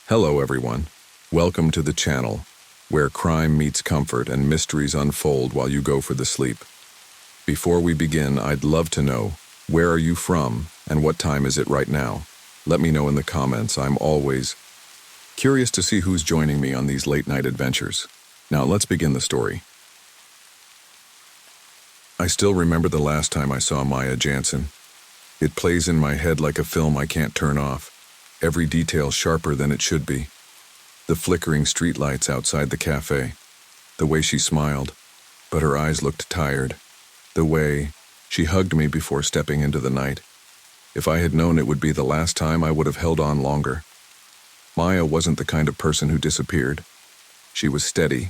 Hello everyone. Welcome to the channel, where crime meets comfort and mysteries unfold while you go for the sleep. Before we begin, I'd love to know, where are you from and what time is it right now? Let me know in the comments. I'm always curious to see who's joining me on these late night adventures. Now let's begin the story. I still remember the last time I saw Maya Jansen. It plays in my head like a film I can't turn off. Every detail sharper than it should be. The flickering streetlights outside the cafe. The way she smiled, but her eyes looked tired. The way she hugged me before stepping into the night. If I had known it would be the last time, I would have held on longer. Maya wasn't the kind of person who disappeared. She was steady,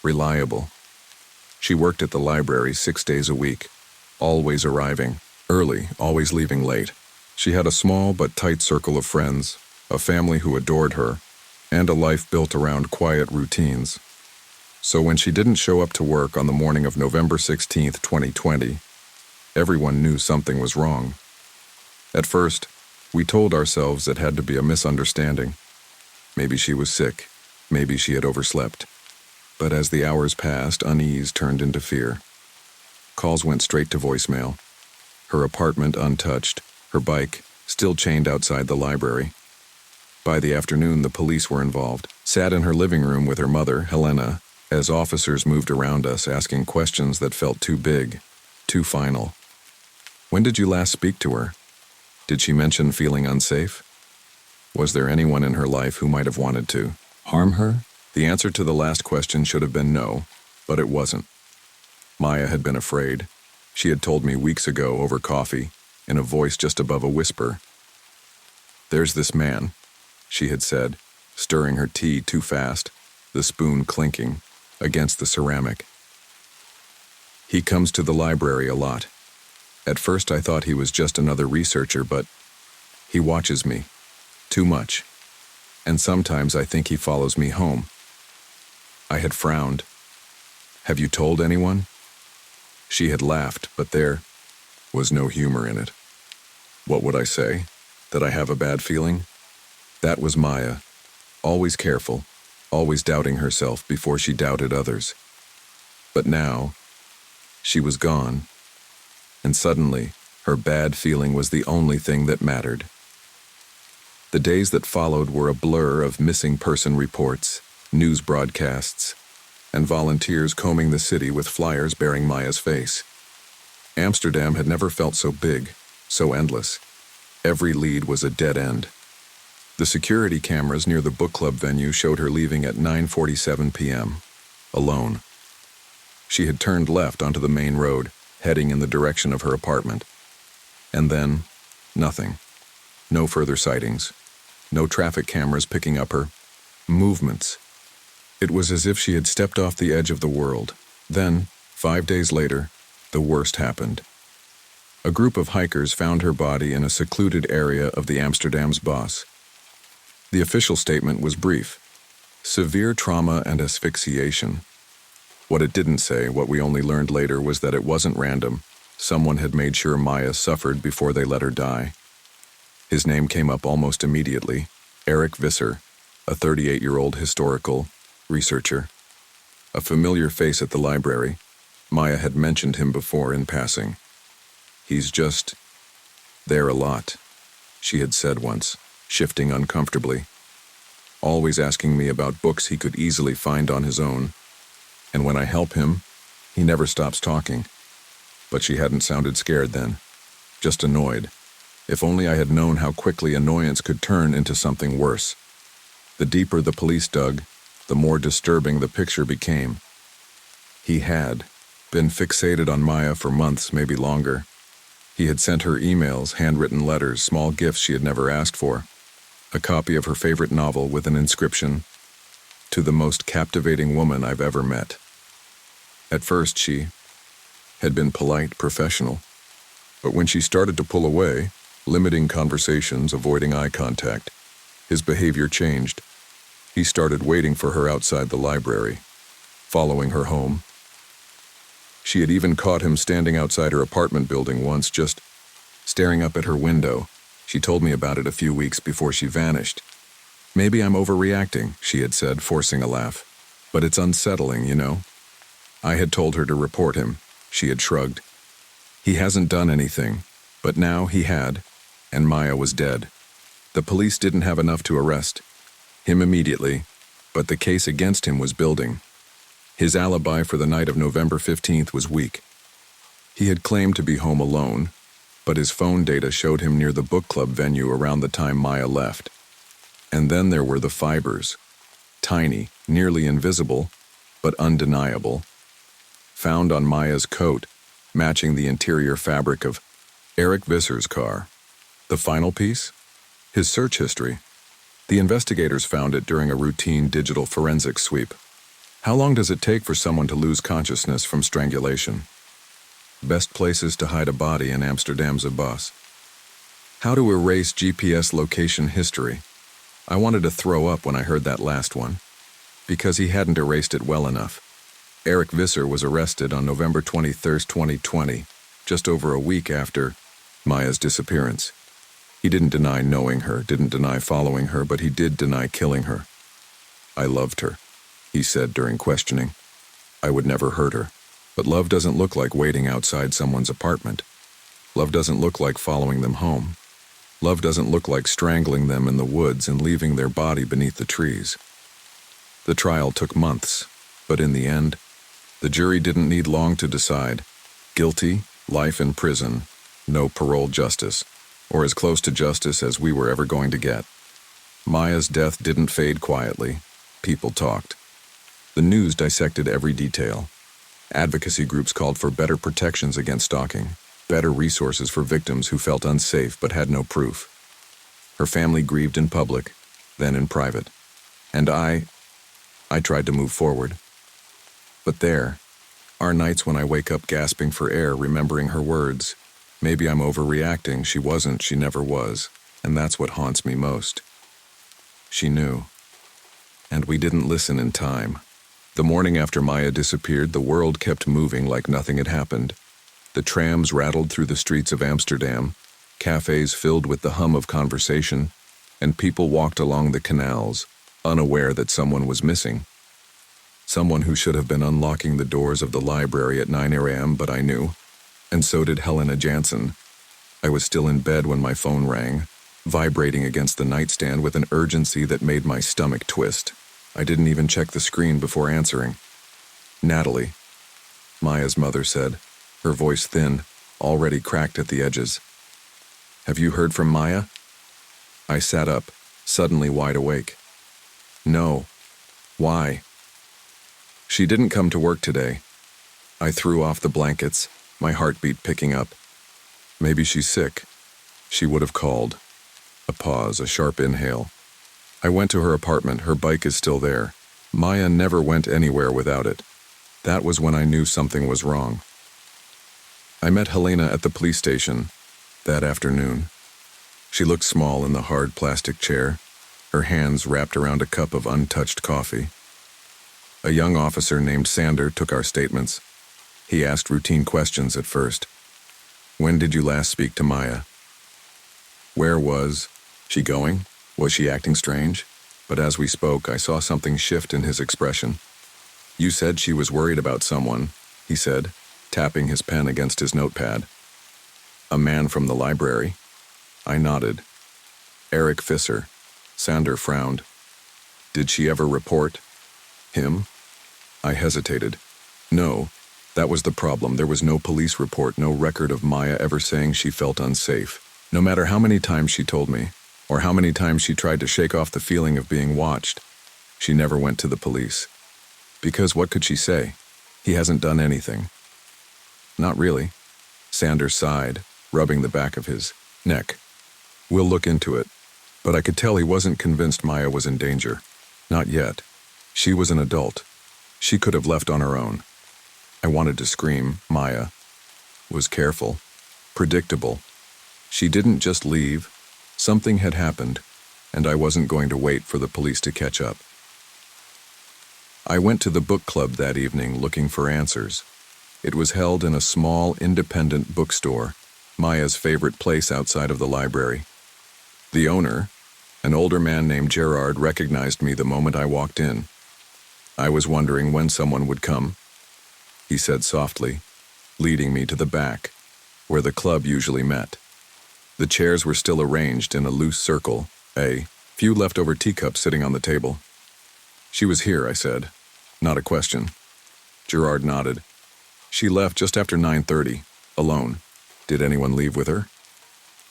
reliable. She worked at the library 6 days a week, always arriving early, always leaving late. She had a small but tight circle of friends, a family who adored her, and a life built around quiet routines. So when she didn't show up to work on the morning of November 16th, 2020, everyone knew something was wrong. At first, we told ourselves it had to be a misunderstanding. Maybe she was sick, maybe she had overslept. But as the hours passed, unease turned into fear. Calls went straight to voicemail. Her apartment untouched. Her bike, still chained outside the library. By the afternoon, the police were involved, sat in her living room with her mother, Helena, as officers moved around us asking questions that felt too big, too final. When did you last speak to her? Did she mention feeling unsafe? Was there anyone in her life who might have wanted to harm her? The answer to the last question should have been no, but it wasn't. Maya had been afraid. She had told me weeks ago over coffee, in a voice just above a whisper. "There's this man," she had said, stirring her tea too fast, the spoon clinking against the ceramic. "He comes to the library a lot. At first I thought he was just another researcher, but he watches me. Too much. And sometimes I think he follows me home." I had frowned. "Have you told anyone?" She had laughed, but there was no humor in it. What would I say? That I have a bad feeling? That was Maya, always careful, always doubting herself before she doubted others. But now, she was gone, and suddenly, her bad feeling was the only thing that mattered. The days that followed were a blur of missing person reports, news broadcasts, and volunteers combing the city with flyers bearing Maya's face. Amsterdam had never felt so big, so endless. Every lead was a dead end. The security cameras near the book club venue showed her leaving at 9:47 p.m., alone. She had turned left onto the main road, heading in the direction of her apartment. And then, nothing. No further sightings. No traffic cameras picking up her movements. It was as if she had stepped off the edge of the world. Then, 5 days later, the worst happened. A group of hikers found her body in a secluded area of the Amsterdam's Bos. The official statement was brief: severe trauma and asphyxiation. What it didn't say, what we only learned later, was that it wasn't random. Someone had made sure Maya suffered before they let her die. His name came up almost immediately: Eric Visser, a 38-year-old historical researcher. A familiar face at the library. Maya had mentioned him before in passing. "He's just there a lot," she had said once, shifting uncomfortably. "Always asking me about books he could easily find on his own. And when I help him, he never stops talking." But she hadn't sounded scared then, just annoyed. If only I had known how quickly annoyance could turn into something worse. The deeper the police dug, the more disturbing the picture became. He had been fixated on Maya for months, maybe longer. He had sent her emails, handwritten letters, small gifts she had never asked for. A copy of her favorite novel with an inscription: "To the most captivating woman I've ever met." At first she had been polite, professional. But when she started to pull away, limiting conversations, avoiding eye contact, his behavior changed. He started waiting for her outside the library, following her home. She had even caught him standing outside her apartment building once, just staring up at her window. She told me about it a few weeks before she vanished. Maybe I'm overreacting, she had said, forcing a laugh. But it's unsettling, you know? I had told her to report him. She had shrugged. He hasn't done anything, but now he had, and Maya was dead. The police didn't have enough to arrest him immediately, but the case against him was building. His alibi for the night of November 15th was weak. He had claimed to be home alone, but his phone data showed him near the book club venue around the time Maya left. And then there were the fibers. Tiny, nearly invisible, but undeniable. Found on Maya's coat, matching the interior fabric of Eric Visser's car. The final piece? His search history. The investigators found it during a routine digital forensics sweep. How long does it take for someone to lose consciousness from strangulation? Best places to hide a body in Amsterdam's bus. How to erase GPS location history. I wanted to throw up when I heard that last one, because he hadn't erased it well enough. Eric Visser was arrested on November 23, 2020, just over a week after Maya's disappearance. He didn't deny knowing her, didn't deny following her, but he did deny killing her. I loved her, he said during questioning. I would never hurt her. But love doesn't look like waiting outside someone's apartment. Love doesn't look like following them home. Love doesn't look like strangling them in the woods and leaving their body beneath the trees. The trial took months, but in the end, the jury didn't need long to decide. Guilty, life in prison, no parole justice, or as close to justice as we were ever going to get. Maya's death didn't fade quietly. People talked. The news dissected every detail. Advocacy groups called for better protections against stalking, better resources for victims who felt unsafe but had no proof. Her family grieved in public, then in private. And I tried to move forward. But there are nights when I wake up gasping for air, remembering her words. Maybe I'm overreacting. She wasn't, she never was. And that's what haunts me most. She knew. And we didn't listen in time. The morning after Maya disappeared, the world kept moving like nothing had happened. The trams rattled through the streets of Amsterdam, cafes filled with the hum of conversation, and people walked along the canals, unaware that someone was missing. Someone who should have been unlocking the doors of the library at 9 a.m., but I knew. And so did Helena Jansen. I was still in bed when my phone rang, vibrating against the nightstand with an urgency that made my stomach twist. I didn't even check the screen before answering. Natalie, Maya's mother said, her voice thin, already cracked at the edges. Have you heard from Maya? I sat up, suddenly wide awake. No. Why? She didn't come to work today. I threw off the blankets, my heartbeat picking up. Maybe she's sick. She would have called. A pause, a sharp inhale. I went to her apartment. Her bike is still there. Maya never went anywhere without it. That was when I knew something was wrong. I met Helena at the police station that afternoon. She looked small in the hard plastic chair, her hands wrapped around a cup of untouched coffee. A young officer named Sander took our statements. He asked routine questions at first. When did you last speak to Maya? Where was she going? Was she acting strange? But as we spoke, I saw something shift in his expression. You said she was worried about someone, he said, tapping his pen against his notepad. A man from the library. I nodded. Eric Visser. Sander frowned. Did she ever report him? I hesitated. No, that was the problem. There was no police report, no record of Maya ever saying she felt unsafe. No matter how many times she told me, or how many times she tried to shake off the feeling of being watched, she never went to the police. Because what could she say? He hasn't done anything. Not really. Sander sighed, rubbing the back of his neck. We'll look into it. But I could tell he wasn't convinced Maya was in danger. Not yet. She was an adult. She could have left on her own. I wanted to scream. Maya was careful, predictable. She didn't just leave. Something had happened, and I wasn't going to wait for the police to catch up. I went to the book club that evening looking for answers. It was held in a small, independent bookstore, Maya's favorite place outside of the library. The owner, An older man named Gerard recognized me the moment I walked in. I was wondering when someone would come, he said softly, leading me to the back, where the club usually met. The chairs were still arranged in a loose circle, a few leftover teacups sitting on the table. She was here, I said. Not a question. Gerard nodded. She left just after 9:30, alone. Did anyone leave with her?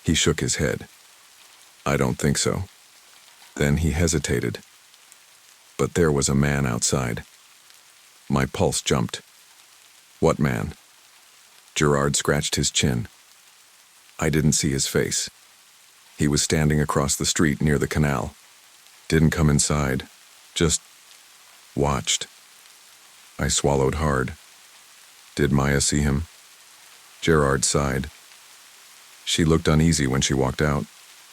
He shook his head. I don't think so. Then he hesitated. But there was a man outside. My pulse jumped. What man? Gerard scratched his chin. I didn't see his face. He was standing across the street near the canal. Didn't come inside. Just watched. I swallowed hard. Did Maya see him? Gerard sighed. She looked uneasy when she walked out,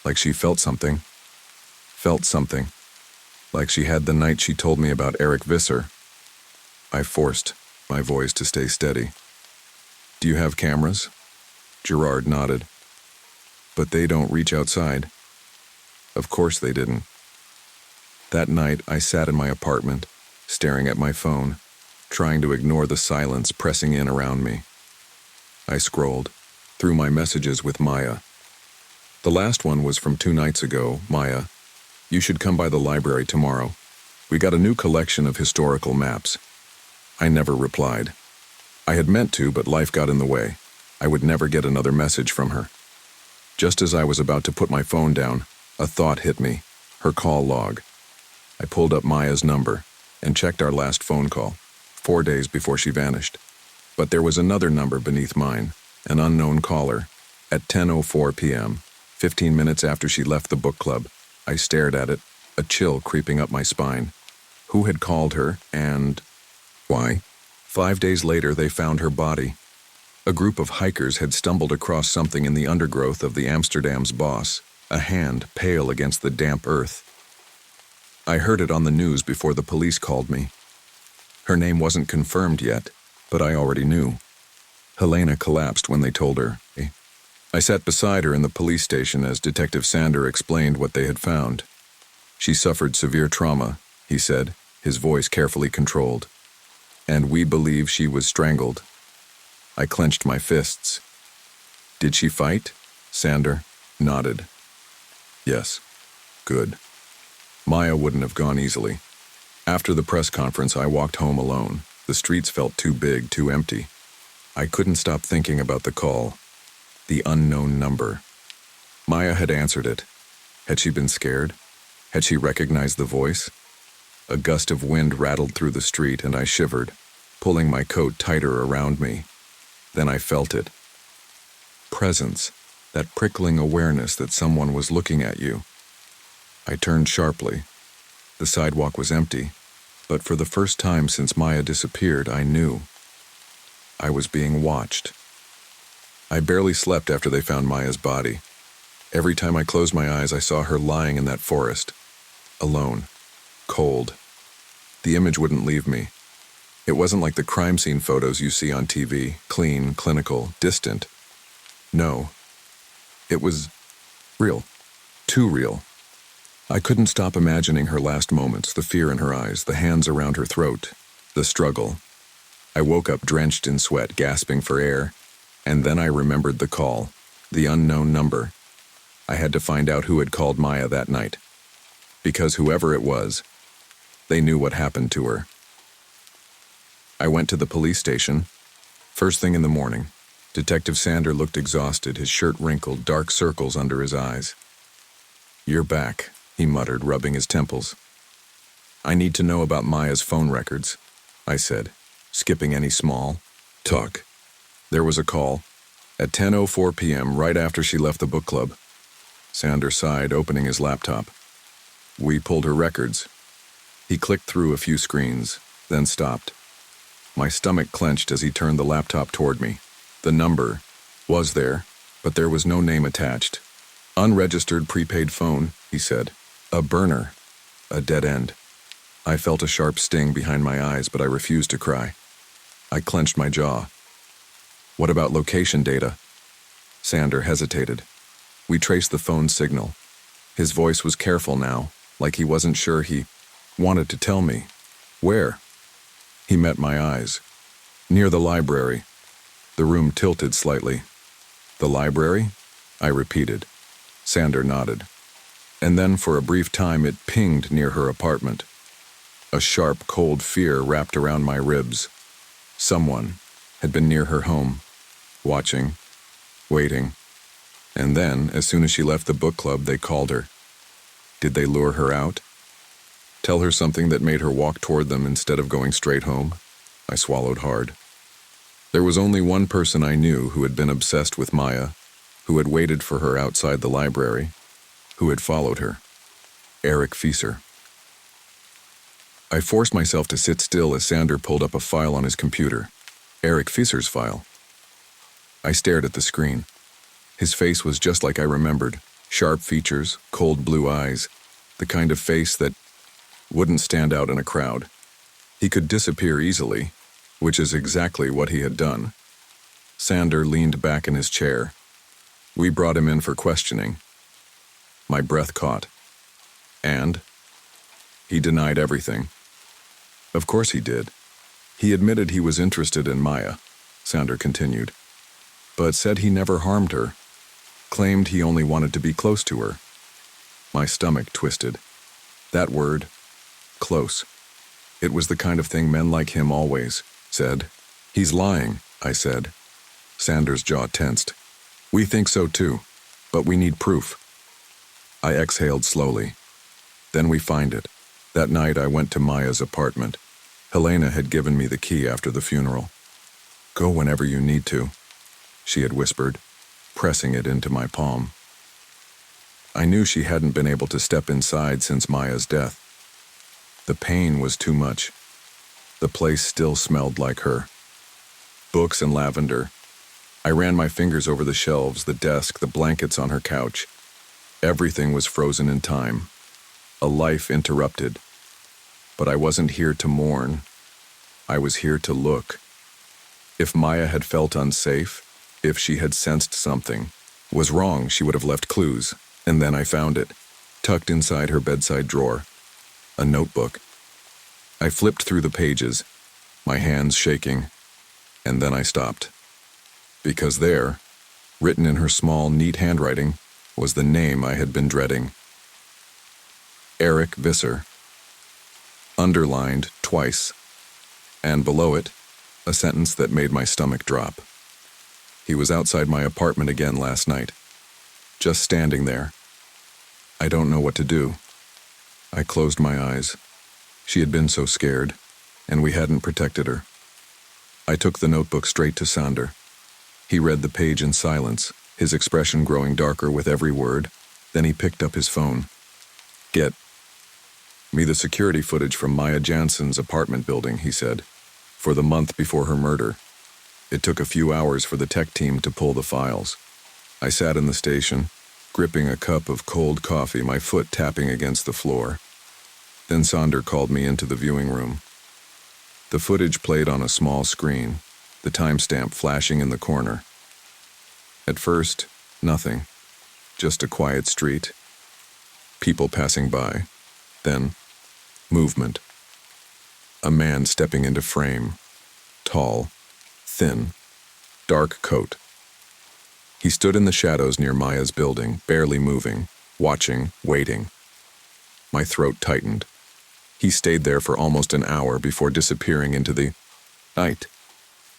like she felt something. Felt something. Like she had the night she told me about Eric Visser. I forced my voice to stay steady. Do you have cameras? Gerard nodded. But they don't reach outside. Of course they didn't. That night I sat in my apartment, staring at my phone, trying to ignore the silence pressing in around me. I scrolled through my messages with Maya. The last one was from 2 nights ago. Maya, you should come by the library tomorrow. We got a new collection of historical maps. I never replied. I had meant to, but life got in the way. I would never get another message from her. Just as I was about to put my phone down, a thought hit me. Her call log. I pulled up Maya's number and checked our last phone call, 4 days before she vanished. But there was another number beneath mine, an unknown caller. At 10:04 p.m., 15 minutes after she left the book club, I stared at it, a chill creeping up my spine. Who had called her, and why? 5 days later, they found her body. A group of hikers had stumbled across something in the undergrowth of the Amsterdam's Bos, a hand pale against the damp earth. I heard it on the news before the police called me. Her name wasn't confirmed yet, but I already knew. Helena collapsed when they told her. I sat beside her in the police station as Detective Sander explained what they had found. She suffered severe trauma, he said, his voice carefully controlled. And we believe she was strangled. I clenched my fists. Did she fight? Sander nodded. Yes. Good. Maya wouldn't have gone easily. After the press conference, I walked home alone. The streets felt too big, too empty. I couldn't stop thinking about the call. The unknown number. Maya had answered it. Had she been scared? Had she recognized the voice? A gust of wind rattled through the street and I shivered, pulling my coat tighter around me. Then I felt it. Presence, that prickling awareness that someone was looking at you. I turned sharply. The sidewalk was empty, but for the first time since Maya disappeared, I knew. I was being watched. I barely slept after they found Maya's body. Every time I closed my eyes, I saw her lying in that forest. Alone. Cold. The image wouldn't leave me. It wasn't like the crime scene photos you see on TV, clean, clinical, distant. No. It was real. Too real. I couldn't stop imagining her last moments, the fear in her eyes, the hands around her throat, the struggle. I woke up drenched in sweat, gasping for air, and then I remembered the call, the unknown number. I had to find out who had called Maya that night. Because whoever it was, they knew what happened to her. I went to the police station. First thing in the morning, Detective Sander looked exhausted, his shirt wrinkled, dark circles under his eyes. You're back, he muttered, rubbing his temples. I need to know about Maya's phone records, I said, skipping any small talk. There was a call at 10:04 p.m. right after she left the book club. Sander sighed, opening his laptop. We pulled her records. He clicked through a few screens, then stopped. My stomach clenched as he turned the laptop toward me. The number was there, but there was no name attached. Unregistered prepaid phone, he said. A burner. A dead end. I felt a sharp sting behind my eyes, but I refused to cry. I clenched my jaw. What about location data? Sander hesitated. We traced the phone's signal. His voice was careful now, like he wasn't sure he wanted to tell me. Where? He met my eyes. Near the library. The room tilted slightly. The library? I repeated. Sander nodded. And then for a brief time it pinged near her apartment. A sharp, cold fear wrapped around my ribs. Someone had been near her home, watching, waiting. And then, as soon as she left the book club, they called her. Did they lure her out? Tell her something that made her walk toward them instead of going straight home? I swallowed hard. There was only one person I knew who had been obsessed with Maya, who had waited for her outside the library, who had followed her. Eric Fieser. I forced myself to sit still as Sander pulled up a file on his computer. Eric Fieser's file. I stared at the screen. His face was just like I remembered. Sharp features, cold blue eyes, the kind of face that wouldn't stand out in a crowd. He could disappear easily, which is exactly what he had done. Sander leaned back in his chair. We brought him in for questioning. My breath caught. And? He denied everything. Of course he did. He admitted he was interested in Maya, Sander continued, but said he never harmed her, claimed he only wanted to be close to her. My stomach twisted. That word, close. It was the kind of thing men like him always said. He's lying, I said. Sander's jaw tensed. We think so too, but we need proof. I exhaled slowly. Then we find it. That night I went to Maya's apartment. Helena had given me the key after the funeral. Go whenever you need to, she had whispered, pressing it into my palm. I knew she hadn't been able to step inside since Maya's death. The pain was too much. The place still smelled like her. Books and lavender. I ran my fingers over the shelves, the desk, the blankets on her couch. Everything was frozen in time. A life interrupted. But I wasn't here to mourn. I was here to look. If Maya had felt unsafe, if she had sensed something was wrong, she would have left clues. And then I found it, tucked inside her bedside drawer. A notebook. I flipped through the pages, my hands shaking, and then I stopped. Because there, written in her small, neat handwriting, was the name I had been dreading. Eric Visser. Underlined twice, and below it, a sentence that made my stomach drop. He was outside my apartment again last night, just standing there. I don't know what to do. I closed my eyes. She had been so scared, and we hadn't protected her. I took the notebook straight to Sander. He read the page in silence, his expression growing darker with every word. Then he picked up his phone. Get me the security footage from Maya Jansen's apartment building, he said, for the month before her murder. It took a few hours for the tech team to pull the files. I sat in the station, gripping a cup of cold coffee, my foot tapping against the floor. Then Sander called me into the viewing room. The footage played on a small screen, the timestamp flashing in the corner. At first, nothing. Just a quiet street. People passing by. Then, movement. A man stepping into frame. Tall, thin, dark coat. He stood in the shadows near Maya's building, barely moving, watching, waiting. My throat tightened. He stayed there for almost an hour before disappearing into the night.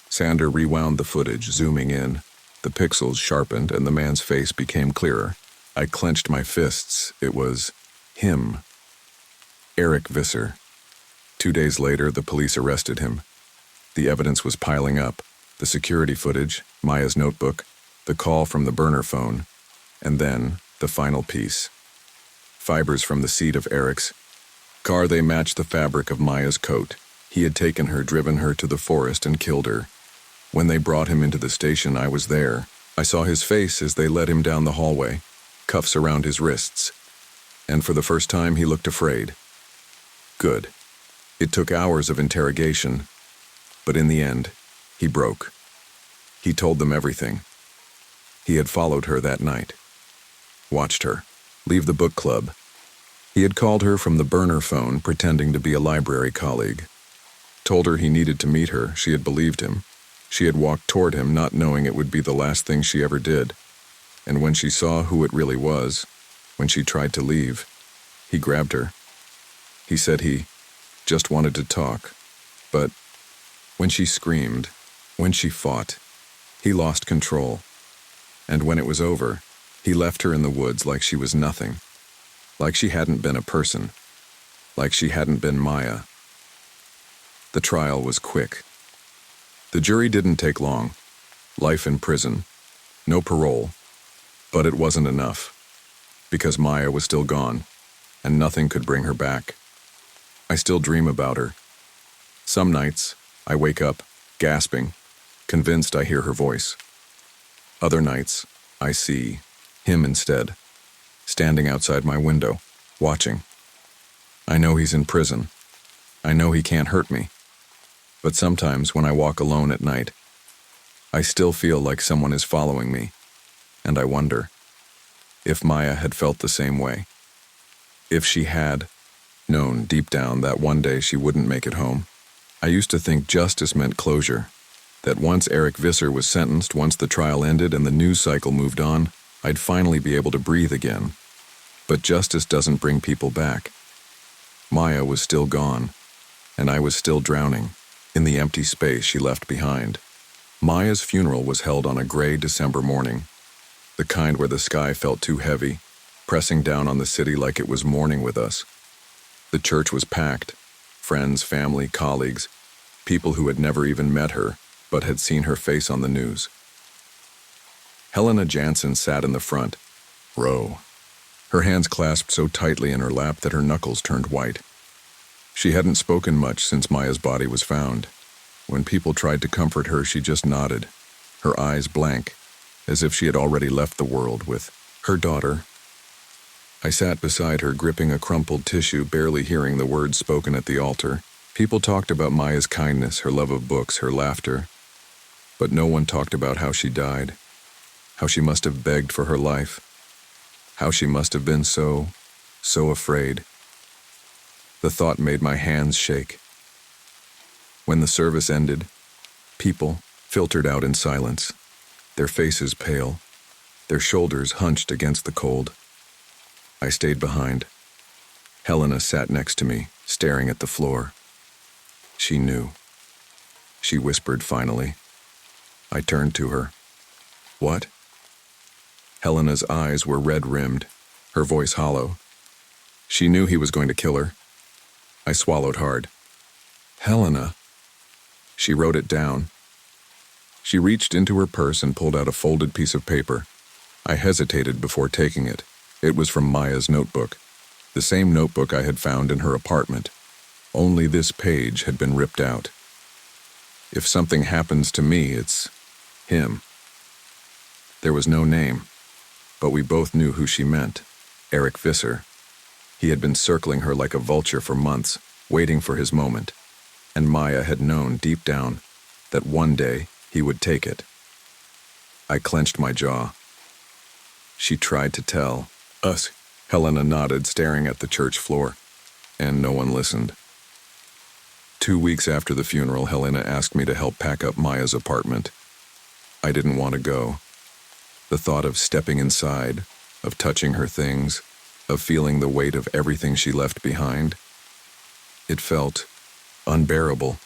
Sander rewound the footage, zooming in. The pixels sharpened and the man's face became clearer. I clenched my fists. It was him. Eric Visser. 2 days later, the police arrested him. The evidence was piling up. The security footage, Maya's notebook, the call from the burner phone, and then the final piece. Fibers from the seat of Eric's car. They matched the fabric of Maya's coat. He had taken her, driven her to the forest, and killed her. When they brought him into the station, I was there. I saw his face as they led him down the hallway, cuffs around his wrists. And for the first time, he looked afraid. Good. It took hours of interrogation, but in the end, he broke. He told them everything. He had followed her that night, watched her, leave the book club. He had called her from the burner phone, pretending to be a library colleague. Told her he needed to meet her. She had believed him. She had walked toward him, not knowing it would be the last thing she ever did. And when she saw who it really was, when she tried to leave, he grabbed her. He said he just wanted to talk. But when she screamed, when she fought, he lost control. And when it was over, he left her in the woods like she was nothing. Like she hadn't been a person. Like she hadn't been Maya. The trial was quick. The jury didn't take long. Life in prison. No parole. But it wasn't enough. Because Maya was still gone, and nothing could bring her back. I still dream about her. Some nights, I wake up, gasping, convinced I hear her voice. Other nights, I see him instead, standing outside my window, watching. I know he's in prison. I know he can't hurt me. But sometimes when I walk alone at night, I still feel like someone is following me, and I wonder if Maya had felt the same way. If she had known deep down that one day she wouldn't make it home. I used to think justice meant closure, that once Eric Visser was sentenced, once the trial ended and the news cycle moved on, I'd finally be able to breathe again. But justice doesn't bring people back. Maya was still gone, and I was still drowning in the empty space she left behind. Maya's funeral was held on a gray December morning, the kind where the sky felt too heavy, pressing down on the city like it was mourning with us. The church was packed. Friends, family, colleagues, people who had never even met her, but had seen her face on the news. Helena Jansen sat in the front row, her hands clasped so tightly in her lap that her knuckles turned white. She hadn't spoken much since Maya's body was found. When people tried to comfort her, she just nodded, her eyes blank, as if she had already left the world with her daughter. I sat beside her, gripping a crumpled tissue, barely hearing the words spoken at the altar. People talked about Maya's kindness, her love of books, her laughter. But no one talked about how she died, how she must have begged for her life, how she must have been so afraid. The thought made my hands shake. When the service ended, people filtered out in silence, their faces pale, their shoulders hunched against the cold. I stayed behind. Helena sat next to me, staring at the floor. She knew. She whispered finally. I turned to her. What? Helena's eyes were red-rimmed, her voice hollow. She knew he was going to kill her. I swallowed hard. Helena. She wrote it down. She reached into her purse and pulled out a folded piece of paper. I hesitated before taking it. It was from Maya's notebook, the same notebook I had found in her apartment. Only this page had been ripped out. If something happens to me, it's him. There was no name, but we both knew who she meant. Eric Visser. He had been circling her like a vulture for months, waiting for his moment. And Maya had known deep down that one day he would take it. I clenched my jaw. She tried to tell us. Helena nodded, staring at the church floor, and no one listened. 2 weeks after the funeral, Helena asked me to help pack up Maya's apartment. I didn't want to go. The thought of stepping inside, of touching her things, of feeling the weight of everything she left behind, it felt unbearable,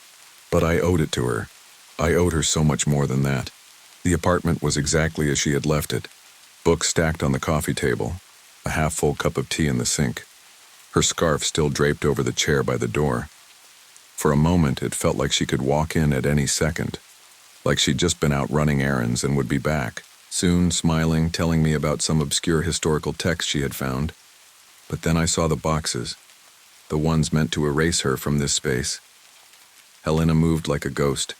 but I owed it to her. I owed her so much more than that. The apartment was exactly as she had left it. Books stacked on the coffee table, a half-full cup of tea in the sink, her scarf still draped over the chair by the door. For a moment, it felt like she could walk in at any second, like she'd just been out running errands and would be back, soon, smiling, telling me about some obscure historical text she had found. But then I saw the boxes, the ones meant to erase her from this space. Helena moved like a ghost,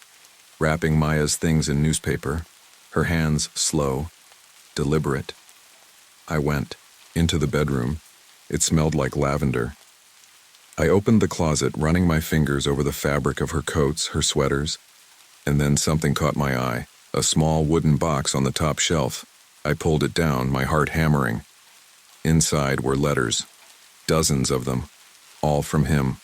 wrapping Maya's things in newspaper, her hands slow, deliberate. I went into the bedroom. It smelled like lavender. I opened the closet, running my fingers over the fabric of her coats, her sweaters, and then something caught my eye, a small wooden box on the top shelf. I pulled it down, my heart hammering. Inside were letters, dozens of them, all from him.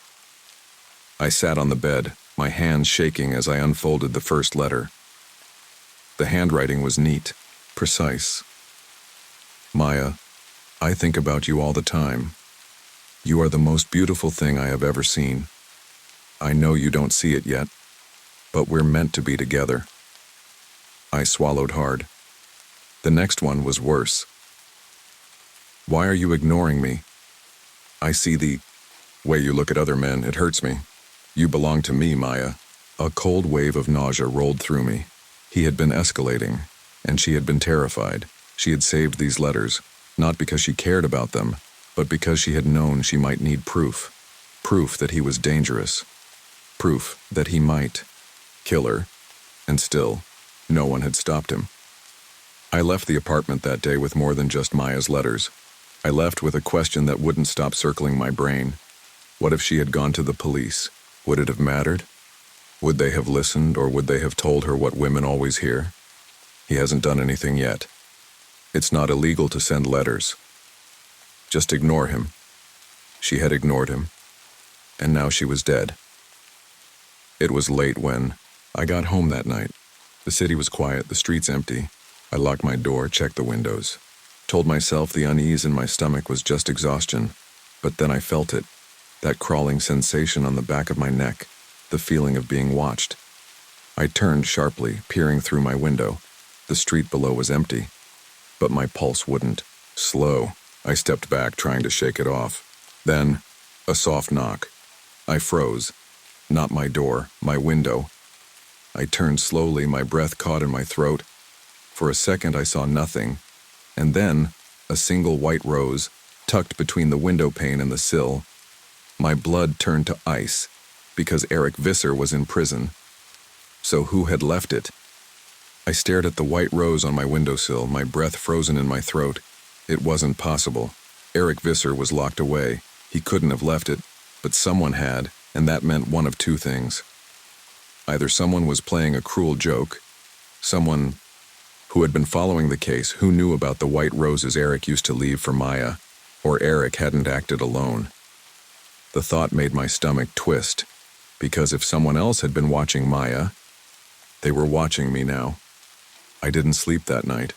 I sat on the bed, my hands shaking as I unfolded the first letter. The handwriting was neat, precise. Maya, I think about you all the time. You are the most beautiful thing I have ever seen. I know you don't see it yet, but we're meant to be together. I swallowed hard. The next one was worse. Why are you ignoring me? I see the way you look at other men. It hurts me. You belong to me, Maya. A cold wave of nausea rolled through me. He had been escalating, and she had been terrified. She had saved these letters, not because she cared about them, but because she had known she might need proof. Proof that he was dangerous. Proof that he might kill her. And still, no one had stopped him. I left the apartment that day with more than just Maya's letters. I left with a question that wouldn't stop circling my brain. What if she had gone to the police? Would it have mattered? Would they have listened, or would they have told her what women always hear? He hasn't done anything yet. It's not illegal to send letters. Just ignore him. She had ignored him, and now she was dead. It was late when I got home that night. The city was quiet, the streets empty. I locked my door, checked the windows. Told myself the unease in my stomach was just exhaustion, but then I felt it, that crawling sensation on the back of my neck, the feeling of being watched. I turned sharply, peering through my window. The street below was empty, but my pulse wouldn't. Slow, I stepped back, trying to shake it off. Then, a soft knock. I froze. Not my door, my window. I turned slowly, my breath caught in my throat. For a second I saw nothing, and then a single white rose, tucked between the window pane and the sill. My blood turned to ice, because Eric Visser was in prison. So who had left it? I stared at the white rose on my windowsill, my breath frozen in my throat. It wasn't possible. Eric Visser was locked away. He couldn't have left it, but someone had, and that meant one of two things. Either someone was playing a cruel joke, someone who had been following the case, who knew about the white roses Eric used to leave for Maya, or Eric hadn't acted alone. The thought made my stomach twist, because if someone else had been watching Maya, they were watching me now. I didn't sleep that night.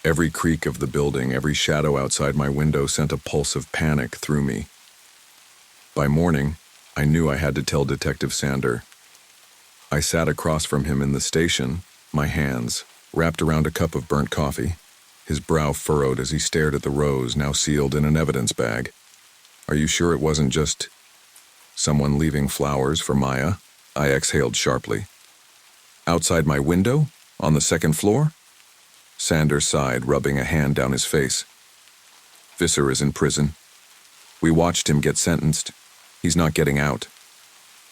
Every creak of the building, every shadow outside my window sent a pulse of panic through me. By morning, I knew I had to tell Detective Sander. I sat across from him in the station, my hands wrapped around a cup of burnt coffee, his brow furrowed as he stared at the rose now sealed in an evidence bag. Are you sure it wasn't just someone leaving flowers for Maya? I exhaled sharply. Outside my window? On the second floor? Sander sighed, rubbing a hand down his face. Visser is in prison. We watched him get sentenced. He's not getting out.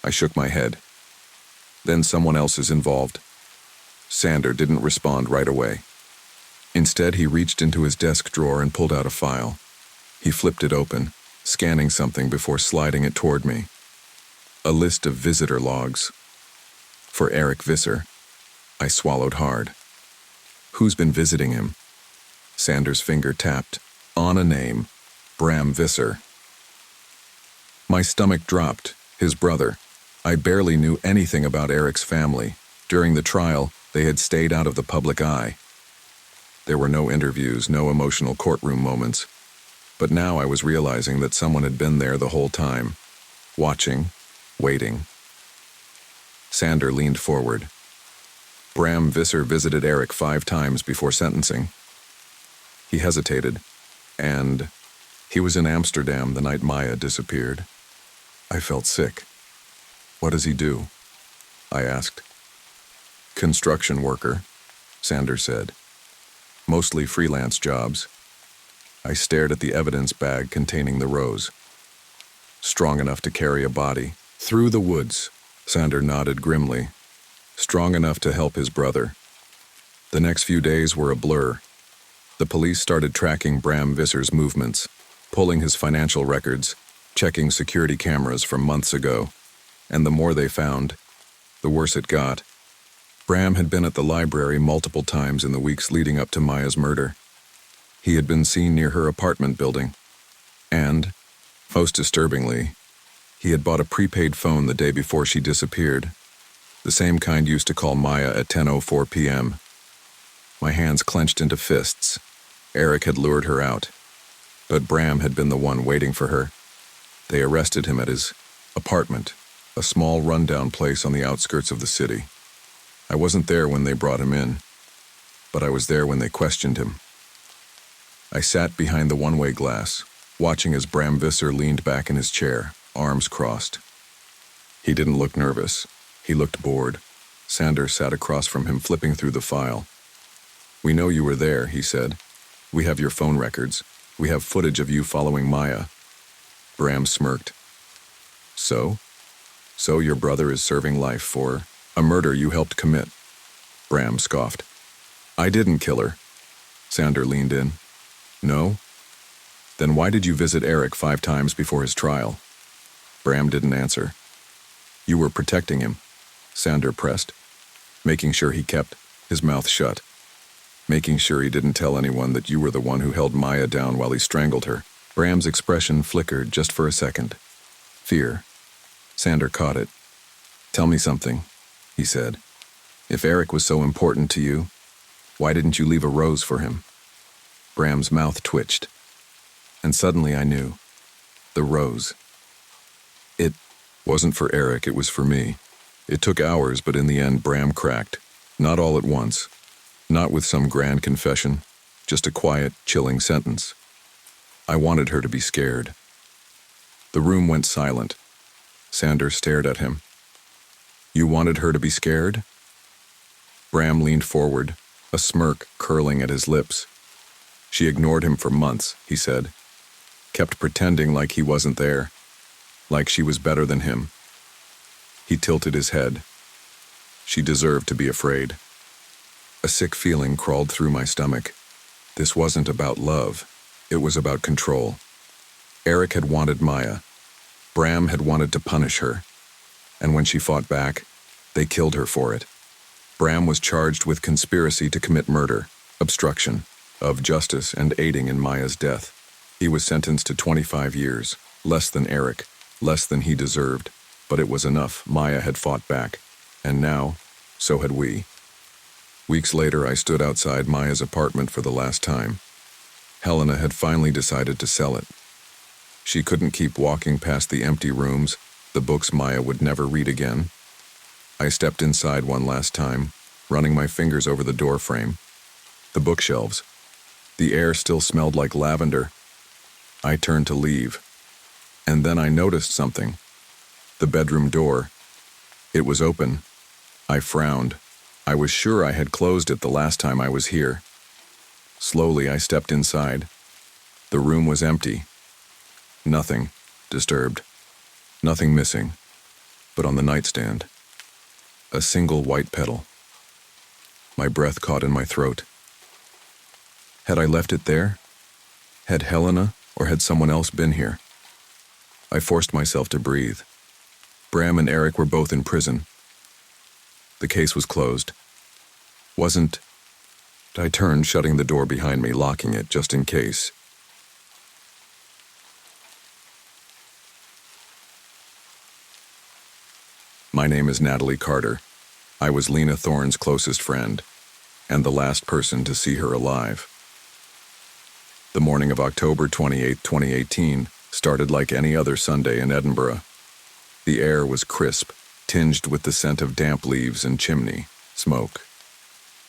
I shook my head. Then someone else is involved. Sander didn't respond right away. Instead, he reached into his desk drawer and pulled out a file. He flipped it open, scanning something before sliding it toward me. A list of visitor logs. For Eric Visser. I swallowed hard. Who's been visiting him? Sander's finger tapped. On a name. Bram Visser. My stomach dropped. His brother. I barely knew anything about Eric's family. During the trial, they had stayed out of the public eye. There were no interviews, no emotional courtroom moments. But now I was realizing that someone had been there the whole time. Watching. Waiting. Sander leaned forward. Bram Visser visited Eric 5 times before sentencing. He hesitated, and he was in Amsterdam the night Maya disappeared. I felt sick. What does he do? I asked. Construction worker, Sander said. Mostly freelance jobs. I stared at the evidence bag containing the rose. Strong enough to carry a body. Through the woods, Sander nodded grimly. Strong enough to help his brother. The next few days were a blur. The police started tracking Bram Visser's movements, pulling his financial records, checking security cameras from months ago. And the more they found, the worse it got. Bram had been at the library multiple times in the weeks leading up to Maya's murder. He had been seen near her apartment building. And, most disturbingly, he had bought a prepaid phone the day before she disappeared, the same kind used to call Maya at 10:04 p.m. My hands clenched into fists. Eric had lured her out, but Bram had been the one waiting for her. They arrested him at his apartment, a small rundown place on the outskirts of the city. I wasn't there when they brought him in, but I was there when they questioned him. I sat behind the one-way glass, watching as Bram Visser leaned back in his chair, arms crossed. He didn't look nervous. He looked bored. Sanders sat across from him, flipping through the file. "We know you were there," he said. "We have your phone records. We have footage of you following Maya." Bram smirked. So? So your brother is serving life for a murder you helped commit?" Bram scoffed. "I didn't kill her." Sander leaned in. "No? Then why did you visit Eric 5 times before his trial?" Bram didn't answer. "You were protecting him," Sander pressed, making sure he kept his mouth shut, making sure he didn't tell anyone that you were the one who held Maya down while he strangled her. Bram's expression flickered just for a second. Fear. Sander caught it. "Tell me something," he said. "If Eric was so important to you, why didn't you leave a rose for him?" Bram's mouth twitched, and suddenly I knew. The rose. It wasn't for Eric, it was for me. It took hours, but in the end, Bram cracked. Not all at once. Not with some grand confession. Just a quiet, chilling sentence. I wanted her to be scared. The room went silent. Sanders stared at him. "You wanted her to be scared?" Bram leaned forward, a smirk curling at his lips. "She ignored him for months," he said. "Kept pretending like he wasn't there. Like she was better than him." He tilted his head. "She deserved to be afraid." A sick feeling crawled through my stomach. This wasn't about love. It was about control. Eric had wanted Maya. Bram had wanted to punish her. And when she fought back, they killed her for it. Bram was charged with conspiracy to commit murder, obstruction of justice, and aiding in Maya's death. He was sentenced to 25 years, less than Eric, less than he deserved, but it was enough. Maya had fought back, and now, so had we. Weeks later, I stood outside Maya's apartment for the last time. Helena had finally decided to sell it. She couldn't keep walking past the empty rooms, the books Maya would never read again. I stepped inside one last time, running my fingers over the door frame. The bookshelves. The air still smelled like lavender. I turned to leave. And then I noticed something. The bedroom door. It was open. I frowned. I was sure I had closed it the last time I was here. Slowly, I stepped inside. The room was empty. Nothing disturbed. Nothing missing. But on the nightstand, a single white petal. My breath caught in my throat. Had I left it there? Had Helena or had someone else been here? I forced myself to breathe. Bram and Eric were both in prison. The case was closed. Wasn't... I turned, shutting the door behind me, locking it just in case. My name is Natalie Carter. I was Lena Thorne's closest friend, and the last person to see her alive. The morning of October 28, 2018, started like any other Sunday in Edinburgh. The air was crisp, tinged with the scent of damp leaves and chimney smoke.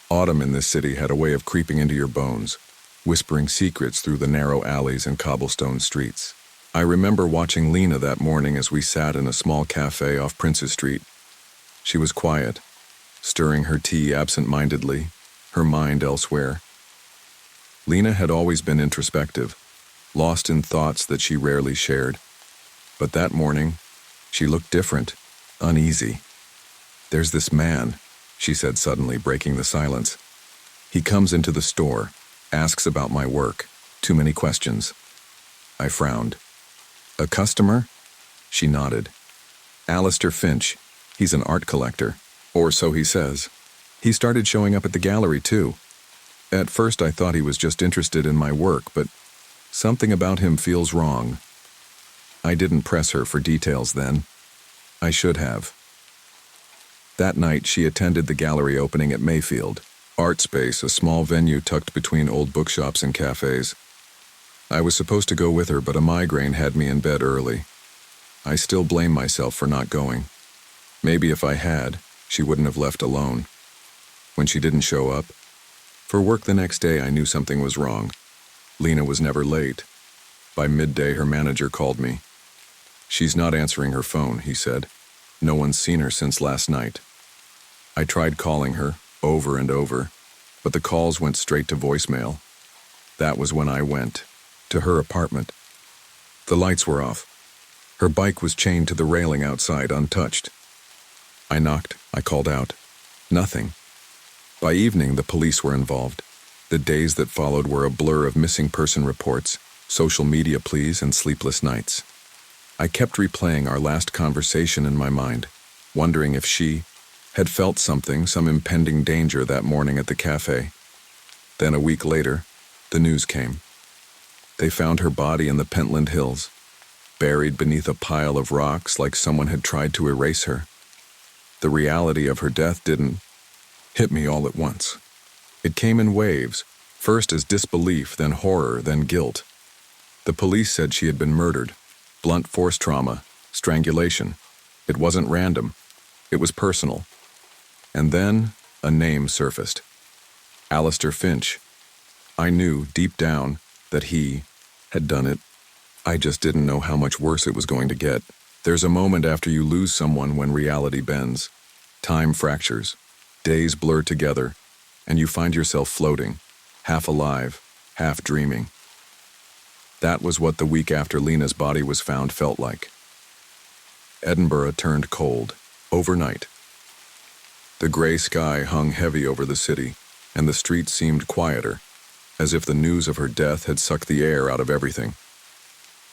Autumn in this city had a way of creeping into your bones, whispering secrets through the narrow alleys and cobblestone streets. I remember watching Lena that morning as we sat in a small cafe off Princes Street. She was quiet, stirring her tea absent-mindedly, her mind elsewhere. Lena had always been introspective, lost in thoughts that she rarely shared. But that morning, she looked different, uneasy. "There's this man," she said suddenly, breaking the silence. "He comes into the store, asks about my work. Too many questions." I frowned. "A customer?" She nodded. "Alistair Finch. He's an art collector. Or so he says. He started showing up at the gallery, too." At first I thought he was just interested in my work, but something about him feels wrong. I didn't press her for details then. I should have. That night she attended the gallery opening at Mayfield, Art Space, a small venue tucked between old bookshops and cafes. I was supposed to go with her, but a migraine had me in bed early. I still blame myself for not going. Maybe if I had, she wouldn't have left alone. When she didn't show up, for work the next day, I knew something was wrong. Lena was never late. By midday, her manager called me. "She's not answering her phone," he said. "No one's seen her since last night." I tried calling her, over and over, but the calls went straight to voicemail. That was when I went, to her apartment. The lights were off. Her bike was chained to the railing outside, untouched. I knocked. I called out. Nothing. By evening, the police were involved. The days that followed were a blur of missing person reports, social media pleas, and sleepless nights. I kept replaying our last conversation in my mind, wondering if she had felt something, some impending danger that morning at the cafe. Then a week later, the news came. They found her body in the Pentland Hills, buried beneath a pile of rocks like someone had tried to erase her. The reality of her death didn't hit me all at once. It came in waves, first as disbelief, then horror, then guilt. The police said she had been murdered. Blunt force trauma, strangulation. It wasn't random. It was personal. And then a name surfaced. Alistair Finch. I knew, deep down, that he had done it. I just didn't know how much worse it was going to get. There's a moment after you lose someone when reality bends. Time fractures. Days blur together, and you find yourself floating, half alive, half dreaming. That was what the week after Lena's body was found felt like. Edinburgh turned cold, overnight. The gray sky hung heavy over the city, and the streets seemed quieter, as if the news of her death had sucked the air out of everything.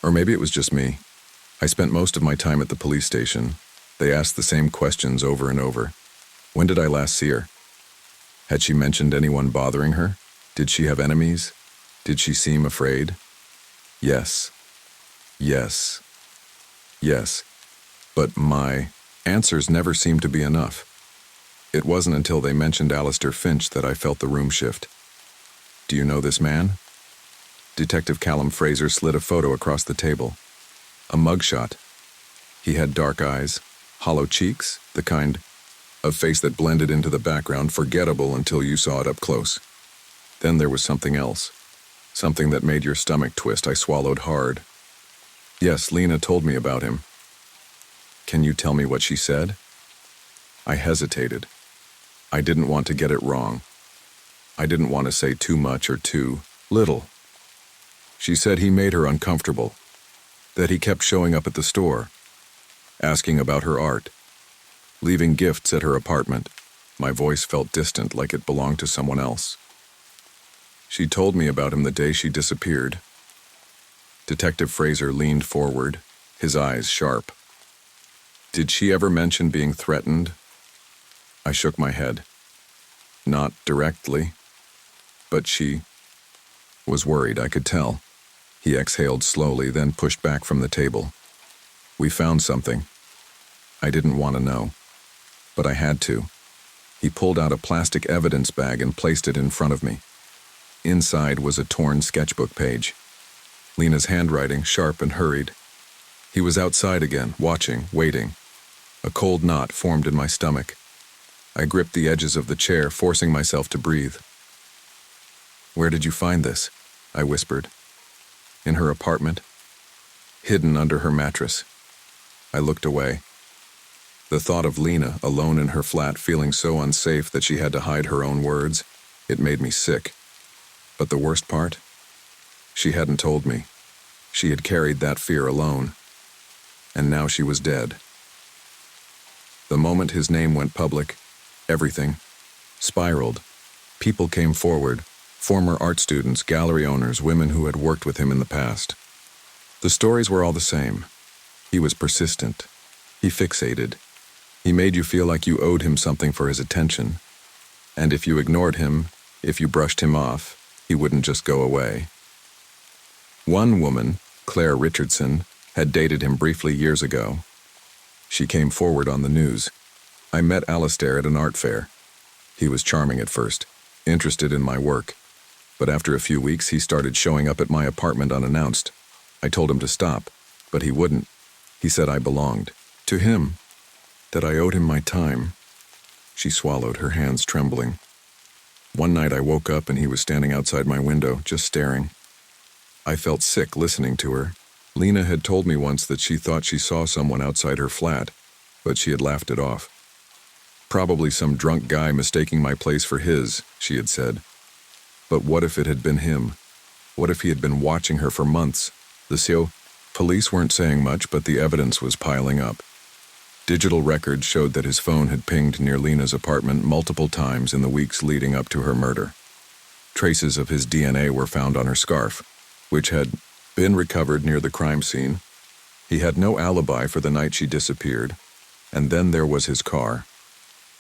Or maybe it was just me. I spent most of my time at the police station. They asked the same questions over and over. When did I last see her? Had she mentioned anyone bothering her? Did she have enemies? Did she seem afraid? Yes. Yes. Yes. But my answers never seemed to be enough. It wasn't until they mentioned Alistair Finch that I felt the room shift. "Do you know this man?" Detective Callum Fraser slid a photo across the table. A mugshot. He had dark eyes, hollow cheeks, the kind of face that blended into the background, forgettable until you saw it up close. Then there was something else. Something that made your stomach twist. I swallowed hard. Yes, Lena told me about him. Can you tell me what she said? I hesitated. I didn't want to get it wrong. I didn't want to say too much or too little. She said he made her uncomfortable, that he kept showing up at the store, asking about her art, leaving gifts at her apartment. My voice felt distant, like it belonged to someone else. She told me about him the day she disappeared. Detective Fraser leaned forward, his eyes sharp. Did she ever mention being threatened? I shook my head. Not directly, but she was worried, I could tell. He exhaled slowly, then pushed back from the table. We found something. I didn't want to know, but I had to. He pulled out a plastic evidence bag and placed it in front of me. Inside was a torn sketchbook page. Lena's handwriting, sharp and hurried. He was outside again, watching, waiting. A cold knot formed in my stomach. I gripped the edges of the chair, forcing myself to breathe. "Where did you find this?" I whispered. "In her apartment, hidden under her mattress." I looked away. The thought of Lena, alone in her flat, feeling so unsafe that she had to hide her own words, it made me sick. But the worst part? She hadn't told me. She had carried that fear alone. And now she was dead. The moment his name went public, everything spiraled. People came forward, former art students, gallery owners, women who had worked with him in the past. The stories were all the same. He was persistent. He fixated. He made you feel like you owed him something for his attention. And if you ignored him, If you brushed him off, he wouldn't just go away. One woman, Claire Richardson, had dated him briefly years ago. She came forward on the news. I met Alistair at an art fair. He was charming at first, interested in my work, but after a few weeks he started showing up at my apartment unannounced. I told him to stop, but he wouldn't. He said I belonged to him, that I owed him my time. She swallowed, her hands trembling. One night I woke up and he was standing outside my window, just staring. I felt sick listening to her. Lena had told me once that she thought she saw someone outside her flat, but she had laughed it off. Probably some drunk guy mistaking my place for his, she had said. But what if it had been him? What if he had been watching her for months? Police weren't saying much, but the evidence was piling up. Digital records showed that his phone had pinged near Lena's apartment multiple times in the weeks leading up to her murder. Traces of his DNA were found on her scarf, which had been recovered near the crime scene. He had no alibi for the night she disappeared, and then there was his car.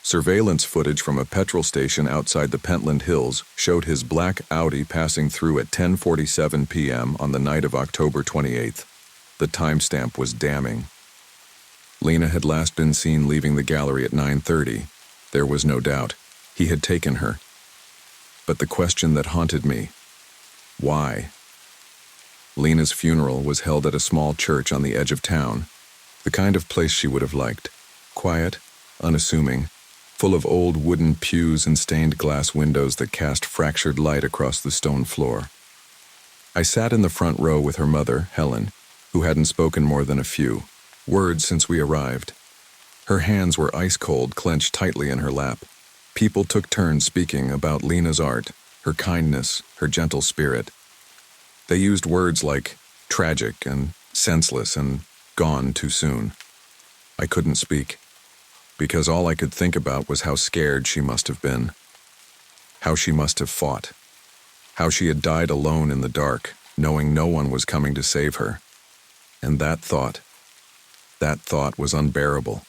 Surveillance footage from a petrol station outside the Pentland Hills showed his black Audi passing through at 10:47 p.m. on the night of October 28th. The timestamp was damning. Lena had last been seen leaving the gallery at 9:30. There was no doubt. He had taken her. But the question that haunted me, why? Lena's funeral was held at a small church on the edge of town, the kind of place she would have liked. Quiet, unassuming, full of old wooden pews and stained glass windows that cast fractured light across the stone floor. I sat in the front row with her mother, Helen, who hadn't spoken more than a few words since we arrived. Her hands were ice-cold, clenched tightly in her lap. People took turns speaking about Lena's art, her kindness, her gentle spirit. They used words like tragic and senseless and gone too soon. I couldn't speak, because all I could think about was how scared she must have been, how she must have fought, how she had died alone in the dark, knowing no one was coming to save her. And that thought was unbearable.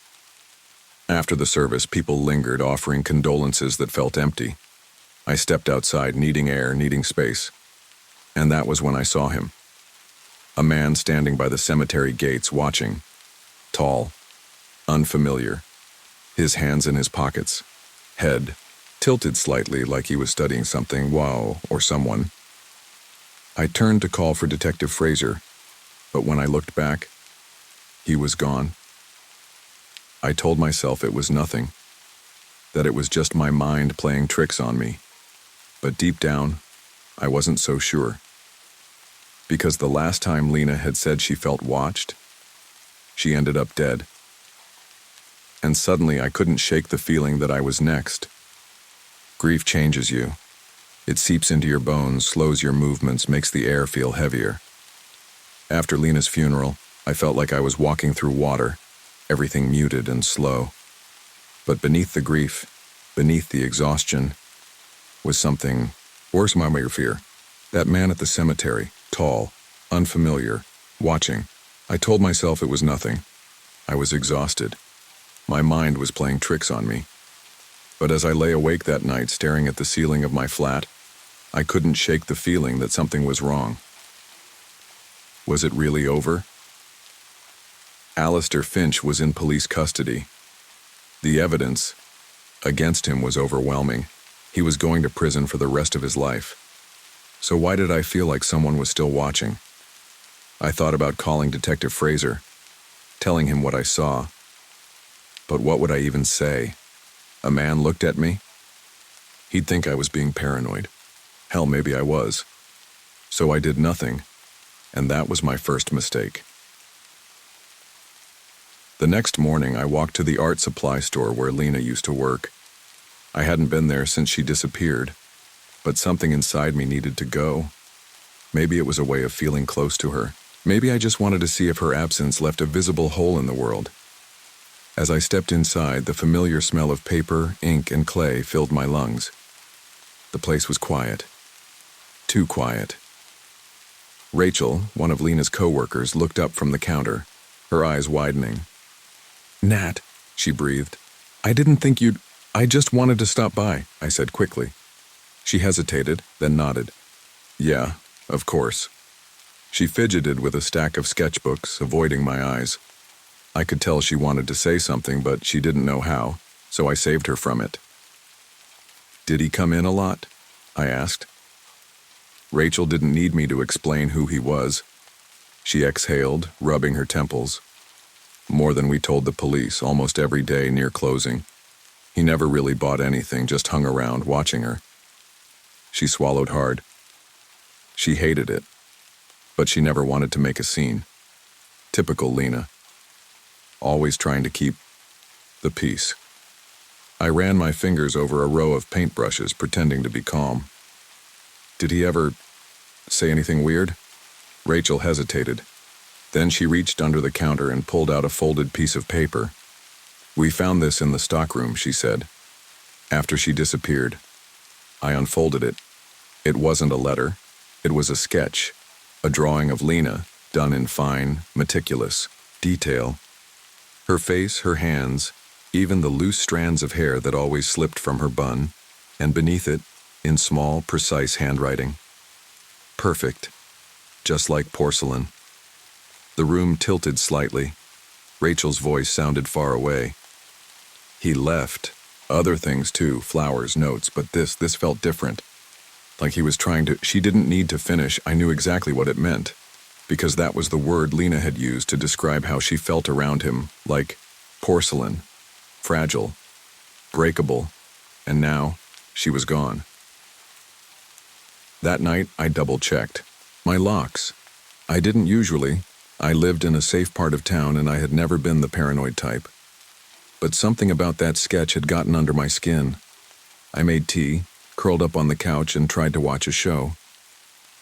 After the service, people lingered, offering condolences that felt empty. I stepped outside, needing air, needing space. And that was when I saw him. A man standing by the cemetery gates, watching. Tall, unfamiliar, his hands in his pockets, head tilted slightly like he was studying something, or someone. I turned to call for Detective Fraser, but when I looked back, he was gone. I told myself it was nothing, that it was just my mind playing tricks on me. But deep down, I wasn't so sure. Because the last time Lena had said she felt watched, she ended up dead. And suddenly I couldn't shake the feeling that I was next. Grief changes you. It seeps into your bones, slows your movements, makes the air feel heavier. After Lena's funeral, I felt like I was walking through water, everything muted and slow. But beneath the grief, beneath the exhaustion, was something worse, my fear. That man at the cemetery, tall, unfamiliar, watching. I told myself it was nothing. I was exhausted. My mind was playing tricks on me. But as I lay awake that night staring at the ceiling of my flat, I couldn't shake the feeling that something was wrong. Was it really over? Alistair Finch was in police custody. The evidence against him was overwhelming. He was going to prison for the rest of his life. So why did I feel like someone was still watching? I thought about calling Detective Fraser, telling him what I saw. But what would I even say? A man looked at me? He'd think I was being paranoid. Hell, maybe I was. So I did nothing, and that was my first mistake. The next morning, I walked to the art supply store where Lena used to work. I hadn't been there since she disappeared, but something inside me needed to go. Maybe it was a way of feeling close to her. Maybe I just wanted to see if her absence left a visible hole in the world. As I stepped inside, the familiar smell of paper, ink, and clay filled my lungs. The place was quiet. Too quiet. Rachel, one of Lena's co-workers, looked up from the counter, her eyes widening. "Nat," she breathed. "I didn't think you'd... I just wanted to stop by," I said quickly. She hesitated, then nodded. Yeah, of course. She fidgeted with a stack of sketchbooks, avoiding my eyes. I could tell she wanted to say something, but she didn't know how, so I saved her from it. Did he come in a lot? I asked. Rachel didn't need me to explain who he was. She exhaled, rubbing her temples. More than we told the police, almost every day near closing. He never really bought anything, just hung around, watching her. She swallowed hard. She hated it, but she never wanted to make a scene. Typical Lena. Always trying to keep the peace. I ran my fingers over a row of paintbrushes, pretending to be calm. Did he ever say anything weird? Rachel hesitated. Then she reached under the counter and pulled out a folded piece of paper. We found this in the stockroom, she said. After she disappeared, I unfolded it. It wasn't a letter. It was a sketch, a drawing of Lena, done in fine, meticulous detail. Her face, her hands, even the loose strands of hair that always slipped from her bun, and beneath it, in small, precise handwriting. Perfect. Just like porcelain. The room tilted slightly. Rachel's voice sounded far away. He left. Other things too, flowers, notes, but this felt different. Like he was trying to. She didn't need to finish. I knew exactly what it meant. Because that was the word Lena had used to describe how she felt around him, like porcelain, fragile, breakable, and now she was gone. That night, I double-checked. My locks. I didn't usually. I lived in a safe part of town and I had never been the paranoid type. But something about that sketch had gotten under my skin. I made tea, curled up on the couch and tried to watch a show.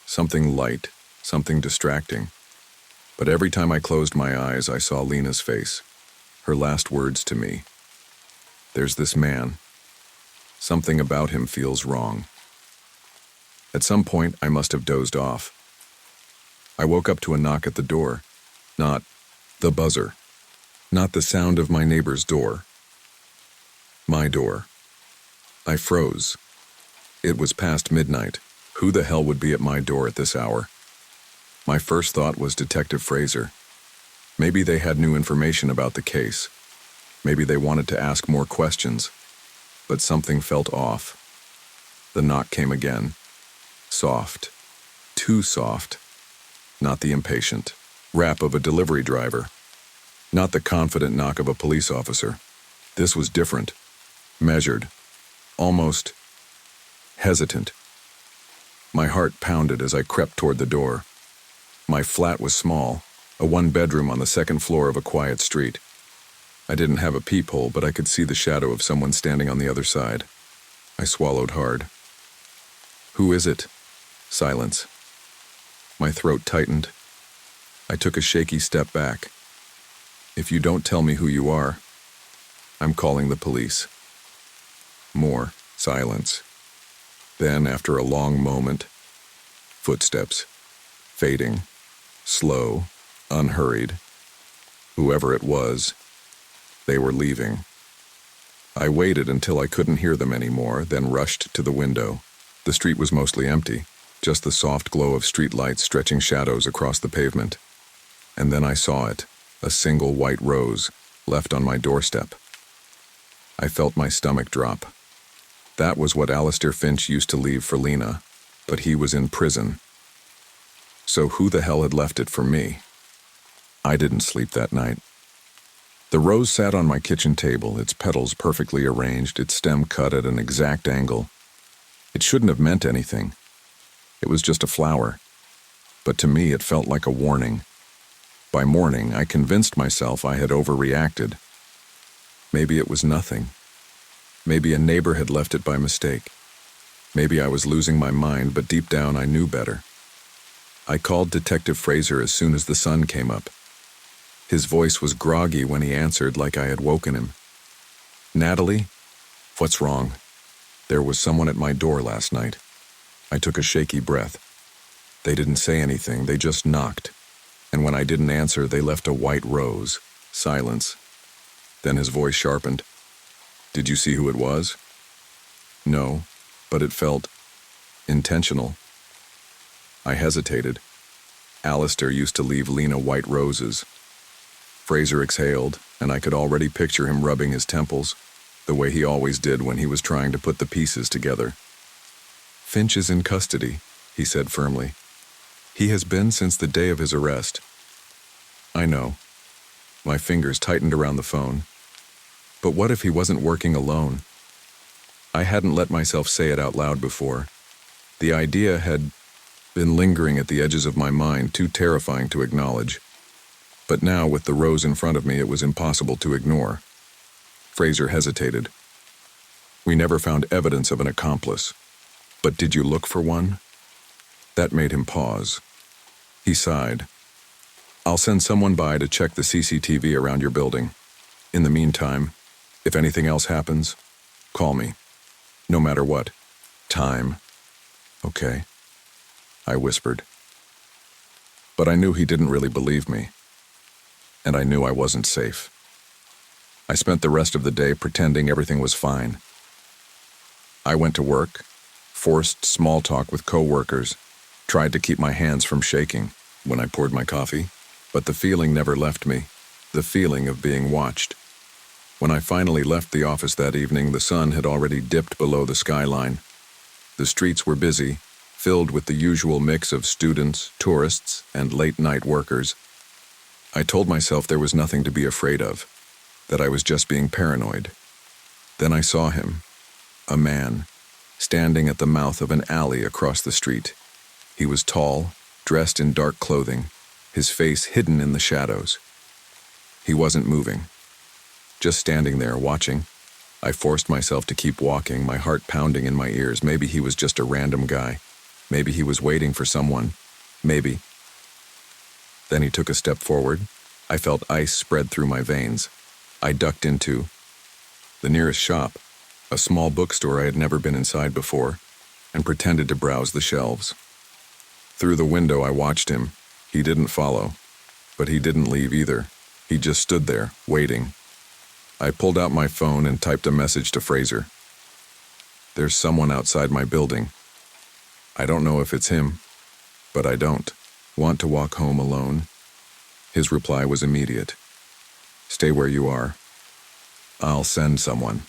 Something light, something distracting. But every time I closed my eyes, I saw Lena's face. Her last words to me. There's this man. Something about him feels wrong. At some point, I must have dozed off. I woke up to a knock at the door. Not the buzzer. Not the sound of my neighbor's door. My door. I froze. It was past midnight. Who the hell would be at my door at this hour? My first thought was Detective Fraser. Maybe they had new information about the case. Maybe they wanted to ask more questions. But something felt off. The knock came again. Soft. Too soft. Not the impatient rap of a delivery driver. Not the confident knock of a police officer. This was different. Measured. Almost hesitant. My heart pounded as I crept toward the door. My flat was small, a one-bedroom on the second floor of a quiet street. I didn't have a peephole, but I could see the shadow of someone standing on the other side. I swallowed hard. Who is it? Silence. My throat tightened. I took a shaky step back. If you don't tell me who you are, I'm calling the police. More silence. Then, after a long moment, footsteps. Fading. Slow. Unhurried. Whoever it was, they were leaving. I waited until I couldn't hear them anymore, then rushed to the window. The street was mostly empty, just the soft glow of streetlights stretching shadows across the pavement. And then I saw it, a single white rose, left on my doorstep. I felt my stomach drop. That was what Alistair Finch used to leave for Lena, but he was in prison. So who the hell had left it for me? I didn't sleep that night. The rose sat on my kitchen table, its petals perfectly arranged, its stem cut at an exact angle. It shouldn't have meant anything. It was just a flower. But to me it felt like a warning. By morning, I convinced myself I had overreacted. Maybe it was nothing. Maybe a neighbor had left it by mistake. Maybe I was losing my mind, but deep down I knew better. I called Detective Fraser as soon as the sun came up. His voice was groggy when he answered, like I had woken him. Natalie? What's wrong? There was someone at my door last night. I took a shaky breath. They didn't say anything, they just knocked. And when I didn't answer, they left a white rose. Silence. Then his voice sharpened. Did you see who it was? No, but it felt Intentional. I hesitated. Alistair used to leave Lena white roses. Fraser exhaled, and I could already picture him rubbing his temples, the way he always did when he was trying to put the pieces together. "Finch is in custody," he said firmly. "He has been since the day of his arrest." "I know." My fingers tightened around the phone. But what if he wasn't working alone? I hadn't let myself say it out loud before. The idea had been lingering at the edges of my mind, too terrifying to acknowledge. But now, with the rose in front of me, it was impossible to ignore. Fraser hesitated. "We never found evidence of an accomplice. But did you look for one?" That made him pause. He sighed. "I'll send someone by to check the CCTV around your building. In the meantime, if anything else happens, call me. No matter what. Time." "Okay," I whispered. But I knew he didn't really believe me. And I knew I wasn't safe. I spent the rest of the day pretending everything was fine. I went to work, forced small talk with coworkers, tried to keep my hands from shaking when I poured my coffee, but the feeling never left me, the feeling of being watched. When I finally left the office that evening, the sun had already dipped below the skyline. The streets were busy, filled with the usual mix of students, tourists, and late-night workers. I told myself there was nothing to be afraid of, that I was just being paranoid. Then I saw him, a man, standing at the mouth of an alley across the street. He was tall, dressed in dark clothing, his face hidden in the shadows. He wasn't moving, just standing there watching. I forced myself to keep walking, my heart pounding in my ears. Maybe he was just a random guy. Maybe he was waiting for someone. Maybe. Then he took a step forward. I felt ice spread through my veins. I ducked into the nearest shop, a small bookstore I had never been inside before, and pretended to browse the shelves. Through the window, I watched him. He didn't follow, but he didn't leave either. He just stood there, waiting. I pulled out my phone and typed a message to Fraser. "There's someone outside my building. I don't know if it's him, but I don't want to walk home alone." His reply was immediate. "Stay where you are. I'll send someone."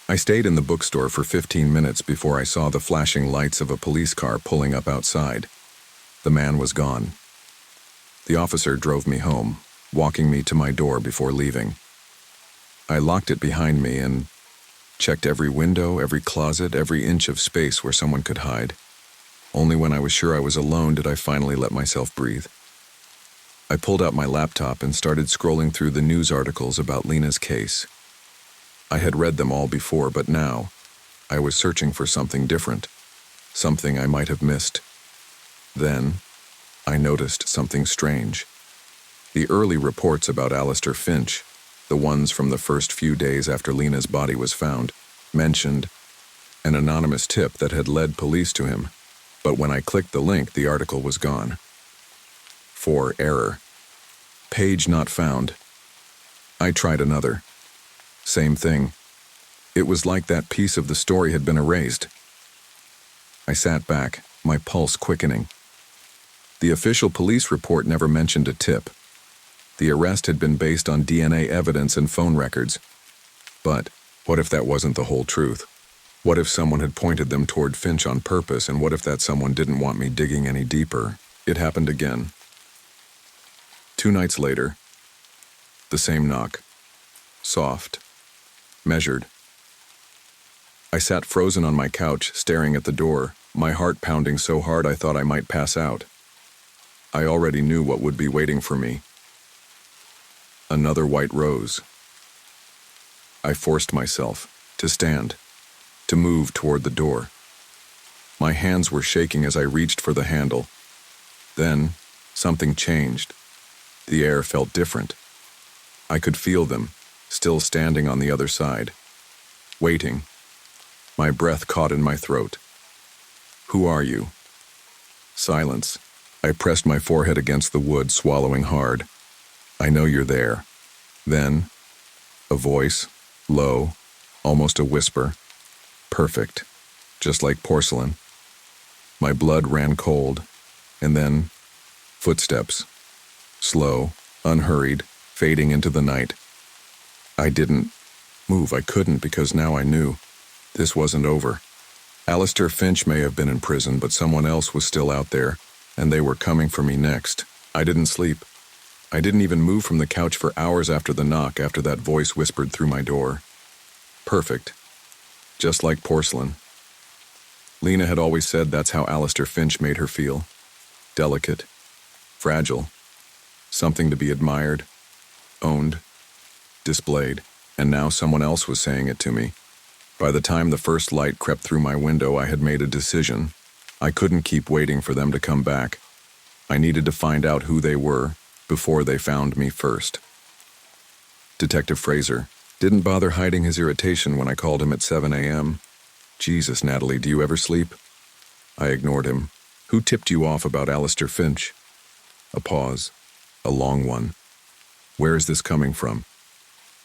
I stayed in the bookstore for 15 minutes before I saw the flashing lights of a police car pulling up outside. The man was gone. The officer drove me home, walking me to my door before leaving. I locked it behind me and checked every window, every closet, every inch of space where someone could hide. Only when I was sure I was alone did I finally let myself breathe. I pulled out my laptop and started scrolling through the news articles about Lena's case. I had read them all before, but now I was searching for something different, something I might have missed. Then I noticed something strange. The early reports about Alistair Finch, the ones from the first few days after Lena's body was found, mentioned an anonymous tip that had led police to him. But when I clicked the link, the article was gone. For error. Page not found. I tried another. Same thing. It was like that piece of the story had been erased. I sat back, my pulse quickening. The official police report never mentioned a tip. The arrest had been based on DNA evidence and phone records. But what if that wasn't the whole truth? What if someone had pointed them toward Finch on purpose, and what if that someone didn't want me digging any deeper? It happened again. 2 nights later, the same knock. Soft. Measured. I sat frozen on my couch, staring at the door, my heart pounding so hard I thought I might pass out. I already knew what would be waiting for me. Another white rose. I forced myself to stand, to move toward the door. My hands were shaking as I reached for the handle. Then, something changed. The air felt different. I could feel them, still standing on the other side, waiting. My breath caught in my throat. "Who are you?" Silence. I pressed my forehead against the wood, swallowing hard. "I know you're there." Then, a voice, low, almost a whisper. "Perfect. just like porcelain. My blood ran cold, and then footsteps, slow, unhurried, fading into the night. I didn't move. I couldn't because now I knew this wasn't over. Alistair Finch may have been in prison, but someone else was still out there, and they were coming for me next. I didn't sleep. I didn't even move from the couch for hours after the knock, after that voice whispered through my door. Perfect. Just like porcelain. Lena had always said that's how Alistair Finch made her feel. Delicate. Fragile. Something to be admired. Owned. Displayed. And now someone else was saying it to me. By the time the first light crept through my window, I had made a decision. I couldn't keep waiting for them to come back. I needed to find out who they were before they found me first. Detective Fraser didn't bother hiding his irritation when I called him at 7 a.m. Jesus, Natalie, do you ever sleep? I ignored him. Who tipped you off about Alistair Finch? A pause. A long one. Where is this coming from?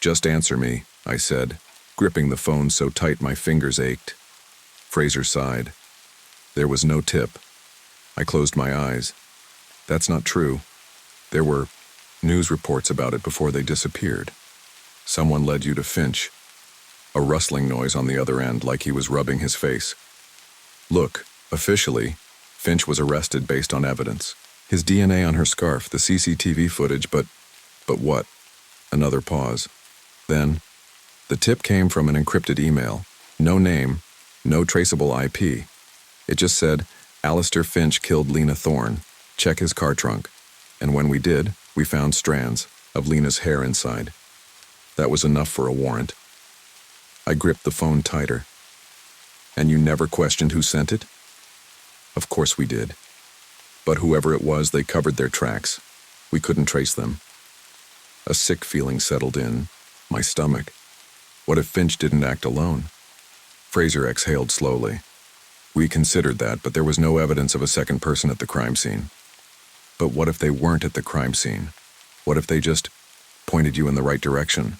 Just answer me, I said, gripping the phone so tight my fingers ached. Fraser sighed. There was no tip. I closed my eyes. That's not true. There were news reports about it before they disappeared. Someone led you to Finch. A rustling noise on the other end, like he was rubbing his face. Look, officially, Finch was arrested based on evidence. His DNA on her scarf, the CCTV footage, but what? Another pause. Then, the tip came from an encrypted email. No name, no traceable IP. It just said, Alistair Finch killed Lena Thorne. Check his car trunk. And when we did, we found strands of Lena's hair inside. That was enough for a warrant. I gripped the phone tighter. And you never questioned who sent it? Of course we did. But whoever it was, they covered their tracks. We couldn't trace them. A sick feeling settled in my stomach. What if Finch didn't act alone? Fraser exhaled slowly. We considered that, but there was no evidence of a second person at the crime scene. But what if they weren't at the crime scene? What if they just pointed you in the right direction?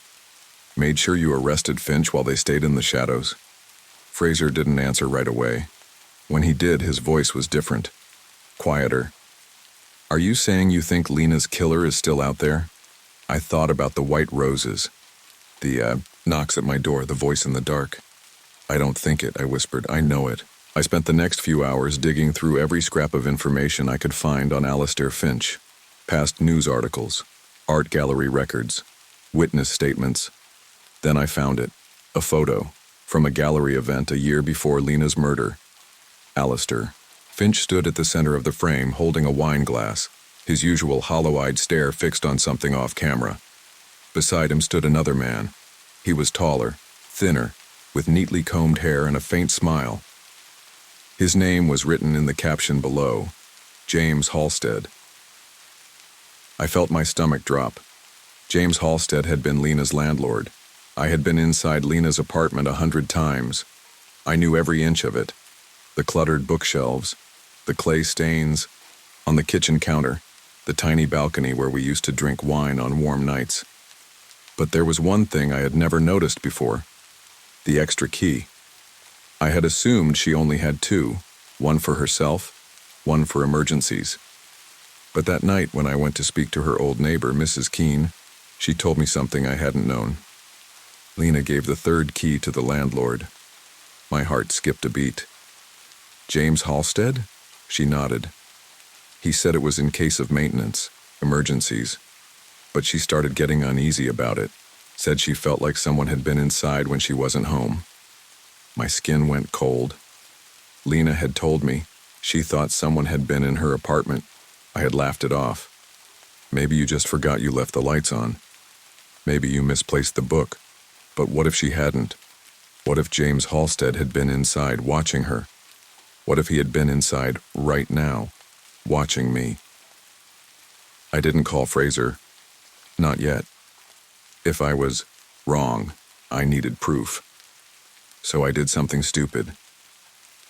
Made sure you arrested Finch while they stayed in the shadows? Fraser didn't answer right away. When he did, his voice was different. Quieter. Are you saying you think Lena's killer is still out there? I thought about the white roses. The knocks at my door, the voice in the dark. I don't think it, I whispered. I know it. I spent the next few hours digging through every scrap of information I could find on Alistair Finch. Past news articles, art gallery records, witness statements. Then I found it. A photo from a gallery event a year before Lena's murder. Alistair Finch stood at the center of the frame holding a wine glass, his usual hollow-eyed stare fixed on something off camera. Beside him stood another man. He was taller, thinner, with neatly combed hair and a faint smile. His name was written in the caption below, James Halstead. I felt my stomach drop. James Halstead had been Lena's landlord. I had been inside Lena's apartment 100 times. I knew every inch of it. The cluttered bookshelves, the clay stains on the kitchen counter, the tiny balcony where we used to drink wine on warm nights. But there was one thing I had never noticed before, the extra key. I had assumed she only had two, one for herself, one for emergencies. But that night when I went to speak to her old neighbor, Mrs. Keene, she told me something I hadn't known. Lena gave the third key to the landlord. My heart skipped a beat. James Halstead? She nodded. He said it was in case of maintenance, emergencies. But she started getting uneasy about it, said she felt like someone had been inside when she wasn't home. My skin went cold. Lena had told me she thought someone had been in her apartment. I had laughed it off. Maybe you just forgot you left the lights on. Maybe you misplaced the book. But what if she hadn't? What if James Halstead had been inside watching her? What if he had been inside right now, watching me? I didn't call Fraser. Not yet. If I was wrong, I needed proof. So I did something stupid.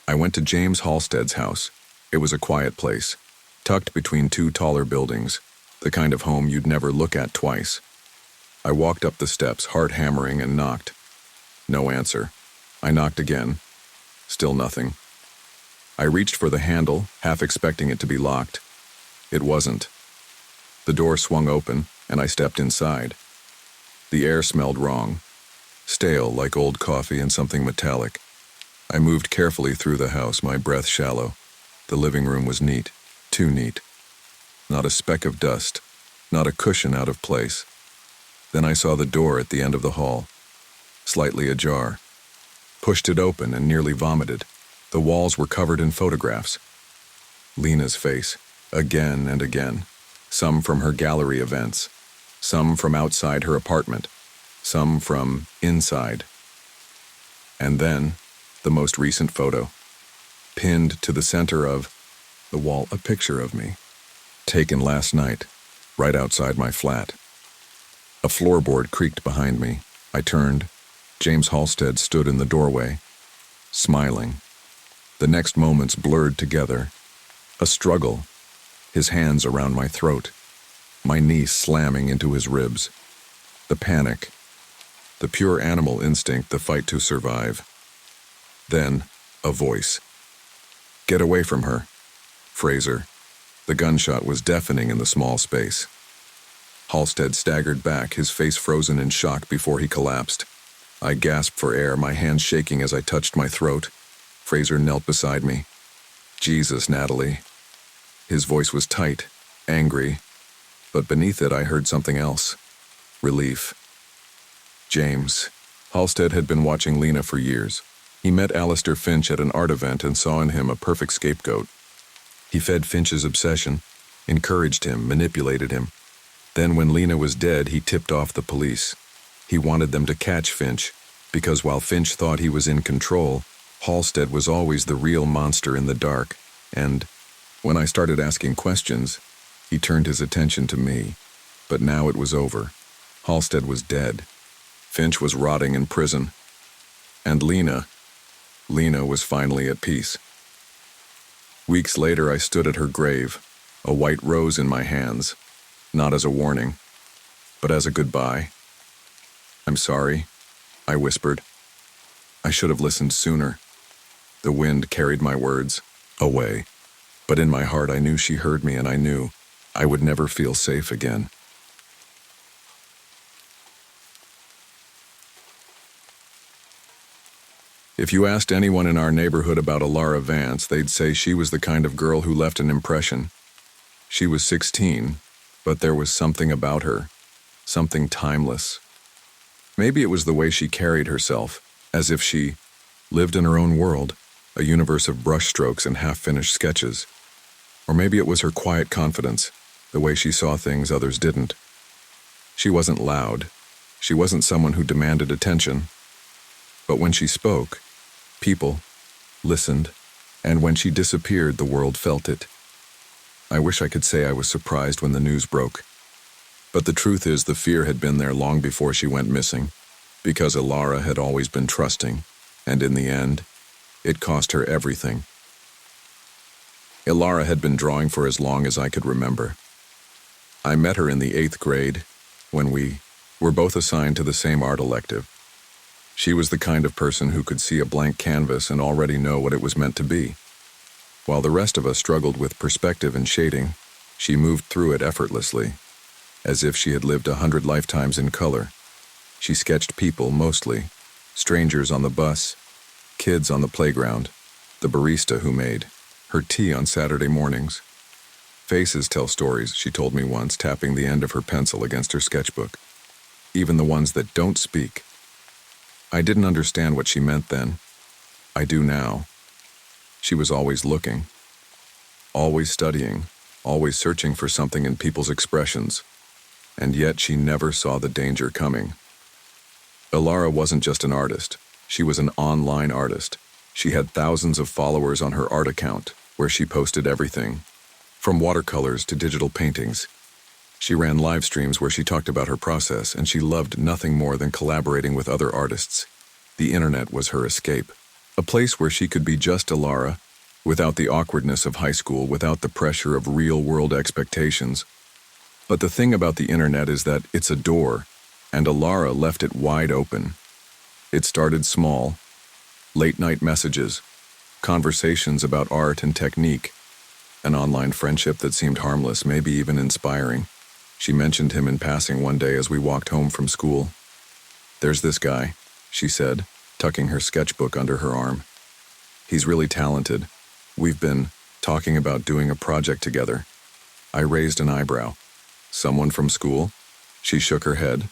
I went to James Halstead's house. It was a quiet place, tucked between two taller buildings, the kind of home you'd never look at twice. I walked up the steps, heart hammering, and knocked. No answer. I knocked again. Still nothing. I reached for the handle, half expecting it to be locked. It wasn't. The door swung open, and I stepped inside. The air smelled wrong, stale like old coffee and something metallic. I moved carefully through the house, my breath shallow. The living room was neat, too neat. Not a speck of dust, not a cushion out of place. Then I saw the door at the end of the hall, slightly ajar. Pushed it open and nearly vomited. The walls were covered in photographs. Lena's face, again and again. Some from her gallery events, some from outside her apartment, some from inside. And then, the most recent photo. Pinned to the center of the wall, a picture of me. Taken last night, right outside my flat. A floorboard creaked behind me. I turned. James Halstead stood in the doorway, smiling. The next moments blurred together. A struggle, his hands around my throat, my knee slamming into his ribs. The panic, the pure animal instinct, the fight to survive. Then, a voice. Get away from her. Fraser. The gunshot was deafening in the small space. Halstead staggered back, his face frozen in shock before he collapsed. I gasped for air, my hands shaking as I touched my throat. Fraser knelt beside me. Jesus, Natalie. His voice was tight, angry, but beneath it I heard something else. Relief. James. Halstead had been watching Lena for years. He met Alistair Finch at an art event and saw in him a perfect scapegoat. He fed Finch's obsession, encouraged him, manipulated him. Then when Lena was dead, he tipped off the police. He wanted them to catch Finch, because while Finch thought he was in control, Halstead was always the real monster in the dark, and when I started asking questions, he turned his attention to me. But now it was over. Halstead was dead. Finch was rotting in prison. And Lena was finally at peace. Weeks later, I stood at her grave, a white rose in my hands, not as a warning, but as a goodbye. I'm sorry, I whispered. I should have listened sooner. The wind carried my words away, but in my heart I knew she heard me, and I knew I would never feel safe again. If you asked anyone in our neighborhood about Alara Vance, they'd say she was the kind of girl who left an impression. She was 16, but there was something about her, something timeless. Maybe it was the way she carried herself, as if she lived in her own world, a universe of brushstrokes and half-finished sketches. Or maybe it was her quiet confidence, the way she saw things others didn't. She wasn't loud. She wasn't someone who demanded attention. But when she spoke, people listened, and when she disappeared, the world felt it. I wish I could say I was surprised when the news broke. But the truth is, the fear had been there long before she went missing, because Alara had always been trusting, and in the end, it cost her everything. Alara had been drawing for as long as I could remember. I met her in the 8th grade, when we were both assigned to the same art elective. She was the kind of person who could see a blank canvas and already know what it was meant to be. While the rest of us struggled with perspective and shading, she moved through it effortlessly, as if she had lived 100 lifetimes in color. She sketched people, mostly, strangers on the bus, kids on the playground, the barista who made her tea on Saturday mornings. Faces tell stories, she told me once, tapping the end of her pencil against her sketchbook. Even the ones that don't speak. I didn't understand what she meant then. I do now. She was always looking, always studying, always searching for something in people's expressions, and yet she never saw the danger coming. Alara wasn't just an artist. She was an online artist. She had thousands of followers on her art account, where she posted everything, from watercolors to digital paintings. She ran live streams where she talked about her process, and she loved nothing more than collaborating with other artists. The internet was her escape, a place where she could be just Alara, without the awkwardness of high school, without the pressure of real-world expectations. But the thing about the internet is that it's a door, and Alara left it wide open. It started small, late-night messages, Conversations about art and technique. An online friendship that seemed harmless, maybe even inspiring. She mentioned him in passing one day as we walked home from school. "There's this guy," she said, tucking her sketchbook under her arm. "He's really talented. We've been talking about doing a project together." I raised an eyebrow. "Someone from school?" She shook her head.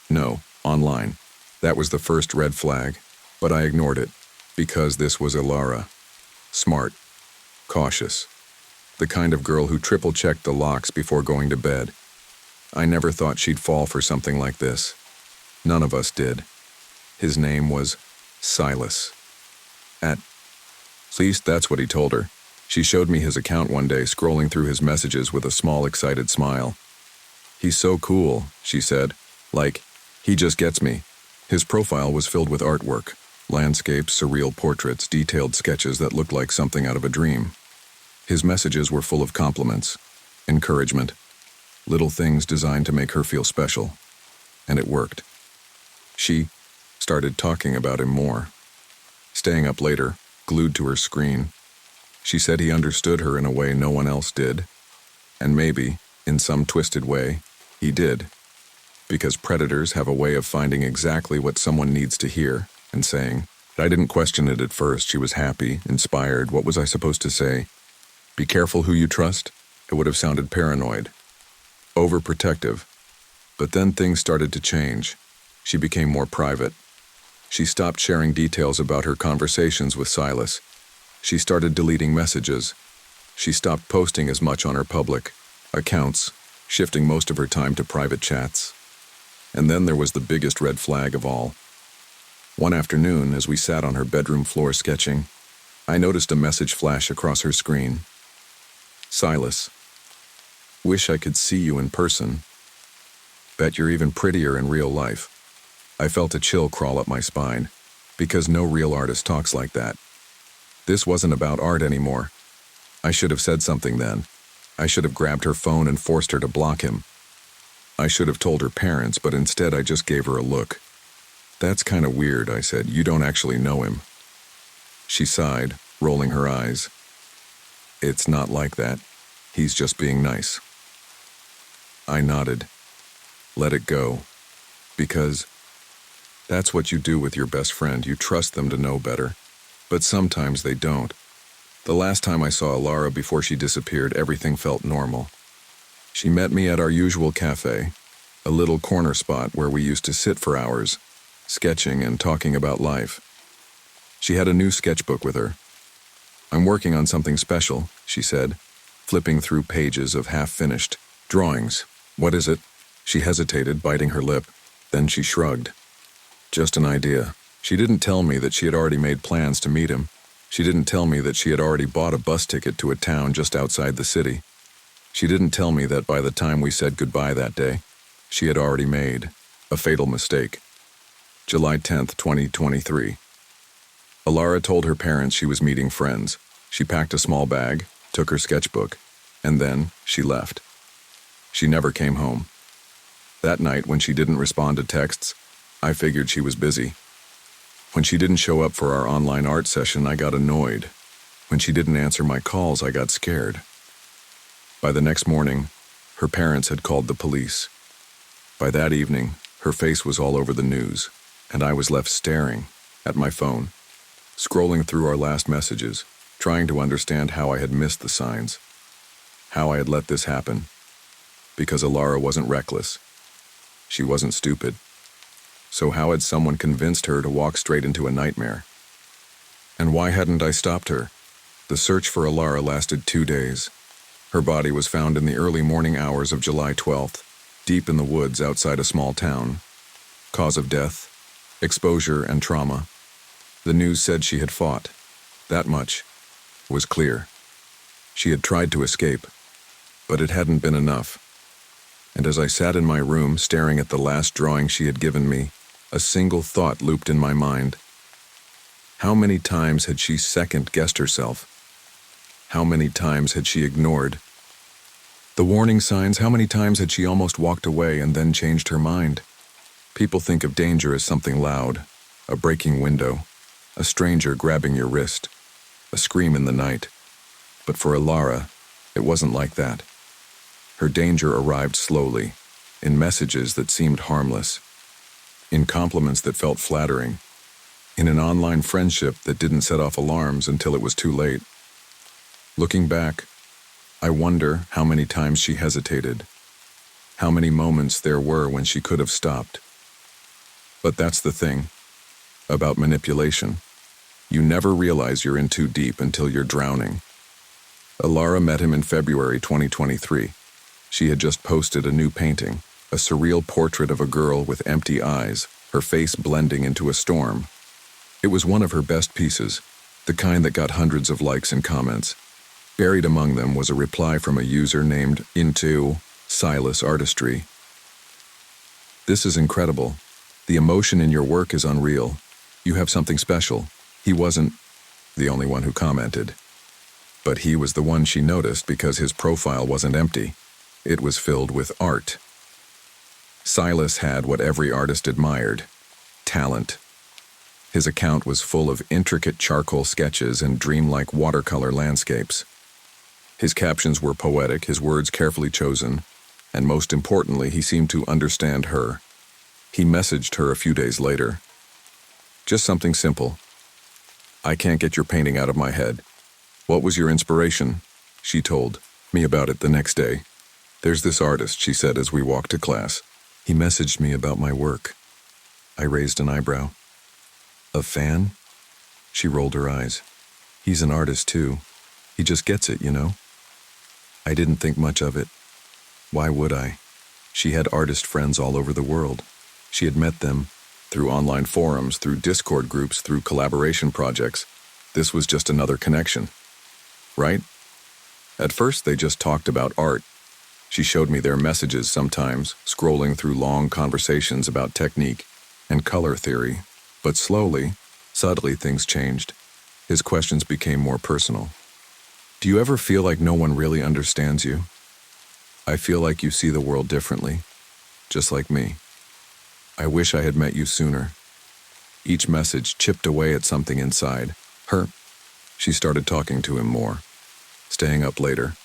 "No, online." That was the first red flag, but I ignored it, because this was Ilara. Smart, cautious, the kind of girl who triple-checked the locks before going to bed. I never thought she'd fall for something like this. None of us did. His name was Silas. At least that's what he told her. She showed me his account one day, scrolling through his messages with a small, excited smile. "He's so cool," she said. "Like, he just gets me." His profile was filled with artwork, landscapes, surreal portraits, detailed sketches that looked like something out of a dream. His messages were full of compliments, encouragement, little things designed to make her feel special. And it worked. She started talking about him more, staying up later, glued to her screen. She said he understood her in a way no one else did, and maybe, in some twisted way, he did. Because predators have a way of finding exactly what someone needs to hear and saying. I didn't question it at first. She was happy, inspired. What was I supposed to say? Be careful who you trust? It would have sounded paranoid, overprotective. But then things started to change. She became more private. She stopped sharing details about her conversations with Silas. She started deleting messages. She stopped posting as much on her public accounts, shifting most of her time to private chats. And then there was the biggest red flag of all. One afternoon, as we sat on her bedroom floor sketching, I noticed a message flash across her screen. "Silas, wish I could see you in person. Bet you're even prettier in real life." I felt a chill crawl up my spine, because no real artist talks like that. This wasn't about art anymore. I should have said something then. I should have grabbed her phone and forced her to block him. I should have told her parents, but instead I just gave her a look. "That's kind of weird," I said. "You don't actually know him." She sighed, rolling her eyes. "It's not like that. He's just being nice." I nodded. Let it go. Because that's what you do with your best friend. You trust them to know better. But sometimes they don't. The last time I saw Ilara before she disappeared, everything felt normal. She met me at our usual cafe, a little corner spot where we used to sit for hours, sketching and talking about life. She had a new sketchbook with her. "I'm working on something special," she said, flipping through pages of half-finished drawings. "What is it?" She hesitated, biting her lip. Then she shrugged. "Just an idea." She didn't tell me that she had already made plans to meet him. She didn't tell me that she had already bought a bus ticket to a town just outside the city. She didn't tell me that by the time we said goodbye that day, she had already made a fatal mistake. July 10th, 2023. Ilara told her parents she was meeting friends. She packed a small bag, took her sketchbook, and then she left. She never came home. That night, when she didn't respond to texts, I figured she was busy. When she didn't show up for our online art session, I got annoyed. When she didn't answer my calls, I got scared. By the next morning, her parents had called the police. By that evening, her face was all over the news, and I was left staring at my phone, scrolling through our last messages, trying to understand how I had missed the signs, how I had let this happen. Because Ilara wasn't reckless. She wasn't stupid. So how had someone convinced her to walk straight into a nightmare? And why hadn't I stopped her? The search for Ilara lasted 2 days. Her body was found in the early morning hours of July 12th, deep in the woods outside a small town. Cause of death, exposure and trauma. The news said she had fought. That much was clear. She had tried to escape, but it hadn't been enough. And as I sat in my room staring at the last drawing she had given me, a single thought looped in my mind. How many times had she second-guessed herself? How many times had she ignored the warning signs? How many times had she almost walked away and then changed her mind? People think of danger as something loud, a breaking window, a stranger grabbing your wrist. a scream in the night. But for Ilara, it wasn't like that. Her danger arrived slowly, in messages that seemed harmless, in compliments that felt flattering, in an online friendship that didn't set off alarms until it was too late. Looking back, I wonder how many times she hesitated, how many moments there were when she could have stopped. But that's the thing about manipulation. You never realize you're in too deep until you're drowning. Ilara met him in February 2023. She had just posted a new painting, a surreal portrait of a girl with empty eyes, her face blending into a storm. It was one of her best pieces, the kind that got hundreds of likes and comments. Buried among them was a reply from a user named Into Silas Artistry. "This is incredible. The emotion in your work is unreal. You have something special." He wasn't the only one who commented. But he was the one she noticed because his profile wasn't empty. It was filled with art. Silas had what every artist admired: talent. His account was full of intricate charcoal sketches and dreamlike watercolor landscapes. His captions were poetic, his words carefully chosen, and most importantly, he seemed to understand her. He messaged her a few days later. Just something simple. "I can't get your painting out of my head. What was your inspiration?" She told me about it the next day. "There's this artist," she said as we walked to class. "He messaged me about my work." I raised an eyebrow. "A fan?" She rolled her eyes. "He's an artist too. He just gets it, you know." I didn't think much of it. Why would I? She had artist friends all over the world. She had met them through online forums, through Discord groups, through collaboration projects. This was just another connection, right? At first, they just talked about art. She showed me their messages sometimes, scrolling through long conversations about technique and color theory. But slowly, subtly, things changed. His questions became more personal. "Do you ever feel like no one really understands you?" "I feel like you see the world differently, just like me. I wish I had met you sooner." Each message chipped away at something inside her. She started talking to him more, staying up later,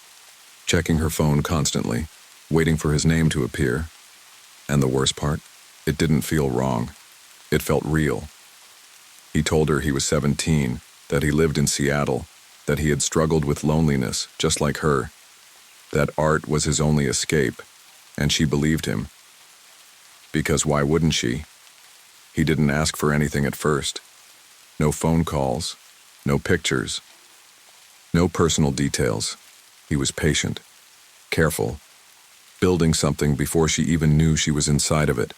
checking her phone constantly, waiting for his name to appear. And the worst part, it didn't feel wrong. It felt real. He told her he was 17, that he lived in Seattle, that he had struggled with loneliness, just like her, that art was his only escape, and she believed him. Because why wouldn't she? He didn't ask for anything at first. No phone calls, no pictures, no personal details. He was patient, careful, building something before she even knew she was inside of it.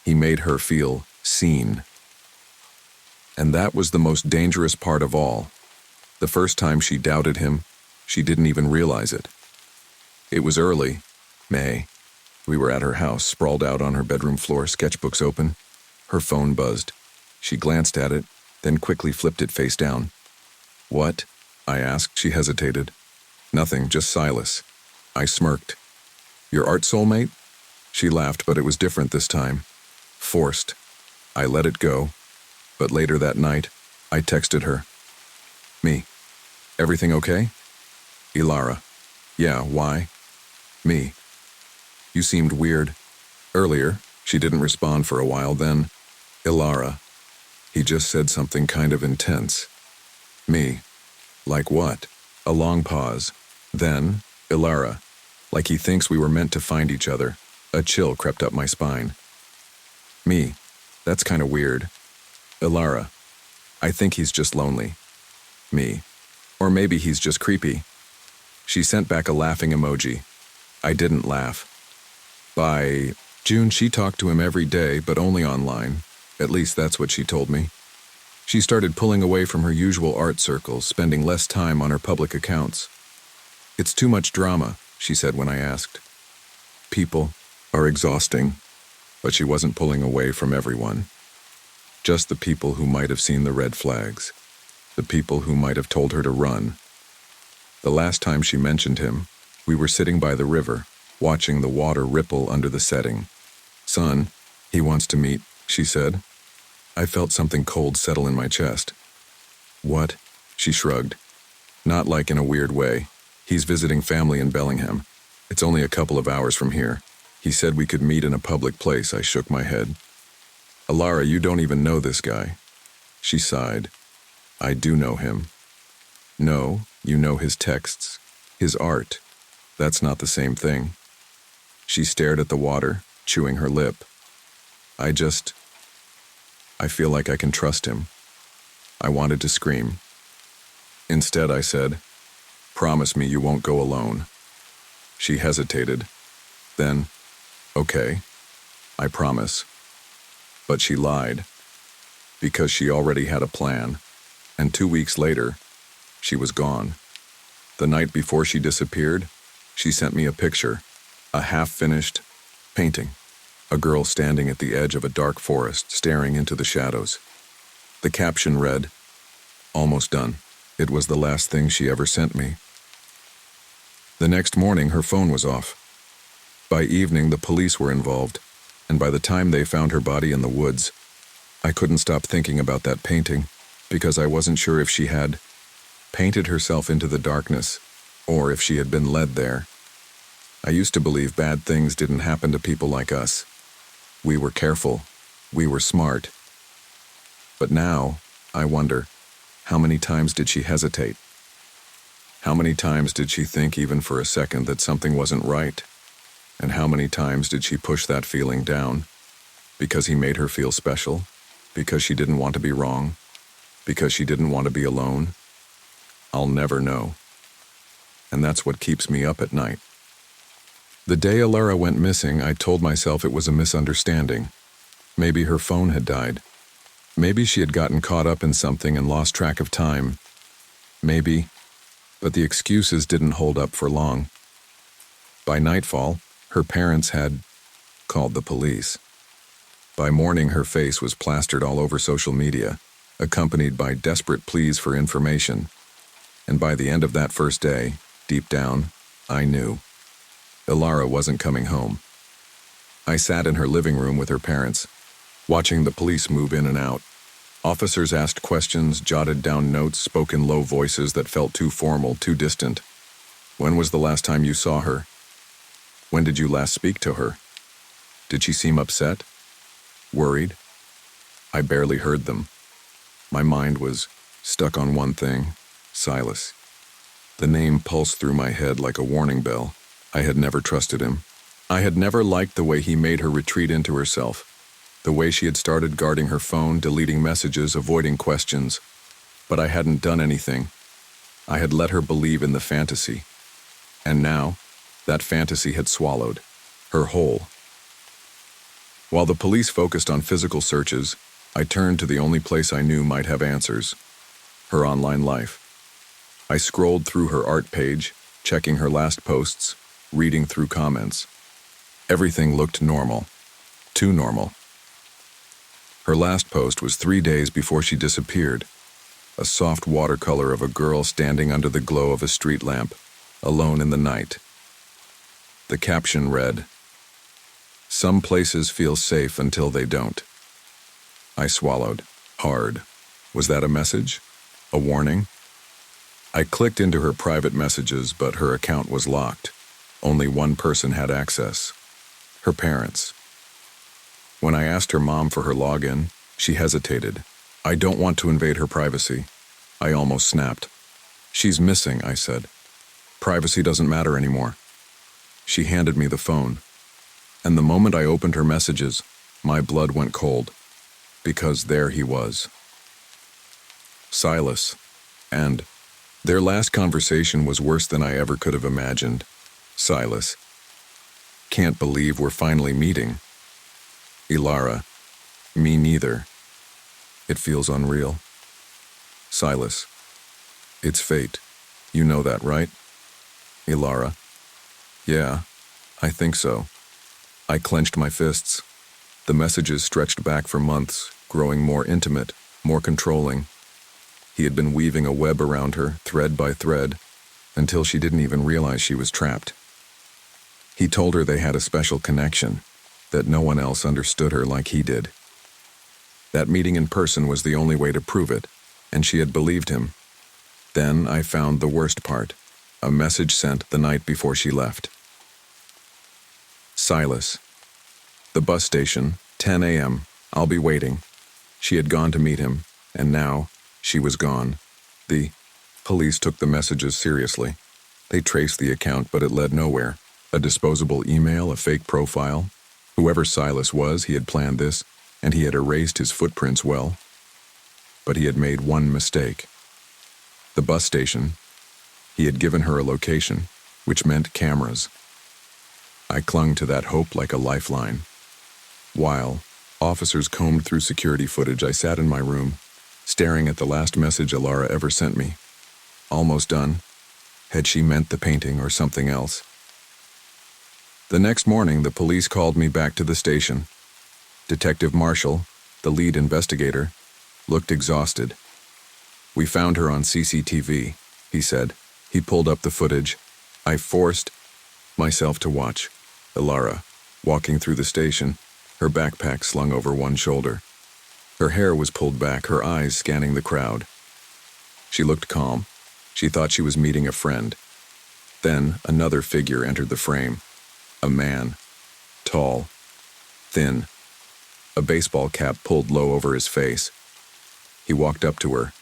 He made her feel seen. And that was the most dangerous part of all. The first time she doubted him, she didn't even realize it. It was early, May. We were at her house, sprawled out on her bedroom floor, sketchbooks open. Her phone buzzed. She glanced at it, then quickly flipped it face down. "What?" I asked. She hesitated. "Nothing, just Silas." I smirked. "Your art soulmate?" She laughed, but it was different this time. Forced. I let it go. But later that night, I texted her. "Me. Everything okay?" Ilara. "Yeah, why?" "Me. You seemed weird. Earlier." She didn't respond for a while, then, "Ilara. He just said something kind of intense." "Me. Like what?" A long pause. Then, "Ilara. Like he thinks we were meant to find each other." A chill crept up my spine. "Me. That's kind of weird." "Ilara. I think he's just lonely." "Me. Or maybe he's just creepy." She sent back a laughing emoji. I didn't laugh. By June, she talked to him every day, but only online. At least that's what she told me. She started pulling away from her usual art circles, spending less time on her public accounts. "It's too much drama," she said when I asked. "People are exhausting." But she wasn't pulling away from everyone. Just the people who might have seen the red flags. The people who might have told her to run. The last time she mentioned him, we were sitting by the river, watching the water ripple under the setting. "Son, he wants to meet," she said. I felt something cold settle in my chest. "What?" She shrugged. Not like in a weird way. He's visiting family in Bellingham. It's only a couple of hours from here. He said we could meet in a public place. I shook my head. Alara, you don't even know this guy. She sighed. I do know him. No, you know his texts, his art. That's not the same thing. She stared at the water, chewing her lip. I feel like I can trust him. I wanted to scream. Instead, I said, promise me you won't go alone. She hesitated. Then, okay, I promise. But she lied, because she already had a plan, and 2 weeks later, she was gone. The night before she disappeared, she sent me a picture, a half-finished painting, a girl standing at the edge of a dark forest, staring into the shadows. The caption read, almost done. It was the last thing she ever sent me. The next morning, her phone was off. By evening, the police were involved, and by the time they found her body in the woods, I couldn't stop thinking about that painting, because I wasn't sure if she had painted herself into the darkness, or if she had been led there. I used to believe bad things didn't happen to people like us. We were careful. We were smart. But now, I wonder, how many times did she hesitate? How many times did she think even for a second that something wasn't right? And how many times did she push that feeling down? Because he made her feel special? Because she didn't want to be wrong? Because she didn't want to be alone? I'll never know. And that's what keeps me up at night. The day Alara went missing, I told myself it was a misunderstanding. Maybe her phone had died. Maybe she had gotten caught up in something and lost track of time. Maybe, but the excuses didn't hold up for long. By nightfall, her parents had called the police. By morning, her face was plastered all over social media, accompanied by desperate pleas for information. And by the end of that first day, deep down, I knew. Alara wasn't coming home. I sat in her living room with her parents, watching the police move in and out. Officers asked questions, jotted down notes, spoke in low voices that felt too formal, too distant. When was the last time you saw her? When did you last speak to her? Did she seem upset? Worried? I barely heard them. My mind was stuck on one thing, Silas. The name pulsed through my head like a warning bell. I had never trusted him. I had never liked the way he made her retreat into herself, the way she had started guarding her phone, deleting messages, avoiding questions. But I hadn't done anything. I had let her believe in the fantasy. And now, that fantasy had swallowed her whole. While the police focused on physical searches, I turned to the only place I knew might have answers: her online life. I scrolled through her art page, checking her last posts, reading through comments. Everything looked normal. Too normal. Her last post was 3 days before she disappeared. A soft watercolor of a girl standing under the glow of a street lamp, alone in the night. The caption read, "Some places feel safe until they don't." I swallowed, hard. Was that a message? A warning? I clicked into her private messages, but her account was locked. Only one person had access. Her parents. When I asked her mom for her login, she hesitated. I don't want to invade her privacy. I almost snapped. She's missing, I said. Privacy doesn't matter anymore. She handed me the phone. And the moment I opened her messages, my blood went cold. Because there he was. Silas. And their last conversation was worse than I ever could have imagined. Silas. Can't believe we're finally meeting. Alara. Me neither. It feels unreal. Silas. It's fate. You know that, right? Alara. Yeah, I think so. I clenched my fists. The messages stretched back for months, growing more intimate, more controlling. He had been weaving a web around her, thread by thread, until she didn't even realize she was trapped. He told her they had a special connection, that no one else understood her like he did. That meeting in person was the only way to prove it, and she had believed him. Then I found the worst part, a message sent the night before she left. Silas. The bus station, 10 a.m. I'll be waiting. She had gone to meet him, and now she was gone. The police took the messages seriously. They traced the account, but it led nowhere. A disposable email, a fake profile. Whoever Silas was, he had planned this, and he had erased his footprints well. But he had made one mistake. The bus station. He had given her a location, which meant cameras. I clung to that hope like a lifeline. While officers combed through security footage, I sat in my room, staring at the last message Alara ever sent me. Almost done. Had she meant the painting or something else? The next morning, the police called me back to the station. Detective Marshall, the lead investigator, looked exhausted. "We found her on CCTV," he said. He pulled up the footage. I forced myself to watch. Alara, walking through the station, her backpack slung over one shoulder. Her hair was pulled back, her eyes scanning the crowd. She looked calm. She thought she was meeting a friend. Then another figure entered the frame. A man. Tall. Thin. A baseball cap pulled low over his face. He walked up to her.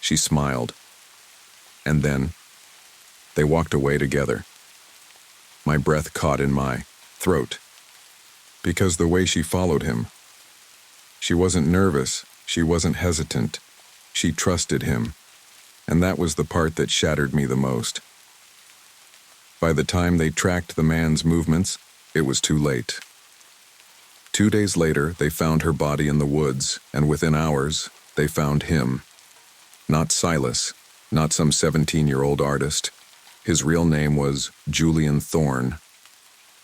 She smiled. And then they walked away together. My breath caught in my throat. Because the way she followed him, she wasn't nervous, she wasn't hesitant. She trusted him. And that was the part that shattered me the most. By the time they tracked the man's movements, it was too late. 2 days later, they found her body in the woods, and within hours, they found him. Not Silas, not some 17-year-old artist. His real name was Julian Thorne.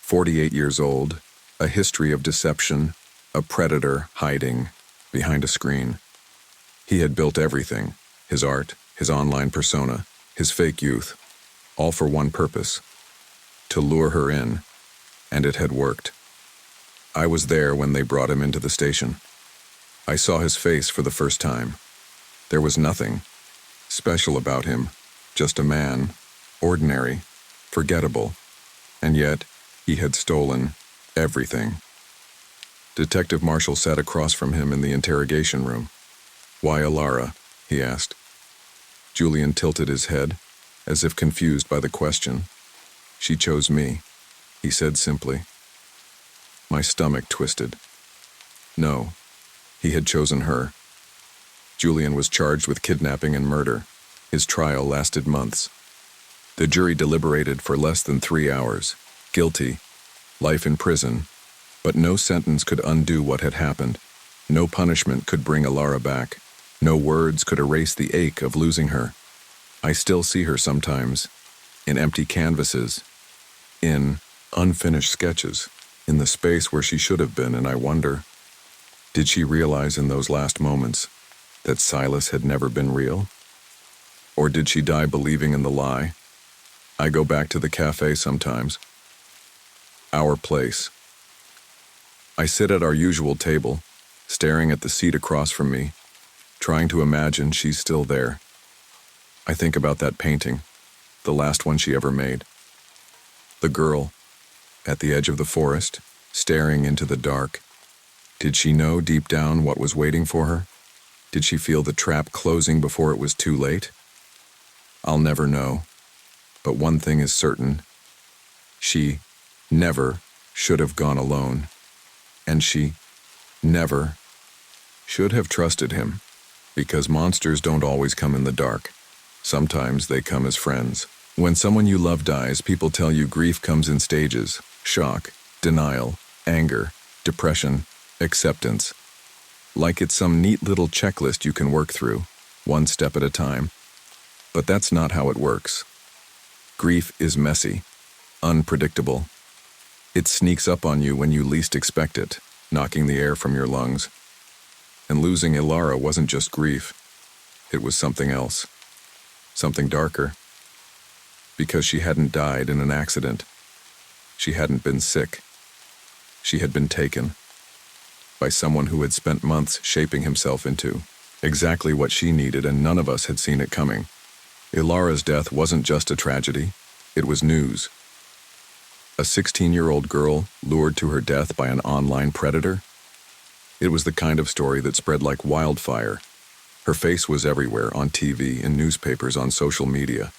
48 years old, a history of deception, a predator hiding behind a screen. He had built everything, his art, his online persona, his fake youth, all for one purpose, to lure her in, and it had worked. I was there when they brought him into the station. I saw his face for the first time. There was nothing special about him, just a man, ordinary, forgettable, and yet he had stolen everything. Detective Marshall sat across from him in the interrogation room. "Why Alara?" he asked. Julian tilted his head, as if confused by the question. "She chose me," he said simply. My stomach twisted. No, he had chosen her. Julian was charged with kidnapping and murder. His trial lasted months. The jury deliberated for less than 3 hours. Guilty, life in prison, but no sentence could undo what had happened. No punishment could bring Alara back. No words could erase the ache of losing her. I still see her sometimes, in empty canvases, in unfinished sketches, in the space where she should have been, and I wonder, did she realize in those last moments that Silas had never been real? Or did she die believing in the lie? I go back to the cafe sometimes. Our place. I sit at our usual table, staring at the seat across from me, trying to imagine she's still there. I think about that painting, the last one she ever made. The girl, at the edge of the forest, staring into the dark. Did she know deep down what was waiting for her? Did she feel the trap closing before it was too late? I'll never know. But one thing is certain. She never should have gone alone. And she never should have trusted him. Because monsters don't always come in the dark. Sometimes they come as friends. When someone you love dies, people tell you grief comes in stages: shock, denial, anger, depression, acceptance. Like it's some neat little checklist you can work through, one step at a time. But that's not how it works. Grief is messy, unpredictable. It sneaks up on you when you least expect it, knocking the air from your lungs. And losing Alara wasn't just grief. It was something else. Something darker. Because she hadn't died in an accident. She hadn't been sick. She had been taken. By someone who had spent months shaping himself into exactly what she needed, and none of us had seen it coming. Ilara's death wasn't just a tragedy, it was news. A 16-year-old girl lured to her death by an online predator? It was the kind of story that spread like wildfire. Her face was everywhere, on TV, in newspapers, on social media.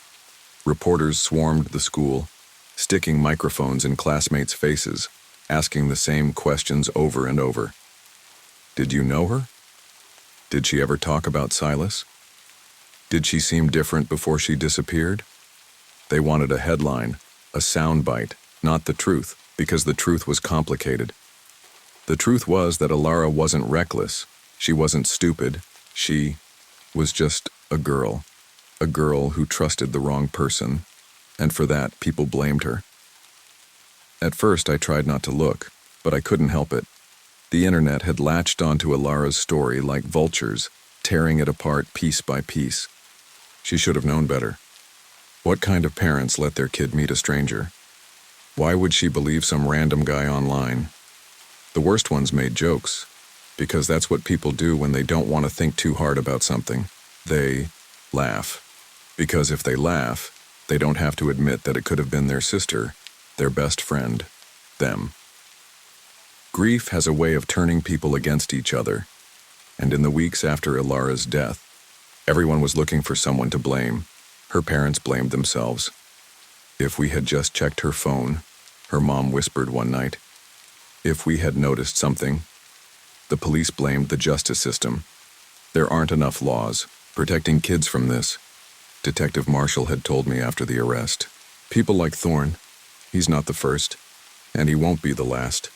Reporters swarmed the school, sticking microphones in classmates' faces, asking the same questions over and over. Did you know her? Did she ever talk about Silas? Did she seem different before she disappeared? They wanted a headline, a soundbite, not the truth, because the truth was complicated. The truth was that Ilara wasn't reckless. She wasn't stupid. She was just a girl who trusted the wrong person, and for that, people blamed her. At first, I tried not to look, but I couldn't help it. The internet had latched onto Ilara's story like vultures, tearing it apart piece by piece. She should have known better. What kind of parents let their kid meet a stranger? Why would she believe some random guy online? The worst ones made jokes, because that's what people do when they don't want to think too hard about something. They laugh. Because if they laugh, they don't have to admit that it could have been their sister, their best friend, them. Grief has a way of turning people against each other, and in the weeks after Ilara's death, everyone was looking for someone to blame. Her parents blamed themselves. If we had just checked her phone, her mom whispered one night. If we had noticed something, the police blamed the justice system. There aren't enough laws protecting kids from this, Detective Marshall had told me after the arrest. People like Thorne, he's not the first, and he won't be the last.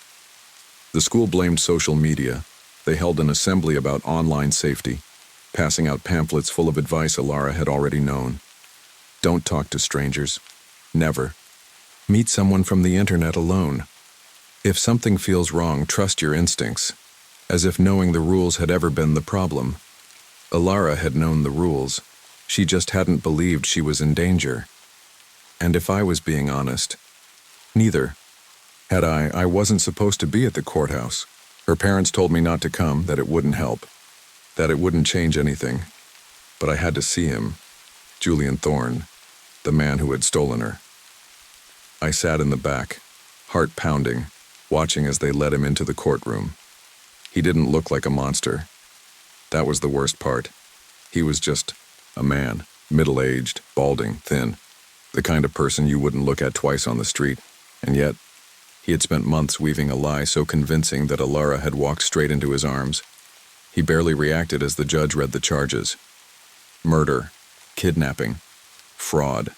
The school blamed social media. They held an assembly about online safety, passing out pamphlets full of advice Ilara had already known. Don't talk to strangers. Never. Meet someone from the internet alone. If something feels wrong, trust your instincts. As if knowing the rules had ever been the problem. Ilara had known the rules. She just hadn't believed she was in danger. And if I was being honest, neither. Had I wasn't supposed to be at the courthouse. Her parents told me not to come, that it wouldn't help, that it wouldn't change anything. But I had to see him, Julian Thorne, the man who had stolen her. I sat in the back, heart pounding, watching as they led him into the courtroom. He didn't look like a monster. That was the worst part. He was just a man, middle-aged, balding, thin, the kind of person you wouldn't look at twice on the street, and yet he had spent months weaving a lie so convincing that Ilara had walked straight into his arms. He barely reacted as the judge read the charges. Murder, kidnapping, fraud.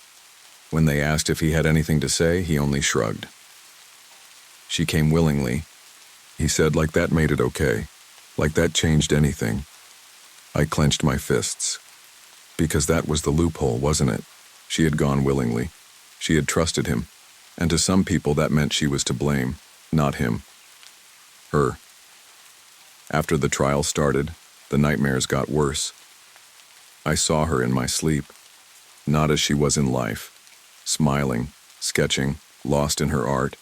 When they asked if he had anything to say, he only shrugged. She came willingly. He said like that made it okay, like that changed anything. I clenched my fists. Because that was the loophole, wasn't it? She had gone willingly. She had trusted him. And to some people that meant she was to blame, not him. Her. After the trial started, the nightmares got worse. I saw her in my sleep, not as she was in life, smiling, sketching, lost in her art,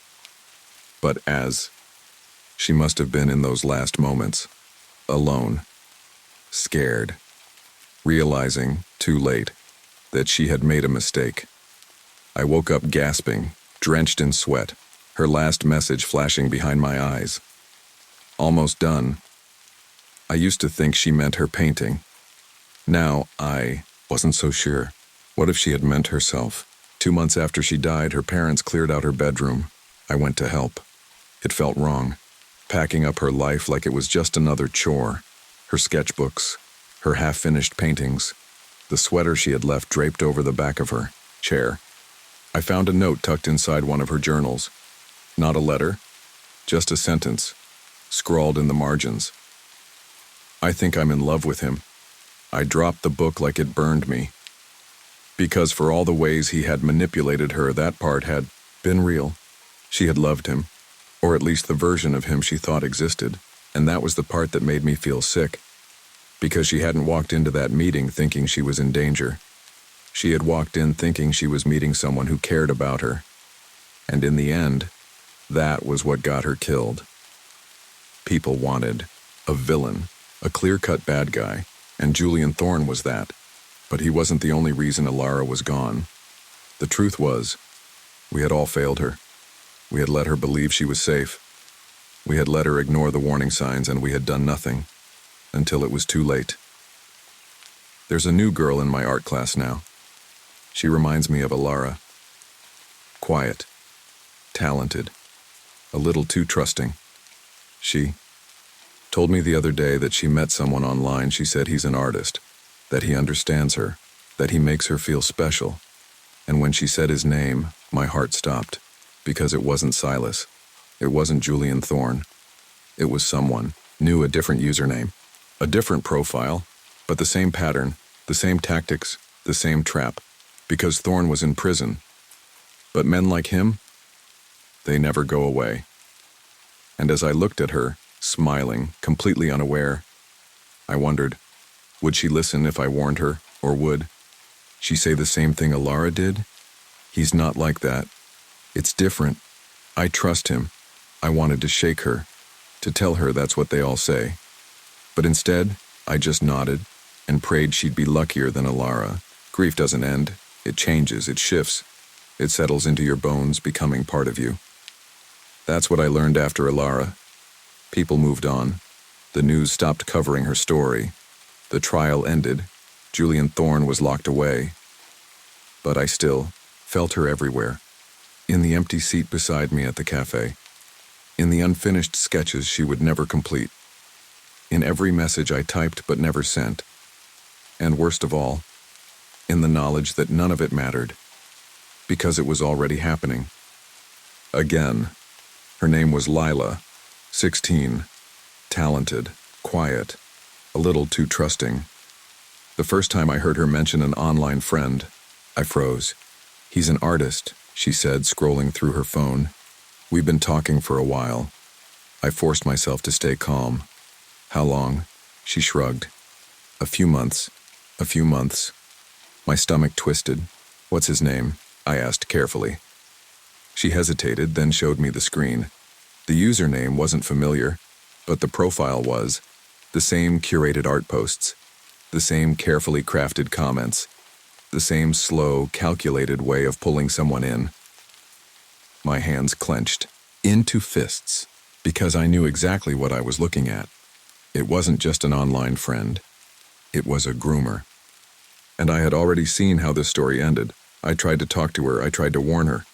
but as she must have been in those last moments, alone, scared, realizing, too late, that she had made a mistake. I woke up gasping, drenched in sweat, her last message flashing behind my eyes. Almost done. I used to think she meant her painting. Now I wasn't so sure. What if she had meant herself? 2 months after she died, her parents cleared out her bedroom. I went to help. It felt wrong, packing up her life like it was just another chore. Her sketchbooks, her half-finished paintings, the sweater she had left draped over the back of her chair. I found a note tucked inside one of her journals. Not a letter, just a sentence, scrawled in the margins. I think I'm in love with him. I dropped the book like it burned me. Because for all the ways he had manipulated her, that part had been real. She had loved him, or at least the version of him she thought existed, and that was the part that made me feel sick. Because she hadn't walked into that meeting thinking she was in danger. She had walked in thinking she was meeting someone who cared about her. And in the end, that was what got her killed. People wanted a villain, a clear-cut bad guy, and Julian Thorne was that. But he wasn't the only reason Alara was gone. The truth was, we had all failed her. We had let her believe she was safe. We had let her ignore the warning signs, and we had done nothing until it was too late. There's a new girl in my art class now. She reminds me of Alara. Quiet, talented, a little too trusting. She told me the other day that she met someone online. She said he's an artist, that he understands her, that he makes her feel special. And when she said his name, my heart stopped, because it wasn't Silas. It wasn't Julian Thorne. It was someone new, a different username, a different profile, but the same pattern, the same tactics, the same trap, because Thorne was in prison. But men like him, they never go away. And as I looked at her, smiling, completely unaware, I wondered, would she listen if I warned her, or would she say the same thing Alara did? He's not like that. It's different. I trust him. I wanted to shake her, to tell her that's what they all say. But instead, I just nodded and prayed she'd be luckier than Alara. Grief doesn't end. It changes, it shifts. It settles into your bones, becoming part of you. That's what I learned after Alara. People moved on. The news stopped covering her story. The trial ended. Julian Thorne was locked away. But I still felt her everywhere. In the empty seat beside me at the cafe. In the unfinished sketches she would never complete. In every message I typed but never sent. And worst of all, in the knowledge that none of it mattered, because it was already happening. Again. Her name was Lila, 16, talented, quiet, a little too trusting. The first time I heard her mention an online friend, I froze. He's an artist, she said, scrolling through her phone. We've been talking for a while. I forced myself to stay calm. How long? She shrugged. A few months. A few months. My stomach twisted. What's his name? I asked carefully. She hesitated, then showed me the screen. The username wasn't familiar, but the profile was. The same curated art posts. The same carefully crafted comments. The same slow, calculated way of pulling someone in. My hands clenched, into fists, because I knew exactly what I was looking at. It wasn't just an online friend. It was a groomer. And I had already seen how this story ended. I tried to talk to her, I tried to warn her.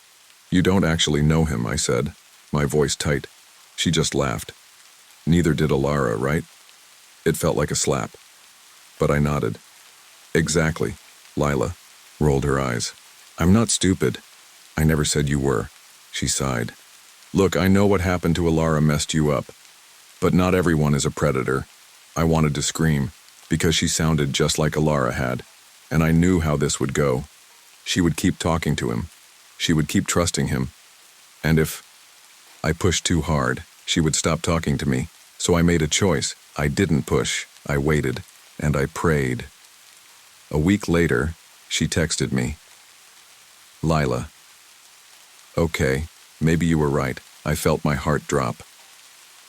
You don't actually know him, I said, my voice tight. She just laughed. Neither did Alara, right? It felt like a slap. But I nodded. Exactly. Lila rolled her eyes. I'm not stupid. I never said you were. She sighed. Look, I know what happened to Alara messed you up. But not everyone is a predator. I wanted to scream, because she sounded just like Alara had, and I knew how this would go. She would keep talking to him. She would keep trusting him. And if I pushed too hard, she would stop talking to me. So I made a choice. I didn't push. I waited. And I prayed. A week later, she texted me. Lila. Okay, maybe you were right. I felt my heart drop.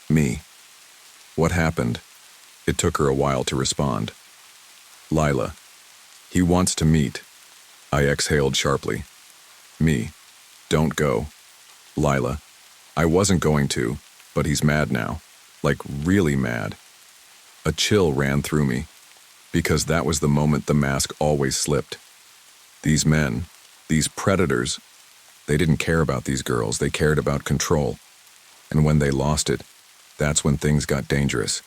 Me. What happened? It took her a while to respond. Lila. He wants to meet. I exhaled sharply. Me. Don't go. Lila. I wasn't going to, but he's mad now. Like really mad. A chill ran through me, because that was the moment the mask always slipped. These men, these predators, they didn't care about these girls, they cared about control. And when they lost it, that's when things got dangerous.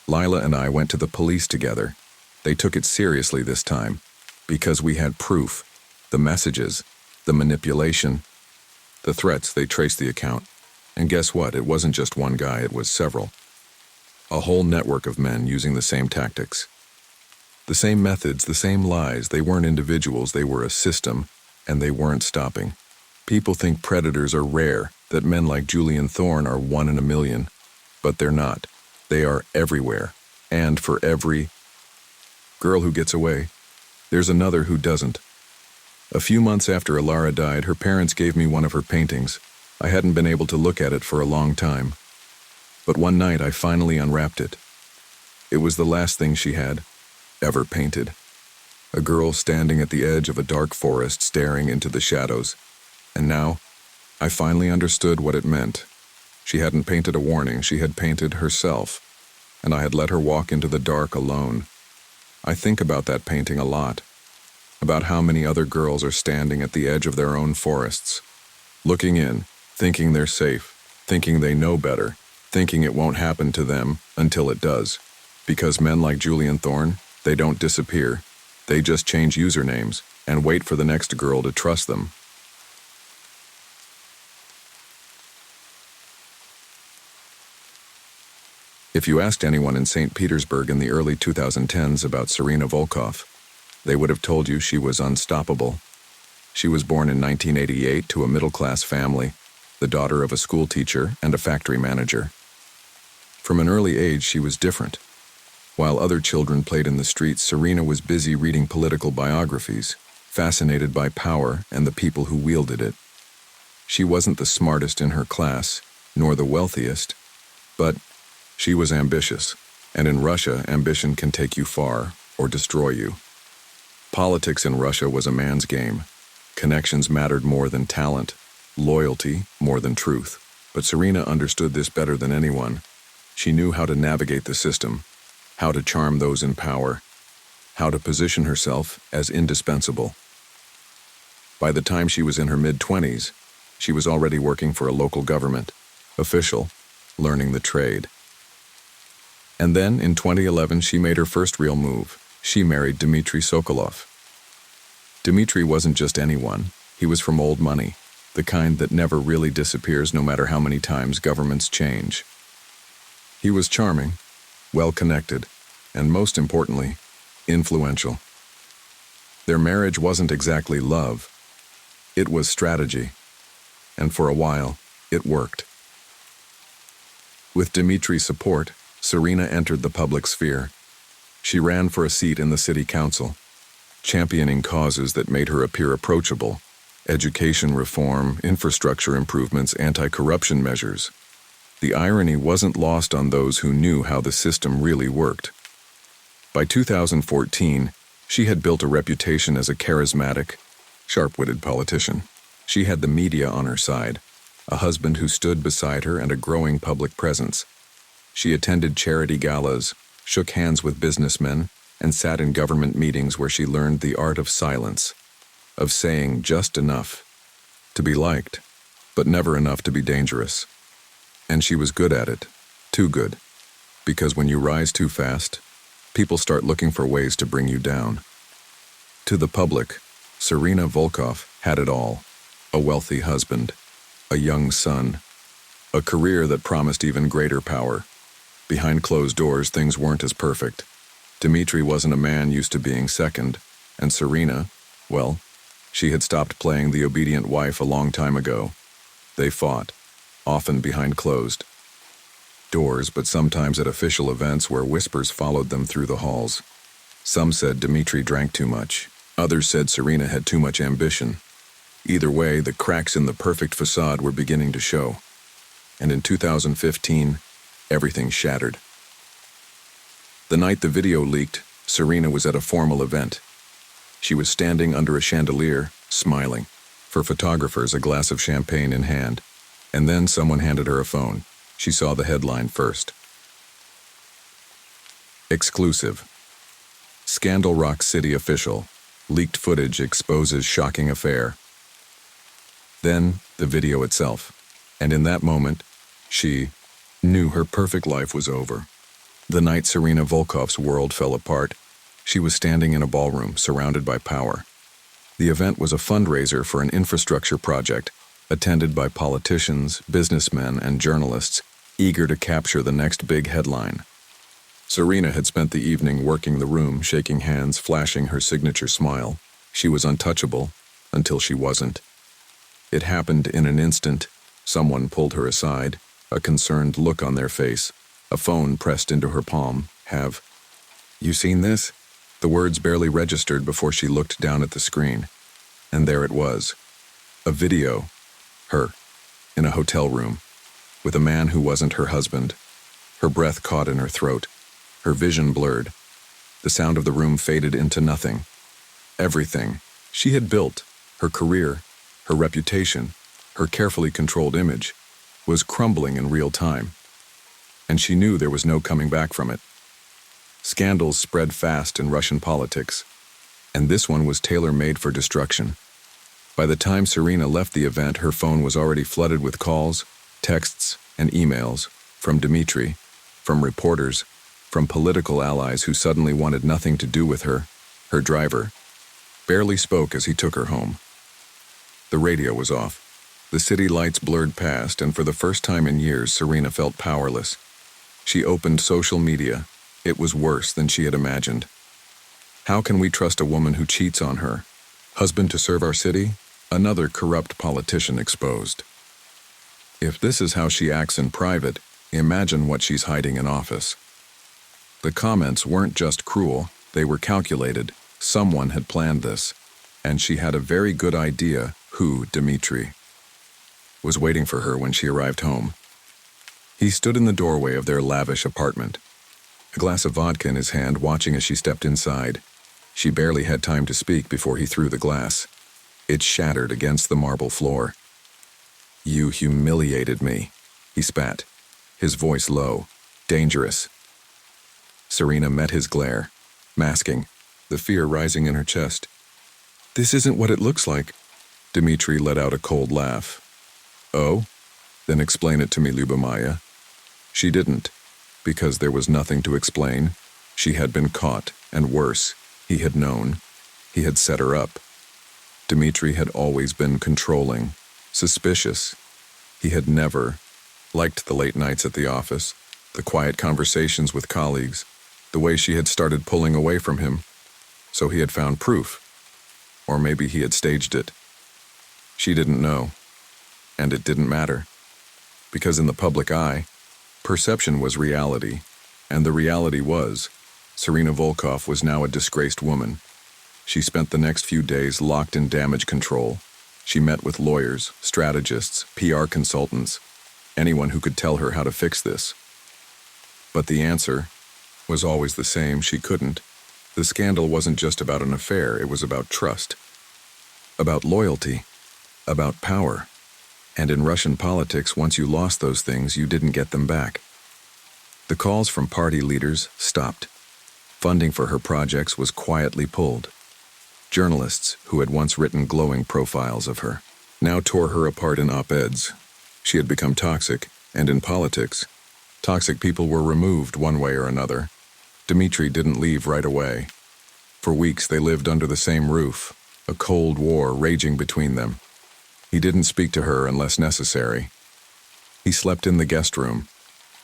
Lila and I went to the police together. They took it seriously this time, because we had proof, the messages, the manipulation, the threats. They traced the account. And guess what? It wasn't just one guy, it was several. A whole network of men using the same tactics. The same methods, the same lies. They weren't individuals, they were a system, and they weren't stopping. People think predators are rare, that men like Julian Thorne are 1 in a million. But they're not. They are everywhere. And for every girl who gets away, there's another who doesn't. A few months after Alara died, her parents gave me one of her paintings. I hadn't been able to look at it for a long time. But one night I finally unwrapped it. It was the last thing she had ever painted. A girl standing at the edge of a dark forest staring into the shadows. And now, I finally understood what it meant. She hadn't painted a warning, she had painted herself, and I had let her walk into the dark alone. I think about that painting a lot, about how many other girls are standing at the edge of their own forests, looking in, thinking they're safe, thinking they know better, thinking it won't happen to them until it does. Because men like Julian Thorne, they don't disappear. They just change usernames and wait for the next girl to trust them. If you asked anyone in St. Petersburg in the early 2010s about Serena Volkov, they would have told you she was unstoppable. She was born in 1988 to a middle-class family, the daughter of a school teacher and a factory manager. From an early age, she was different. While other children played in the streets, Serena was busy reading political biographies, fascinated by power and the people who wielded it. She wasn't the smartest in her class, nor the wealthiest, but she was ambitious, and in Russia, ambition can take you far or destroy you. Politics in Russia was a man's game. Connections mattered more than talent, loyalty more than truth. But Serena understood this better than anyone. She knew how to navigate the system, how to charm those in power, how to position herself as indispensable. By the time she was in her mid-20s, she was already working for a local government, official, learning the trade. And then, in 2011, she made her first real move. She married Dmitry Sokolov. Dmitry wasn't just anyone. He was from old money, the kind that never really disappears no matter how many times governments change. He was charming, well-connected, and most importantly, influential. Their marriage wasn't exactly love. It was strategy. And for a while, it worked. With Dmitry's support, Serena entered the public sphere. She ran for a seat in the city council, championing causes that made her appear approachable: education reform, infrastructure improvements, anti-corruption measures. The irony wasn't lost on those who knew how the system really worked. By 2014, she had built a reputation as a charismatic, sharp-witted politician. She had the media on her side, a husband who stood beside her, and a growing public presence. She attended charity galas, shook hands with businessmen, and sat in government meetings where she learned the art of silence, of saying just enough to be liked, but never enough to be dangerous. And she was good at it, too good, because when you rise too fast, people start looking for ways to bring you down. To the public, Serena Volkov had it all: a wealthy husband, a young son, a career that promised even greater power. Behind closed doors, things weren't as perfect. Dmitry wasn't a man used to being second, and Serena, well, she had stopped playing the obedient wife a long time ago. They fought, often behind closed doors, but sometimes at official events where whispers followed them through the halls. Some said Dmitry drank too much. Others said Serena had too much ambition. Either way, the cracks in the perfect facade were beginning to show. And in 2015, everything shattered. The night the video leaked, Serena was at a formal event. She was standing under a chandelier, smiling, for photographers, a glass of champagne in hand. And then someone handed her a phone. She saw the headline first. Exclusive. Scandal Rock City official. Leaked footage exposes shocking affair. Then, the video itself. And in that moment, she knew her perfect life was over. The night Serena Volkov's world fell apart, she was standing in a ballroom surrounded by power. The event was a fundraiser for an infrastructure project, attended by politicians, businessmen, and journalists, eager to capture the next big headline. Serena had spent the evening working the room, shaking hands, flashing her signature smile. She was untouchable, until she wasn't. It happened in an instant. Someone pulled her aside, a concerned look on their face, a phone pressed into her palm. "Have you seen this?" The words barely registered before she looked down at the screen. And there it was. A video. Her. In a hotel room. With a man who wasn't her husband. Her breath caught in her throat. Her vision blurred. The sound of the room faded into nothing. Everything she had built, her career, her reputation, her carefully controlled image, was crumbling in real time. And she knew there was no coming back from it. Scandals spread fast in Russian politics, and this one was tailor-made for destruction. By the time Serena left the event, her phone was already flooded with calls, texts, and emails from Dmitry, from reporters, from political allies who suddenly wanted nothing to do with her. Her driver barely spoke as he took her home. The radio was off. The city lights blurred past, and for the first time in years, Serena felt powerless. She opened social media. It was worse than she had imagined. How can we trust a woman who cheats on her? Husband to serve our city? Another corrupt politician exposed. If this is how she acts in private, imagine what she's hiding in office. The comments weren't just cruel, they were calculated. Someone had planned this, and she had a very good idea who Dmitry was waiting for her when she arrived home. He stood in the doorway of their lavish apartment, a glass of vodka in his hand, watching as she stepped inside. She barely had time to speak before he threw the glass. It shattered against the marble floor. "You humiliated me," he spat, his voice low, dangerous. Serena met his glare, masking, the fear rising in her chest. "This isn't what it looks like." Dmitry let out a cold laugh. "Oh? Then explain it to me, Lubomaya." She didn't, because there was nothing to explain. She had been caught, and worse, he had known. He had set her up. Dmitry had always been controlling, suspicious. He had never liked the late nights at the office, the quiet conversations with colleagues, the way she had started pulling away from him. So he had found proof. Or maybe he had staged it. She didn't know. And it didn't matter. Because in the public eye, perception was reality. And the reality was, Serena Volkov was now a disgraced woman. She spent the next few days locked in damage control. She met with lawyers, strategists, PR consultants, anyone who could tell her how to fix this. But the answer was always the same: she couldn't. The scandal wasn't just about an affair, it was about trust, about loyalty, about power. And in Russian politics, once you lost those things, you didn't get them back. The calls from party leaders stopped. Funding for her projects was quietly pulled. Journalists who had once written glowing profiles of her now tore her apart in op-eds. She had become toxic, and in politics, toxic people were removed one way or another. Dmitry didn't leave right away. For weeks they lived under the same roof, a cold war raging between them. He didn't speak to her unless necessary. He slept in the guest room.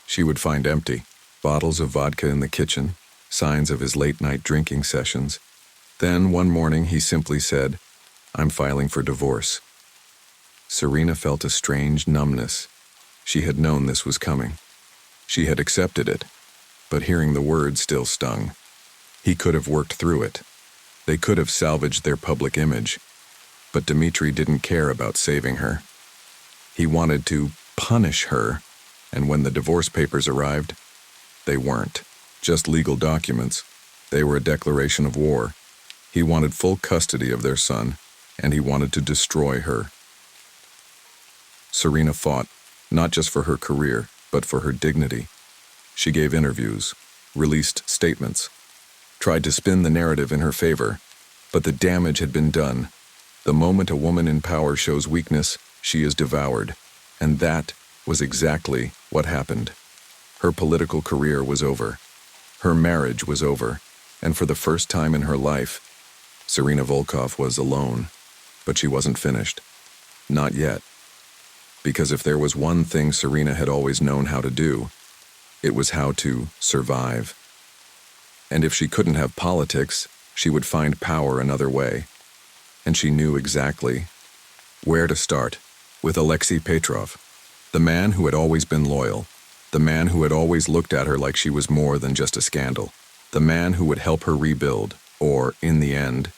She would find empty, bottles of vodka in the kitchen, signs of his late-night drinking sessions. Then, one morning, he simply said, "I'm filing for divorce." Serena felt a strange numbness. She had known this was coming. She had accepted it, but hearing the word still stung. He could have worked through it. They could have salvaged their public image. But Dmitry didn't care about saving her. He wanted to punish her, and when the divorce papers arrived, they weren't just legal documents. They were a declaration of war. He wanted full custody of their son, and he wanted to destroy her. Serena fought, not just for her career, but for her dignity. She gave interviews, released statements, tried to spin the narrative in her favor, but the damage had been done. The moment a woman in power shows weakness, she is devoured, and that was exactly what happened. Her political career was over. Her marriage was over, and for the first time in her life, Serena Volkov was alone. But she wasn't finished. Not yet. Because if there was one thing Serena had always known how to do, it was how to survive. And if she couldn't have politics, she would find power another way. And she knew exactly where to start, with Alexei Petrov, the man who had always been loyal, the man who had always looked at her like she was more than just a scandal, the man who would help her rebuild, or, in the end,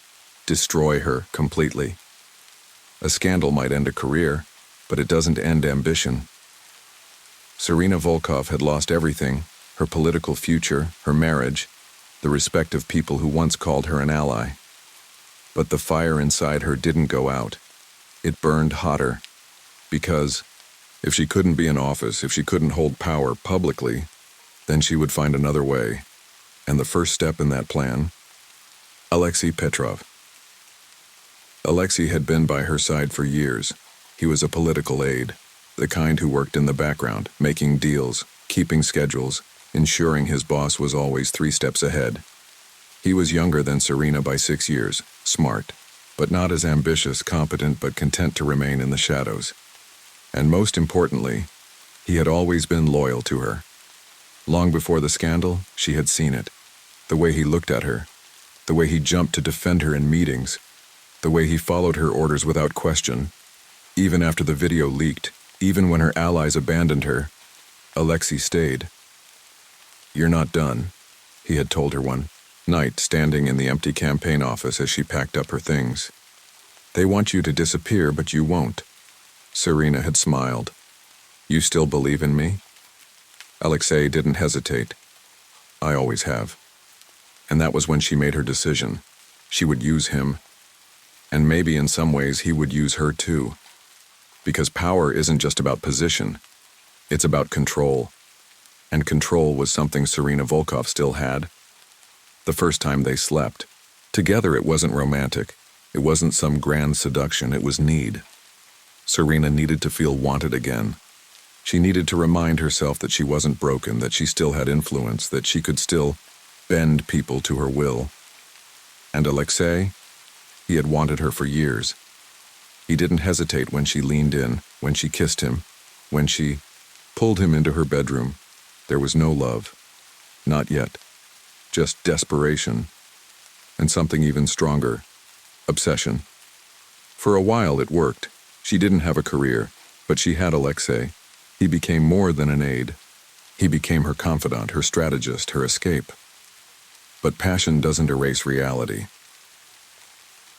destroy her completely. A scandal might end a career, but it doesn't end ambition. Serena Volkov had lost everything: her political future, her marriage, the respect of people who once called her an ally. But the fire inside her didn't go out. It burned hotter. Because if she couldn't be in office, if she couldn't hold power publicly, then she would find another way. And the first step in that plan, Alexei Petrov. Alexei had been by her side for years. He was a political aide, the kind who worked in the background, making deals, keeping schedules, ensuring his boss was always 3 steps ahead. He was younger than Serena by 6 years, smart, but not as ambitious, competent, but content to remain in the shadows. And most importantly, he had always been loyal to her. Long before the scandal, she had seen it. The way he looked at her, the way he jumped to defend her in meetings, the way he followed her orders without question. Even after the video leaked, even when her allies abandoned her, Alexei stayed. "You're not done," he had told her one night, standing in the empty campaign office as she packed up her things. "They want you to disappear, but you won't." Serena had smiled. "You still believe in me?" Alexei didn't hesitate. "I always have." And that was when she made her decision. She would use him. And maybe in some ways he would use her too. Because power isn't just about position. It's about control. And control was something Serena Volkov still had. The first time they slept. Together it wasn't romantic. It wasn't some grand seduction. It was need. Serena needed to feel wanted again. She needed to remind herself that she wasn't broken, that she still had influence, that she could still bend people to her will. And Alexei, he had wanted her for years. He didn't hesitate when she leaned in, when she kissed him, when she pulled him into her bedroom. There was no love. Not yet. Just desperation. And something even stronger. Obsession. For a while it worked. She didn't have a career, but she had Alexei. He became more than an aide. He became her confidant, her strategist, her escape. But passion doesn't erase reality.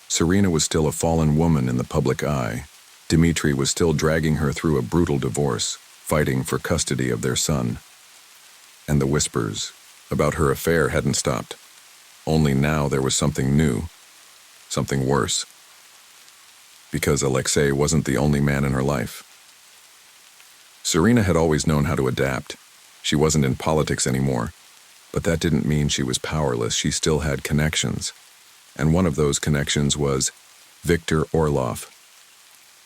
Serena was still a fallen woman in the public eye. Dmitri was still dragging her through a brutal divorce, fighting for custody of their son. And the whispers about her affair hadn't stopped. Only now there was something new, something worse. Because Alexei wasn't the only man in her life. Serena had always known how to adapt. She wasn't in politics anymore. But that didn't mean she was powerless. She still had connections. And one of those connections was Viktor Orlov.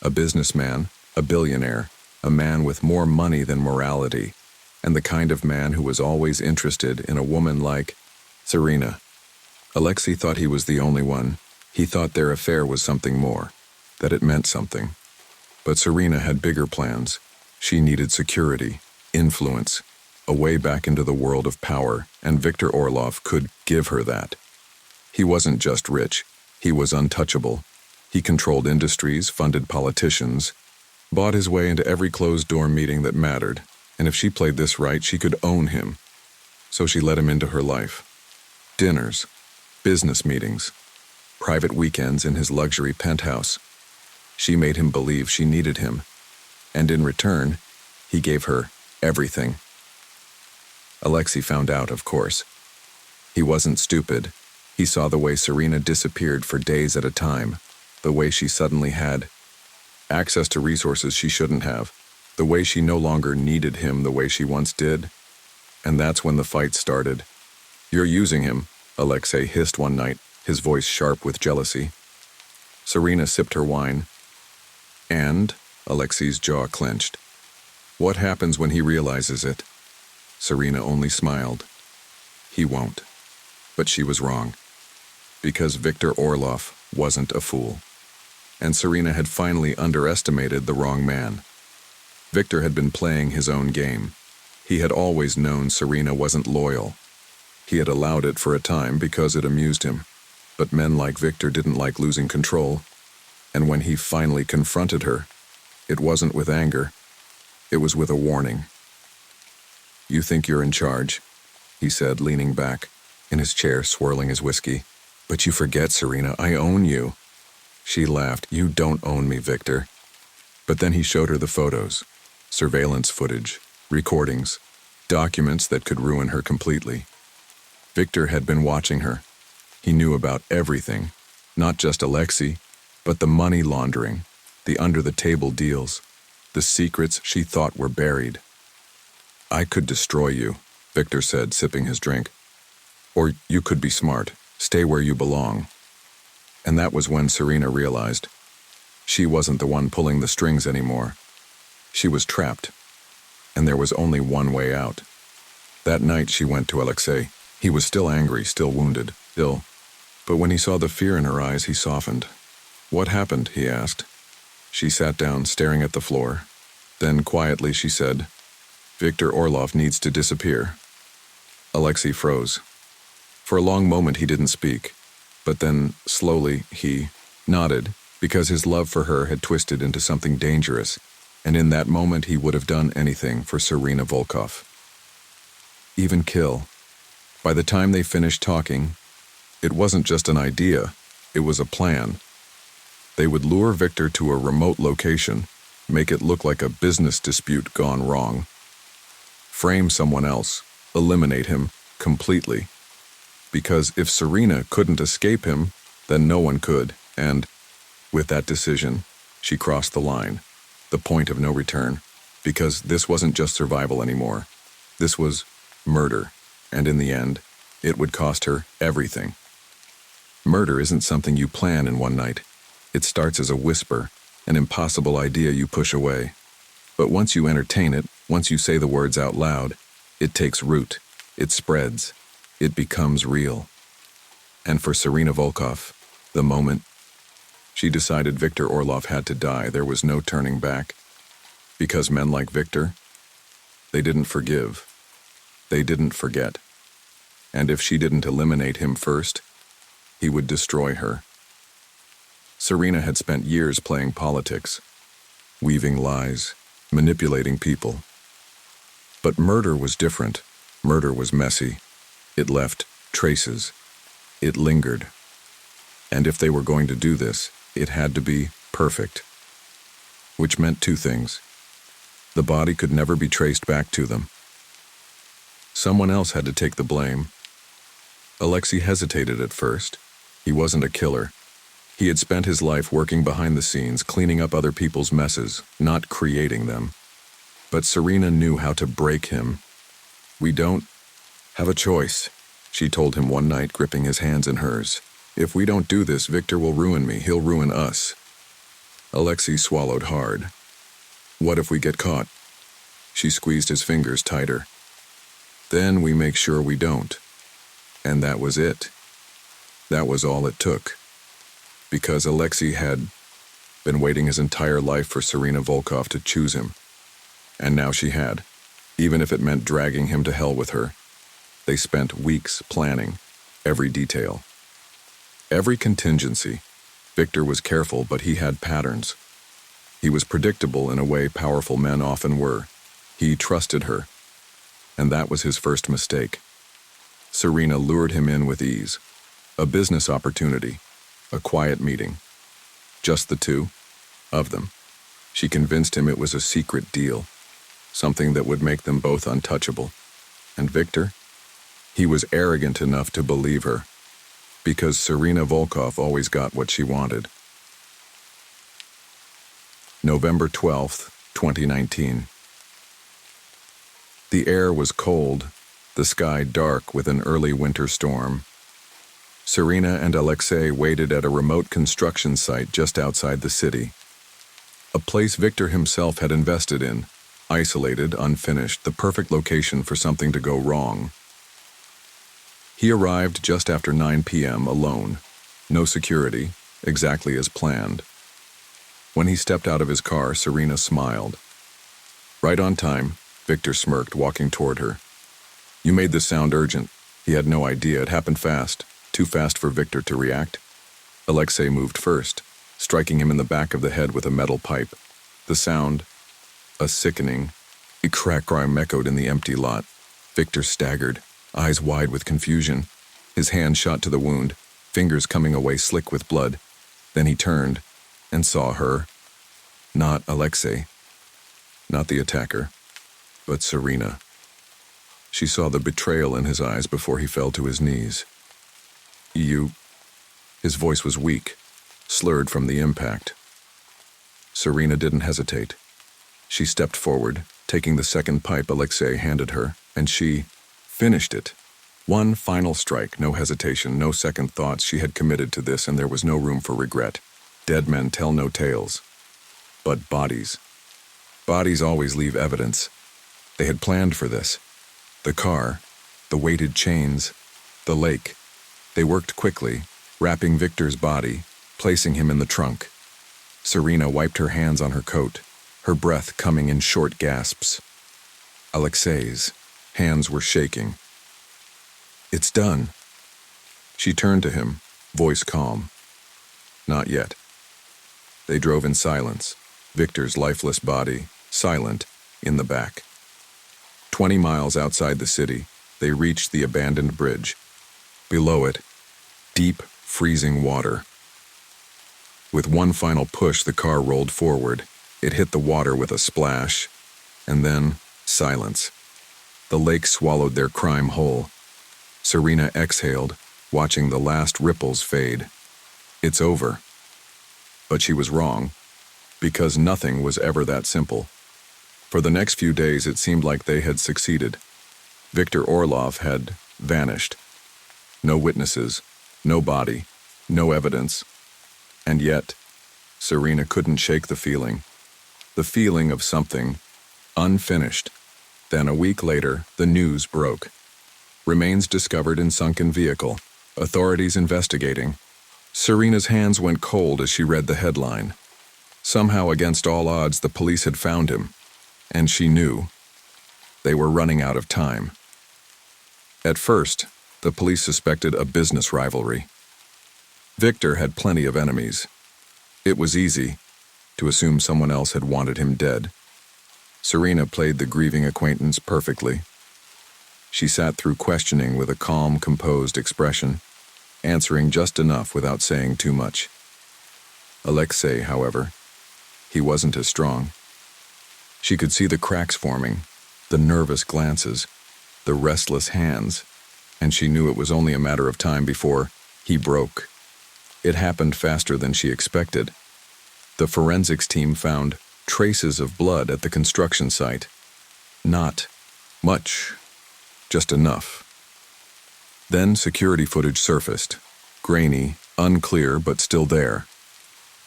A businessman, a billionaire, a man with more money than morality, and the kind of man who was always interested in a woman like Serena. Alexei thought he was the only one. He thought their affair was something more, that it meant something. But Serena had bigger plans. She needed security, influence, a way back into the world of power, and Viktor Orlov could give her that. He wasn't just rich. He was untouchable. He controlled industries, funded politicians, bought his way into every closed-door meeting that mattered, and if she played this right, she could own him. So she let him into her life. Dinners, business meetings, private weekends in his luxury penthouse. She made him believe she needed him, and in return, he gave her everything. Alexei found out, of course. He wasn't stupid. He saw the way Serena disappeared for days at a time, the way she suddenly had access to resources she shouldn't have, the way she no longer needed him the way she once did. And that's when the fight started. "You're using him," Alexei hissed one night, his voice sharp with jealousy. Serena sipped her wine. "And?" Alexei's jaw clenched. "What happens when he realizes it?" Serena only smiled. "He won't." But she was wrong. Because Viktor Orlov wasn't a fool. And Serena had finally underestimated the wrong man. Viktor had been playing his own game. He had always known Serena wasn't loyal. He had allowed it for a time because it amused him. But men like Viktor didn't like losing control. And when he finally confronted her, it wasn't with anger. It was with a warning. "You think you're in charge," he said, leaning back in his chair, swirling his whiskey. "But you forget, Serena, I own you." She laughed. "You don't own me, Viktor." But then he showed her the photos, surveillance footage, recordings, documents that could ruin her completely. Viktor had been watching her. He knew about everything. Not just Alexei, but the money laundering, the under-the-table deals, the secrets she thought were buried. "I could destroy you," Victor said, sipping his drink. "Or you could be smart, stay where you belong." And that was when Serena realized she wasn't the one pulling the strings anymore. She was trapped, and there was only one way out. That night she went to Alexei. He was still angry, still wounded, still. But when he saw the fear in her eyes, he softened. "What happened?" he asked. She sat down, staring at the floor. Then quietly she said, "Viktor Orlov needs to disappear." Alexei froze. For a long moment he didn't speak, but then, slowly, he nodded, because his love for her had twisted into something dangerous, and in that moment he would have done anything for Serena Volkov. Even kill. By the time they finished talking, it wasn't just an idea, it was a plan. They would lure Victor to a remote location, make it look like a business dispute gone wrong, frame someone else, eliminate him completely. Because if Serena couldn't escape him, then no one could, and with that decision, she crossed the line, the point of no return, because this wasn't just survival anymore. This was murder, and in the end, it would cost her everything. Murder isn't something you plan in one night. It starts as a whisper, an impossible idea you push away. But once you entertain it, once you say the words out loud, it takes root, it spreads, it becomes real. And for Serena Volkov, the moment she decided Viktor Orlov had to die, there was no turning back. Because men like Viktor, they didn't forgive. They didn't forget. And if she didn't eliminate him first, he would destroy her. Serena had spent years playing politics, weaving lies, manipulating people. But murder was different. Murder was messy. It left traces. It lingered. And if they were going to do this, it had to be perfect. Which meant two things. The body could never be traced back to them. Someone else had to take the blame. Alexei hesitated at first. He wasn't a killer. He had spent his life working behind the scenes, cleaning up other people's messes, not creating them. But Serena knew how to break him. "We don't have a choice," she told him one night, gripping his hands in hers. "If we don't do this, Victor will ruin me. He'll ruin us." Alexei swallowed hard. "What if we get caught?" She squeezed his fingers tighter. "Then we make sure we don't." And that was it. That was all it took. Because Alexei had been waiting his entire life for Serena Volkov to choose him. And now she had, even if it meant dragging him to hell with her. They spent weeks planning every detail, every contingency. Victor was careful, but he had patterns. He was predictable in a way powerful men often were. He trusted her, and that was his first mistake. Serena lured him in with ease. A business opportunity, a quiet meeting. Just the two of them. She convinced him it was a secret deal, something that would make them both untouchable. And Victor? He was arrogant enough to believe her, because Serena Volkov always got what she wanted. November 12th, 2019. The air was cold, the sky dark with an early winter storm. Serena and Alexei waited at a remote construction site just outside the city. A place Victor himself had invested in, isolated, unfinished, the perfect location for something to go wrong. He arrived just after 9 p.m. alone, no security, exactly as planned. When he stepped out of his car, Serena smiled. "Right on time," Victor smirked, walking toward her. "You made this sound urgent." He had no idea. It happened fast, too fast for Victor to react. Alexei moved first, striking him in the back of the head with a metal pipe. The sound, a sickening, crack crime echoed in the empty lot. Victor staggered, eyes wide with confusion. His hand shot to the wound, fingers coming away slick with blood. Then he turned and saw her. Not Alexei, not the attacker, but Serena. She saw the betrayal in his eyes before he fell to his knees. His voice was weak, slurred from the impact. Serena didn't hesitate. She stepped forward, taking the second pipe Alexei handed her, and she finished it. One final strike, no hesitation, no second thoughts. She had committed to this, and there was no room for regret. Dead men tell no tales. But bodies. Bodies always leave evidence. They had planned for this. The car, the weighted chains, the lake. They worked quickly, wrapping Victor's body, placing him in the trunk. Serena wiped her hands on her coat, her breath coming in short gasps. Alexei's hands were shaking. "It's done." She turned to him, voice calm. "Not yet." They drove in silence, Victor's lifeless body, silent, in the back. 20 miles outside the city, they reached the abandoned bridge. Below it, deep, freezing water. With one final push, the car rolled forward. It hit the water with a splash, and then silence. The lake swallowed their crime whole. Serena exhaled, watching the last ripples fade. It's over. But she was wrong, because nothing was ever that simple. For the next few days, it seemed like they had succeeded. Victor Orlov had vanished. No witnesses, no body, no evidence. And yet, Serena couldn't shake the feeling of something unfinished. Then a week later, the news broke. Remains discovered in sunken vehicle. Authorities investigating. Serena's hands went cold as she read the headline. Somehow, against all odds, the police had found him. And she knew. They were running out of time. At first, the police suspected a business rivalry. Victor had plenty of enemies. It was easy to assume someone else had wanted him dead. Serena played the grieving acquaintance perfectly. She sat through questioning with a calm, composed expression, answering just enough without saying too much. Alexei, however, he wasn't as strong. She could see the cracks forming, the nervous glances, the restless hands, and she knew it was only a matter of time before he broke. It happened faster than she expected. The forensics team found traces of blood at the construction site. Not much, just enough. Then security footage surfaced, grainy, unclear, but still there.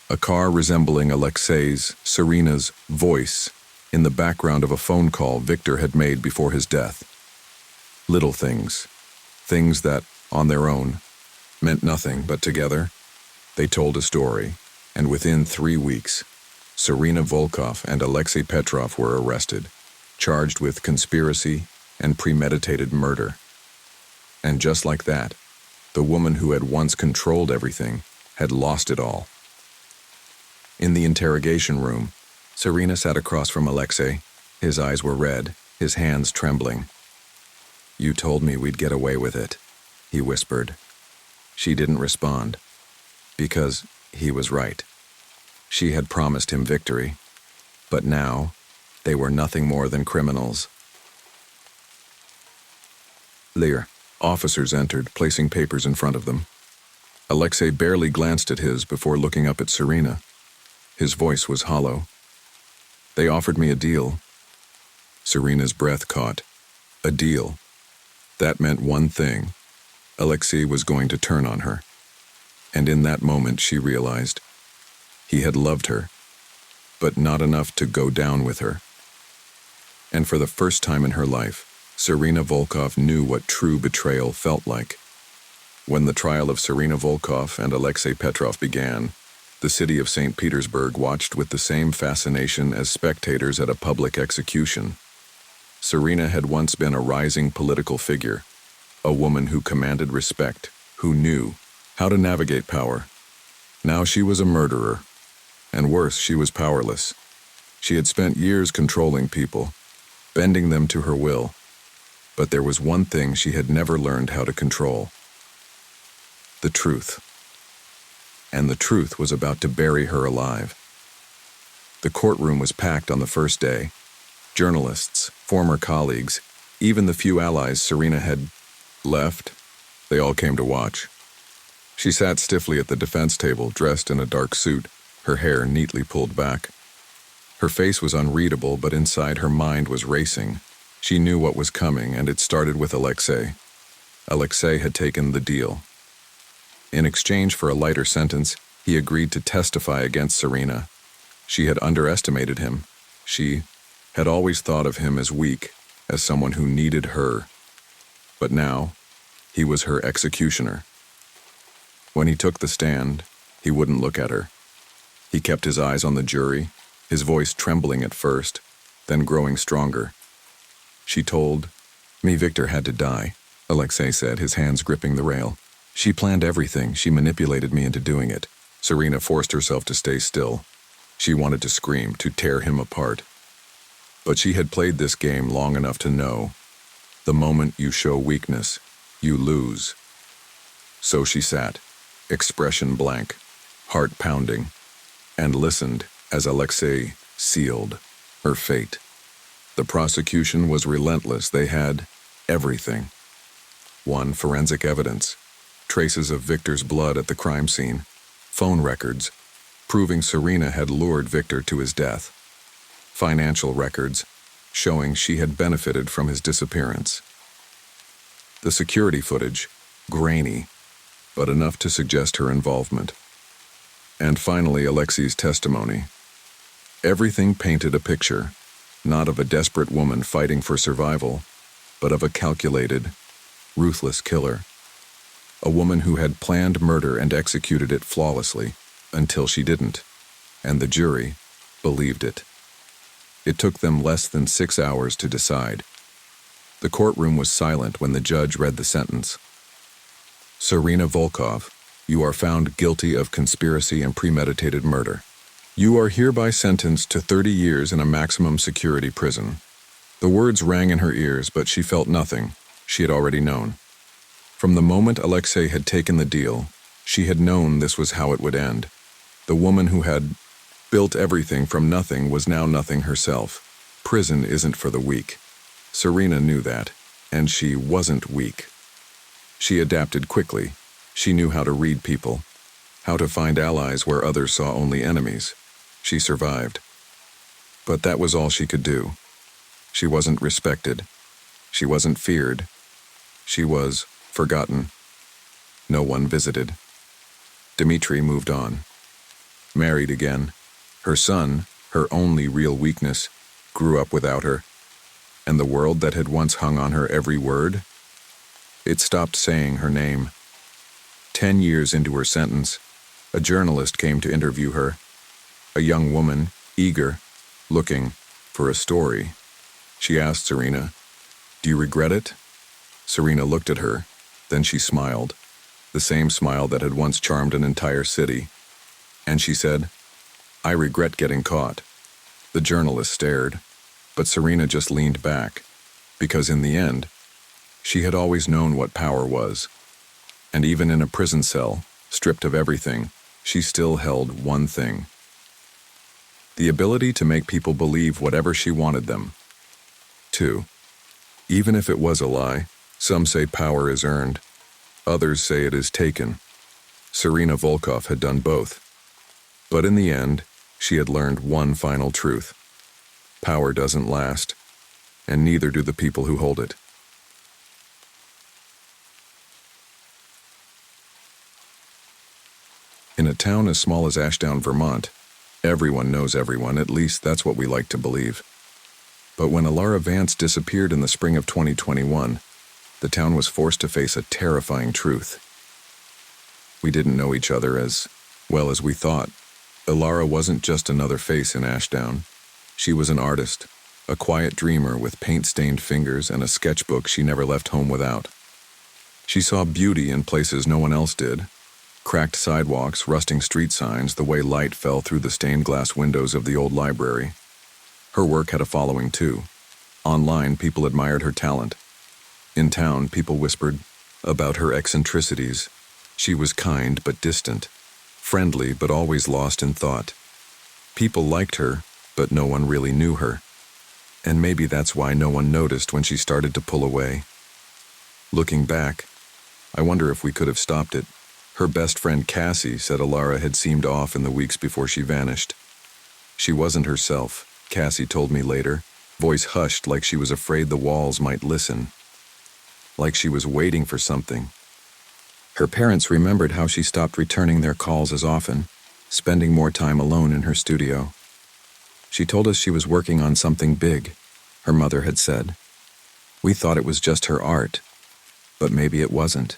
A car resembling Alexei's, Serena's, voice in the background of a phone call Victor had made before his death. Little things, things that, on their own, meant nothing, but together, they told a story, and within 3 weeks, Serena Volkov and Alexei Petrov were arrested, charged with conspiracy and premeditated murder. And just like that, the woman who had once controlled everything had lost it all. In the interrogation room, Serena sat across from Alexei. His eyes were red, his hands trembling. "You told me we'd get away with it," he whispered. She didn't respond, because he was right. She had promised him victory, but now they were nothing more than criminals. Later, officers entered, placing papers in front of them. Alexei barely glanced at his before looking up at Serena. His voice was hollow. "They offered me a deal." Serena's breath caught. A deal. That meant one thing. Alexei was going to turn on her. And in that moment she realized he had loved her, but not enough to go down with her. And for the first time in her life, Serena Volkov knew what true betrayal felt like. When the trial of Serena Volkov and Alexei Petrov began, the city of St. Petersburg watched with the same fascination as spectators at a public execution. Serena had once been a rising political figure, a woman who commanded respect, who knew how to navigate power. Now she was a murderer, and worse, she was powerless. She had spent years controlling people, bending them to her will. But there was one thing she had never learned how to control: the truth. And the truth was about to bury her alive. The courtroom was packed on the first day. Journalists, former colleagues, even the few allies Serena had left, they all came to watch. She sat stiffly at the defense table, dressed in a dark suit, her hair neatly pulled back. Her face was unreadable, but inside her mind was racing. She knew what was coming, and it started with Alexei. Alexei had taken the deal. In exchange for a lighter sentence, he agreed to testify against Serena. She had underestimated him. She had always thought of him as weak, as someone who needed her. But now, he was her executioner. When he took the stand, he wouldn't look at her. He kept his eyes on the jury, his voice trembling at first, then growing stronger. She told me Victor had to die, Alexei said, his hands gripping the rail. She planned everything. She manipulated me into doing it. Serena forced herself to stay still. She wanted to scream, to tear him apart. But she had played this game long enough to know, the moment you show weakness, you lose. So she sat, expression blank, heart pounding, and listened as Alexei sealed her fate. The prosecution was relentless. They had everything. One, forensic evidence, traces of Victor's blood at the crime scene, phone records, proving Serena had lured Victor to his death, financial records, showing she had benefited from his disappearance. The security footage, grainy, but enough to suggest her involvement. And finally, Alexei's testimony. Everything painted a picture, not of a desperate woman fighting for survival, but of a calculated, ruthless killer. A woman who had planned murder and executed it flawlessly, until she didn't, and the jury believed it. It took them less than 6 hours to decide. The courtroom was silent when the judge read the sentence. Serena Volkov, you are found guilty of conspiracy and premeditated murder. You are hereby sentenced to 30 years in a maximum security prison. The words rang in her ears, but she felt nothing. She had already known. From the moment Alexei had taken the deal, she had known this was how it would end. The woman who had built everything from nothing was now nothing herself. Prison isn't for the weak. Serena knew that, and she wasn't weak. She adapted quickly. She knew how to read people, how to find allies where others saw only enemies. She survived. But that was all she could do. She wasn't respected. She wasn't feared. She was forgotten. No one visited. Dmitri moved on. Married again. Her son, her only real weakness, grew up without her. And the world that had once hung on her every word, it stopped saying her name. 10 years into her sentence, a journalist came to interview her. A young woman, eager, looking for a story. She asked Serena, "Do you regret it?" Serena looked at her, then she smiled, the same smile that had once charmed an entire city. And she said, "I regret getting caught." The journalist stared, but Serena just leaned back, because in the end, she had always known what power was. And even in a prison cell, stripped of everything, she still held one thing. The ability to make people believe whatever she wanted them. 2. Even if it was a lie, some say power is earned. Others say it is taken. Serena Volkov had done both. But in the end, she had learned one final truth. Power doesn't last, and neither do the people who hold it. In a town as small as Ashdown, Vermont, everyone knows everyone, at least that's what we like to believe. But when Alara Vance disappeared in the spring of 2021, the town was forced to face a terrifying truth. We didn't know each other as well as we thought. Alara wasn't just another face in Ashdown. She was an artist, a quiet dreamer with paint-stained fingers and a sketchbook she never left home without. She saw beauty in places no one else did. Cracked sidewalks, rusting street signs, the way light fell through the stained glass windows of the old library. Her work had a following too. Online, people admired her talent. In town, people whispered about her eccentricities. She was kind but distant, friendly but always lost in thought. People liked her, but no one really knew her. And maybe that's why no one noticed when she started to pull away. Looking back, I wonder if we could have stopped it. Her best friend Cassie said Alara had seemed off in the weeks before she vanished. She wasn't herself, Cassie told me later, voice hushed like she was afraid the walls might listen. Like she was waiting for something. Her parents remembered how she stopped returning their calls as often, spending more time alone in her studio. She told us she was working on something big, her mother had said. We thought it was just her art, but maybe it wasn't.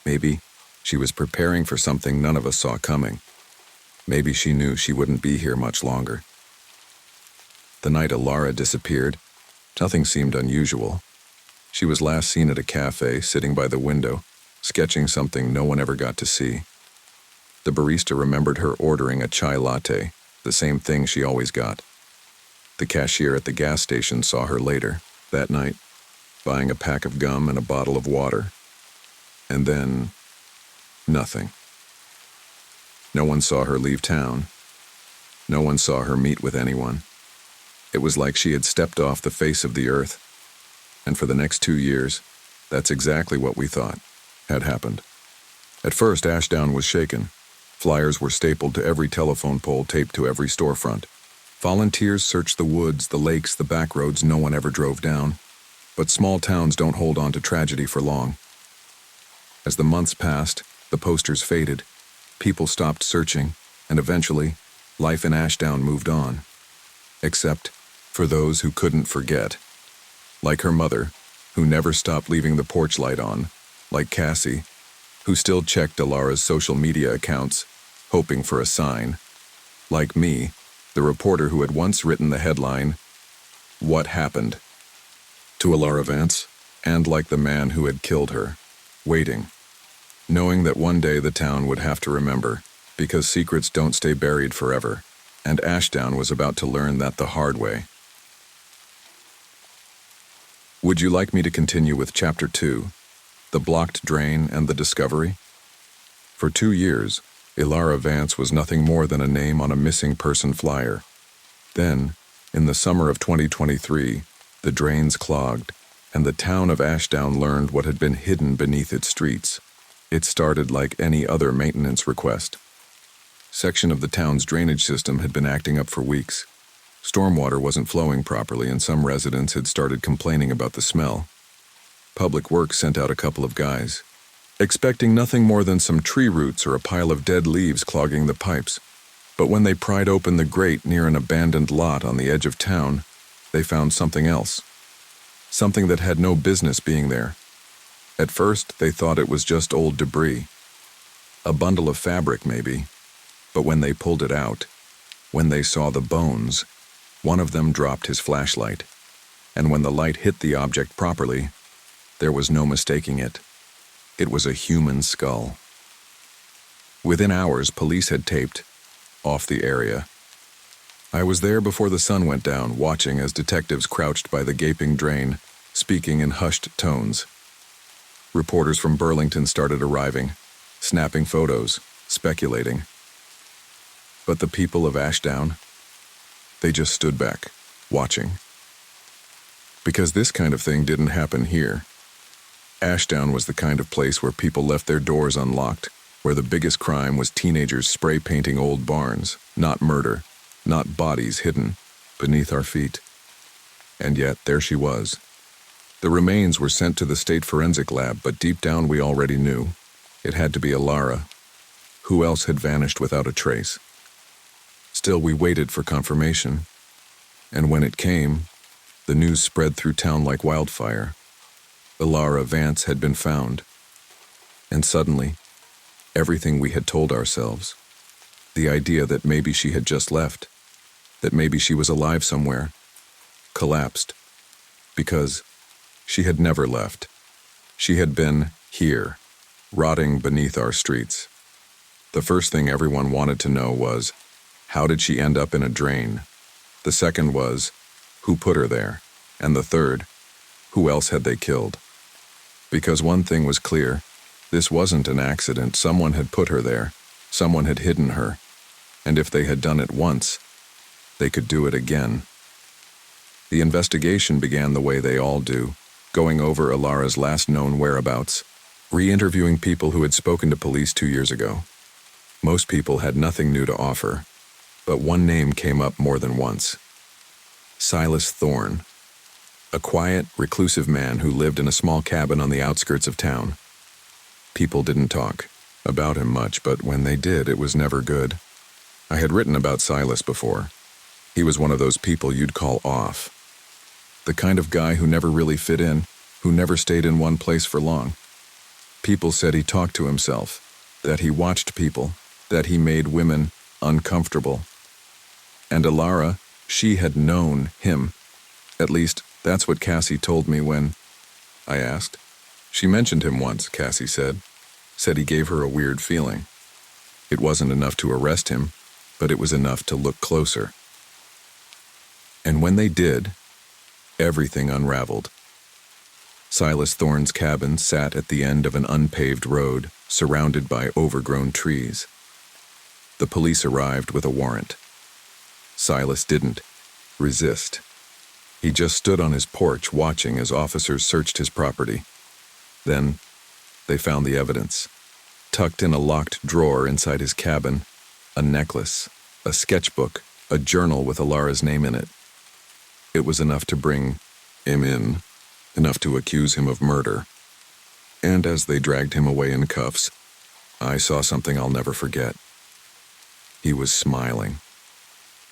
Maybe she was preparing for something none of us saw coming. Maybe she knew she wouldn't be here much longer. The night Alara disappeared, nothing seemed unusual. She was last seen at a cafe, sitting by the window, sketching something no one ever got to see. The barista remembered her ordering a chai latte, the same thing she always got. The cashier at the gas station saw her later, that night, buying a pack of gum and a bottle of water. And then, nothing. No one saw her leave town. No one saw her meet with anyone. It was like she had stepped off the face of the earth. And for the next 2 years, that's exactly what we thought had happened. At first, Ashdown was shaken. Flyers were stapled to every telephone pole, taped to every storefront. Volunteers searched the woods, the lakes, the back roads no one ever drove down. But small towns don't hold on to tragedy for long. As the months passed, the posters faded. People stopped searching, and eventually, life in Ashdown moved on. Except for those who couldn't forget. Like her mother, who never stopped leaving the porch light on. Like Cassie, who still checked Alara's social media accounts, hoping for a sign. Like me, the reporter who had once written the headline, "What Happened?" to Alara Vance, and like the man who had killed her, waiting, knowing that one day the town would have to remember, because secrets don't stay buried forever, and Ashdown was about to learn that the hard way. Would you like me to continue with Chapter 2, The Blocked Drain and the Discovery? For 2 years, Alara Vance was nothing more than a name on a missing person flyer. Then, in the summer of 2023, the drains clogged, and the town of Ashdown learned what had been hidden beneath its streets. It started like any other maintenance request. Section of the town's drainage system had been acting up for weeks. Stormwater wasn't flowing properly, and some residents had started complaining about the smell. Public Works sent out a couple of guys, expecting nothing more than some tree roots or a pile of dead leaves clogging the pipes. But when they pried open the grate near an abandoned lot on the edge of town, they found something else. Something that had no business being there. At first, they thought it was just old debris. A bundle of fabric, maybe. But when they pulled it out, when they saw the bones, one of them dropped his flashlight. And when the light hit the object properly, there was no mistaking it. It was a human skull. Within hours, police had taped off the area. I was there before the sun went down, watching as detectives crouched by the gaping drain, speaking in hushed tones. Reporters from Burlington started arriving, snapping photos, speculating. But the people of Ashdown, they just stood back, watching. Because this kind of thing didn't happen here. Ashdown was the kind of place where people left their doors unlocked, where the biggest crime was teenagers spray painting old barns, not murder, not bodies hidden beneath our feet. And yet, there she was. The remains were sent to the state forensic lab, but deep down we already knew. It had to be Alara. Who else had vanished without a trace? Still, we waited for confirmation. And when it came, the news spread through town like wildfire. Alara Vance had been found. And suddenly, everything we had told ourselves, the idea that maybe she had just left, that maybe she was alive somewhere, collapsed. Because she had never left. She had been here, rotting beneath our streets. The first thing everyone wanted to know was, how did she end up in a drain? The second was, who put her there? And the third, who else had they killed? Because one thing was clear, this wasn't an accident. Someone had put her there. Someone had hidden her. And if they had done it once, they could do it again. The investigation began the way they all do, going over Alara's last known whereabouts, re-interviewing people who had spoken to police 2 years ago. Most people had nothing new to offer, but one name came up more than once. Silas Thorne, a quiet, reclusive man who lived in a small cabin on the outskirts of town. People didn't talk about him much, but when they did, it was never good. I had written about Silas before. He was one of those people you'd call off. The kind of guy who never really fit in, who never stayed in one place for long. People said he talked to himself, that he watched people, that he made women uncomfortable. And Alara, she had known him. At least, that's what Cassie told me when I asked. She mentioned him once, Cassie said. Said he gave her a weird feeling. It wasn't enough to arrest him, but it was enough to look closer. And when they did, everything unraveled. Silas Thorne's cabin sat at the end of an unpaved road, surrounded by overgrown trees. The police arrived with a warrant. Silas didn't resist. He just stood on his porch watching as officers searched his property. Then, they found the evidence. Tucked in a locked drawer inside his cabin, a necklace, a sketchbook, a journal with Alara's name in it. It was enough to bring him in, enough to accuse him of murder. And as they dragged him away in cuffs, I saw something I'll never forget. He was smiling.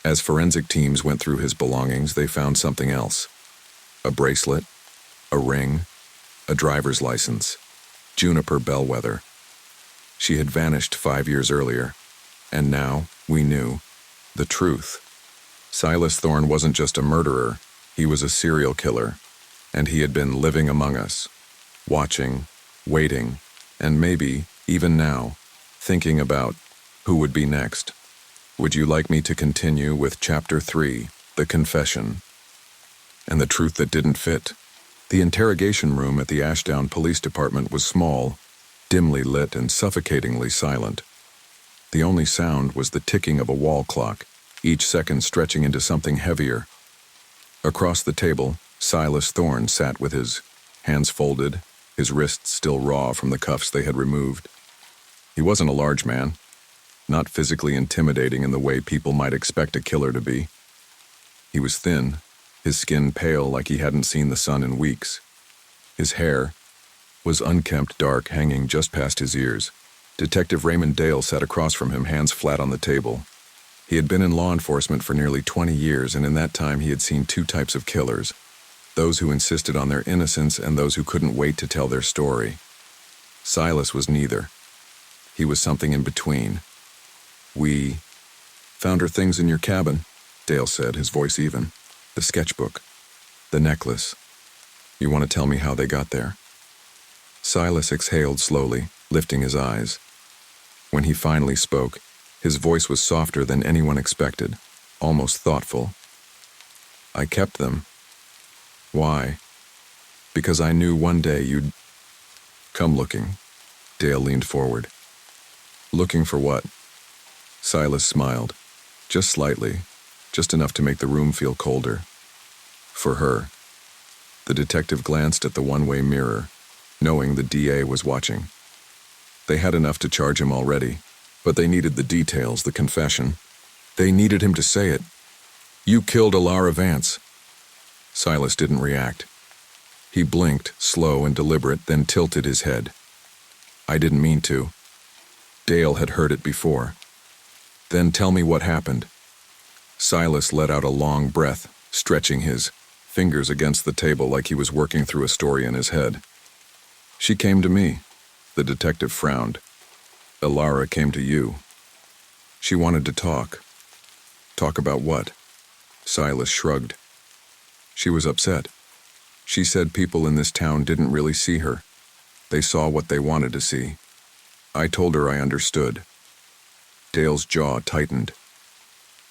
As forensic teams went through his belongings, they found something else. A bracelet, a ring, a driver's license, Juniper Bellwether. She had vanished 5 years earlier, and now we knew the truth. Silas Thorne wasn't just a murderer, he was a serial killer, and he had been living among us, watching, waiting, and maybe, even now, thinking about who would be next. Would you like me to continue with Chapter 3, The Confession? And the truth that didn't fit. The interrogation room at the Ashdown Police Department was small, dimly lit and suffocatingly silent. The only sound was the ticking of a wall clock, each second stretching into something heavier. Across the table, Silas Thorne sat with his hands folded, his wrists still raw from the cuffs they had removed. He wasn't a large man, not physically intimidating in the way people might expect a killer to be. He was thin, his skin pale like he hadn't seen the sun in weeks. His hair was unkempt dark, hanging just past his ears. Detective Raymond Dale sat across from him, hands flat on the table. He had been in law enforcement for nearly 20 years, and in that time he had seen two types of killers: those who insisted on their innocence and those who couldn't wait to tell their story. Silas was neither. He was something in between. "We found her things in your cabin," Dale said, his voice even. "The sketchbook, the necklace. You want to tell me how they got there?" Silas exhaled slowly, lifting his eyes. When he finally spoke, his voice was softer than anyone expected, almost thoughtful. "I kept them." "Why?" "Because I knew one day you'd come looking." Dale leaned forward. "Looking for what?" Silas smiled, just slightly, just enough to make the room feel colder. "For her." The detective glanced at the one-way mirror, knowing the DA was watching. They had enough to charge him already, but they needed the details, the confession. They needed him to say it. "You killed Alara Vance." Silas didn't react. He blinked, slow and deliberate, then tilted his head. "I didn't mean to." Dale had heard it before. "Then tell me what happened." Silas let out a long breath, stretching his fingers against the table like he was working through a story in his head. "She came to me." The detective frowned. "Alara came to you. She wanted to talk." "Talk about what?" Silas shrugged. "She was upset. She said people in this town didn't really see her. They saw what they wanted to see. I told her I understood." Dale's jaw tightened.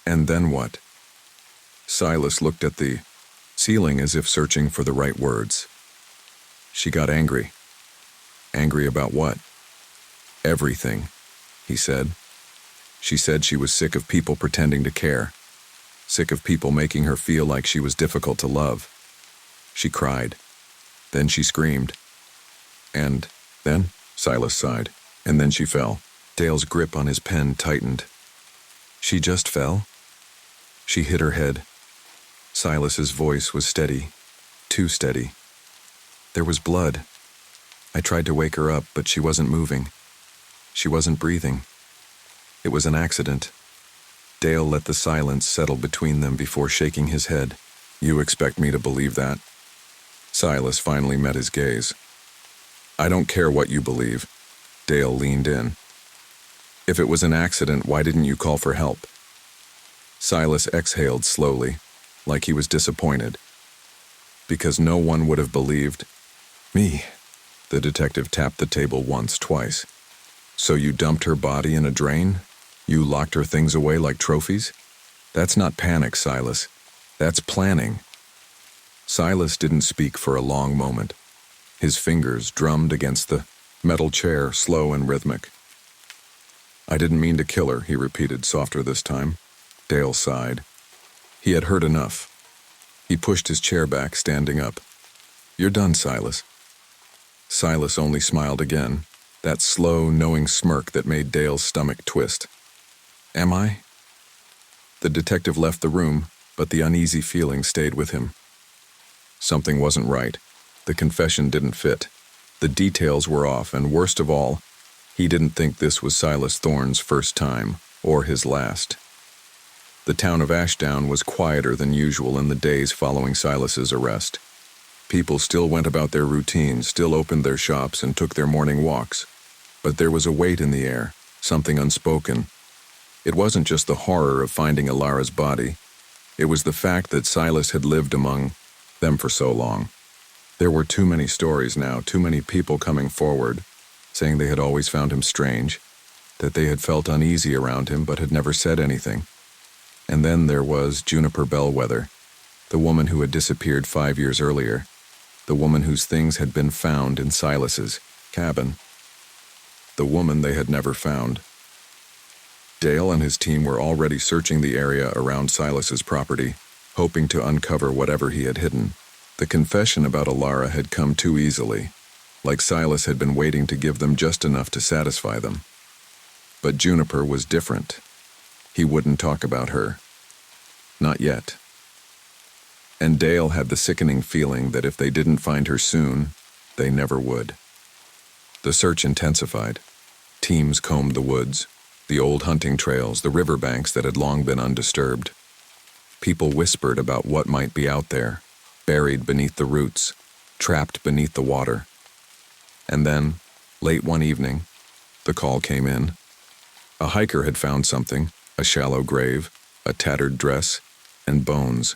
"And then what?" Silas looked at the ceiling as if searching for the right words. "She got angry." "Angry about what?" "Everything," he said. "She said she was sick of people pretending to care, sick of people making her feel like she was difficult to love. She cried. Then she screamed. And then?" Silas sighed, and then she fell. Dale's grip on his pen tightened. She just fell? She hit her head. Silas's voice was steady, too steady. There was blood. I tried to wake her up, but she wasn't moving. She wasn't breathing. It was an accident. Dale let the silence settle between them before shaking his head. You expect me to believe that? Silas finally met his gaze. I don't care what you believe. Dale leaned in. If it was an accident, why didn't you call for help? Silas exhaled slowly, like he was disappointed. Because no one would have believed me. The detective tapped the table once, twice. So you dumped her body in a drain? You locked her things away like trophies? That's not panic, Silas. That's planning. Silas didn't speak for a long moment. His fingers drummed against the metal chair, slow and rhythmic. I didn't mean to kill her, he repeated, softer this time. Dale sighed. He had heard enough. He pushed his chair back, standing up. You're done, Silas. Silas only smiled again, that slow, knowing smirk that made Dale's stomach twist. Am I? The detective left the room, but the uneasy feeling stayed with him. Something wasn't right. The confession didn't fit. The details were off, and worst of all, he didn't think this was Silas Thorne's first time, or his last. The town of Ashdown was quieter than usual in the days following Silas's arrest. People still went about their routines, still opened their shops and took their morning walks. But there was a weight in the air, something unspoken. It wasn't just the horror of finding Alara's body. It was the fact that Silas had lived among them for so long. There were too many stories now, too many people coming forward, saying they had always found him strange, that they had felt uneasy around him but had never said anything. And then there was Juniper Bellwether, the woman who had disappeared 5 years earlier, the woman whose things had been found in Silas's cabin, the woman they had never found. Dale and his team were already searching the area around Silas's property, hoping to uncover whatever he had hidden. The confession about Alara had come too easily, like Silas had been waiting to give them just enough to satisfy them. But Juniper was different. He wouldn't talk about her. Not yet. And Dale had the sickening feeling that if they didn't find her soon, they never would. The search intensified. Teams combed the woods, the old hunting trails, the riverbanks that had long been undisturbed. People whispered about what might be out there, buried beneath the roots, trapped beneath the water. And then, late one evening, the call came in. A hiker had found something, a shallow grave, a tattered dress, and bones.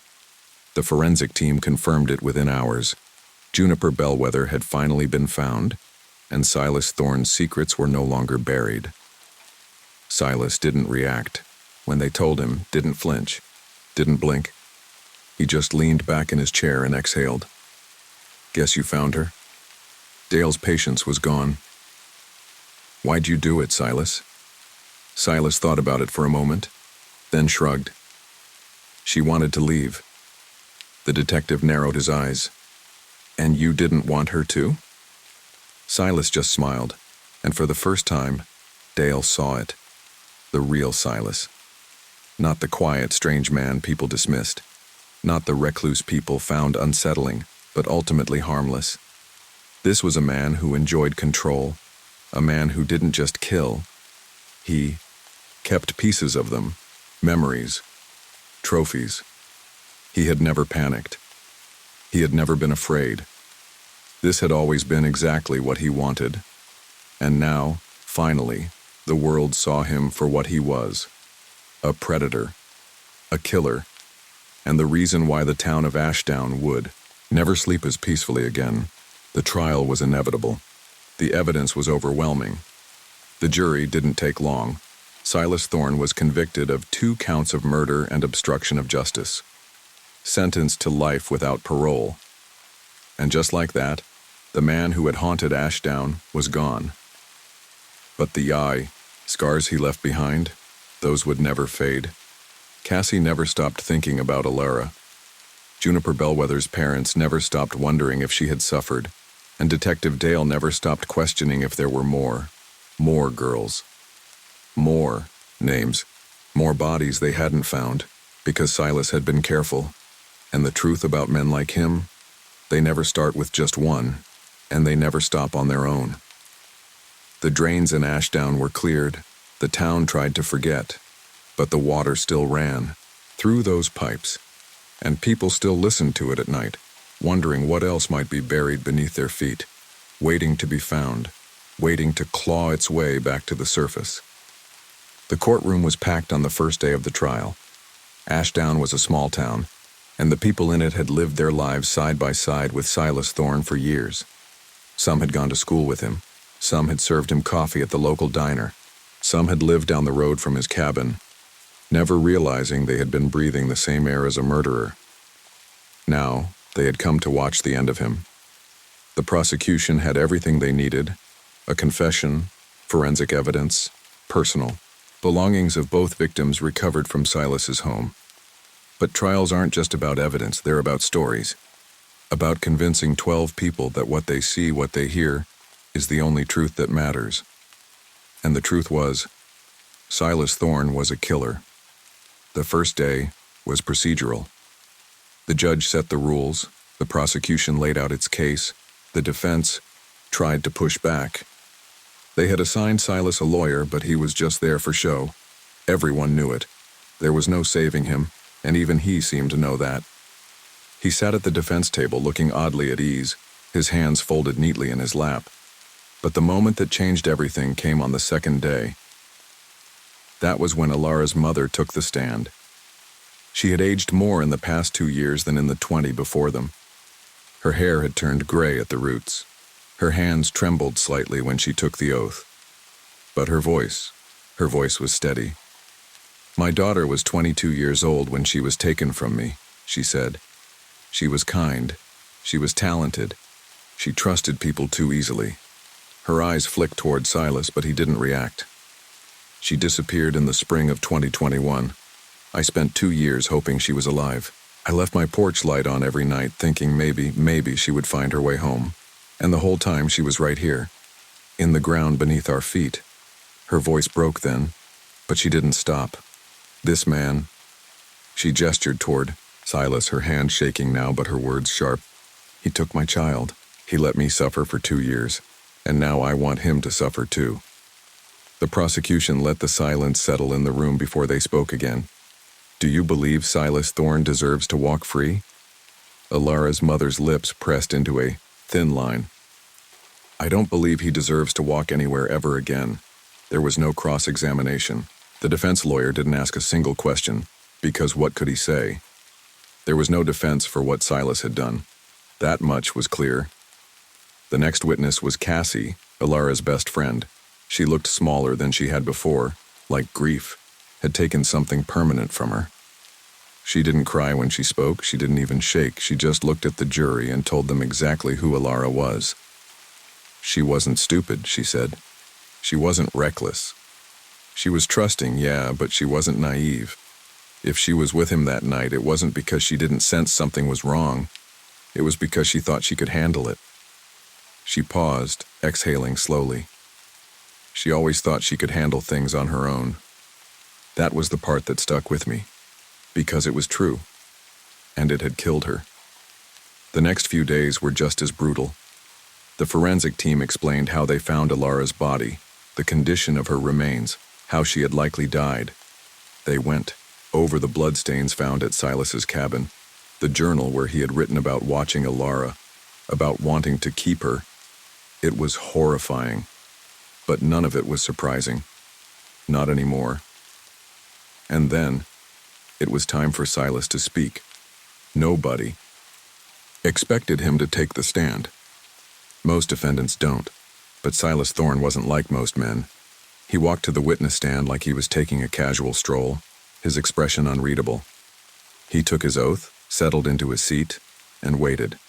The forensic team confirmed it within hours. Juniper Bellwether had finally been found, and Silas Thorne's secrets were no longer buried. Silas didn't react. When they told him, didn't flinch, didn't blink. He just leaned back in his chair and exhaled. Guess you found her? Dale's patience was gone. Why'd you do it, Silas? Silas thought about it for a moment, then shrugged. She wanted to leave. The detective narrowed his eyes. And you didn't want her to? Silas just smiled, and for the first time, Dale saw it. The real Silas. Not the quiet, strange man people dismissed. Not the recluse people found unsettling, but ultimately harmless. This was a man who enjoyed control, a man who didn't just kill. He kept pieces of them, memories, trophies. He had never panicked. He had never been afraid. This had always been exactly what he wanted. And now, finally, the world saw him for what he was. A predator, a killer, and the reason why the town of Ashdown would never sleep as peacefully again. The trial was inevitable. The evidence was overwhelming. The jury didn't take long. Silas Thorne was convicted of 2 counts of murder and obstruction of justice, sentenced to life without parole. And just like that, the man who had haunted Ashdown was gone. But the scars he left behind, those would never fade. Cassie never stopped thinking about Alara. Juniper Bellwether's parents never stopped wondering if she had suffered. And Detective Dale never stopped questioning if there were more girls, more names, more bodies they hadn't found, because Silas had been careful. And the truth about men like him, they never start with just one, and they never stop on their own. The drains in Ashdown were cleared. The town tried to forget, but the water still ran through those pipes, and people still listened to it at night, wondering what else might be buried beneath their feet, waiting to be found, waiting to claw its way back to the surface. The courtroom was packed on the first day of the trial. Ashdown was a small town, and the people in it had lived their lives side by side with Silas Thorne for years. Some had gone to school with him. Some had served him coffee at the local diner. Some had lived down the road from his cabin, never realizing they had been breathing the same air as a murderer. Now, they had come to watch the end of him. The prosecution had everything they needed: a confession, forensic evidence, personal belongings of both victims recovered from Silas's home. But trials aren't just about evidence, they're about stories. About convincing 12 people that what they see, what they hear, is the only truth that matters. And the truth was, Silas Thorne was a killer. The first day was procedural. The judge set the rules, the prosecution laid out its case, the defense tried to push back. They had assigned Silas a lawyer, but he was just there for show. Everyone knew it. There was no saving him, and even he seemed to know that. He sat at the defense table looking oddly at ease, his hands folded neatly in his lap. But the moment that changed everything came on the second day. That was when Alara's mother took the stand. She had aged more in the past 2 years than in the 20 before them. Her hair had turned gray at the roots. Her hands trembled slightly when she took the oath. But her voice was steady. "My daughter was 22 years old when she was taken from me," she said. "She was kind. She was talented. She trusted people too easily." Her eyes flicked toward Silas, but he didn't react. "She disappeared in the spring of 2021. I spent 2 years hoping she was alive. I left my porch light on every night, thinking maybe she would find her way home. And the whole time she was right here, in the ground beneath our feet." Her voice broke then, but she didn't stop. "This man," she gestured toward Silas, her hand shaking now but her words sharp. "He took my child. He let me suffer for 2 years, and now I want him to suffer too." The prosecution let the silence settle in the room before they spoke again. "Do you believe Silas Thorne deserves to walk free?" Alara's mother's lips pressed into a thin line. "I don't believe he deserves to walk anywhere ever again." There was no cross-examination. The defense lawyer didn't ask a single question, because what could he say? There was no defense for what Silas had done. That much was clear. The next witness was Cassie, Alara's best friend. She looked smaller than she had before, like grief had taken something permanent from her. She didn't cry when she spoke, she didn't even shake, she just looked at the jury and told them exactly who Alara was. "She wasn't stupid," she said. "She wasn't reckless. She was trusting, yeah, but she wasn't naive. If she was with him that night, it wasn't because she didn't sense something was wrong. It was because she thought she could handle it." She paused, exhaling slowly. She always thought she could handle things on her own. That was the part that stuck with me, because it was true, and it had killed her. The next few days were just as brutal. The forensic team explained how they found Alara's body, the condition of her remains, how she had likely died. They went over the bloodstains found at Silas's cabin, the journal where he had written about watching Alara, about wanting to keep her. It was horrifying, but none of it was surprising. Not anymore. And then, it was time for Silas to speak. Nobody expected him to take the stand. Most defendants don't, but Silas Thorne wasn't like most men. He walked to the witness stand like he was taking a casual stroll, his expression unreadable. He took his oath, settled into his seat, and waited.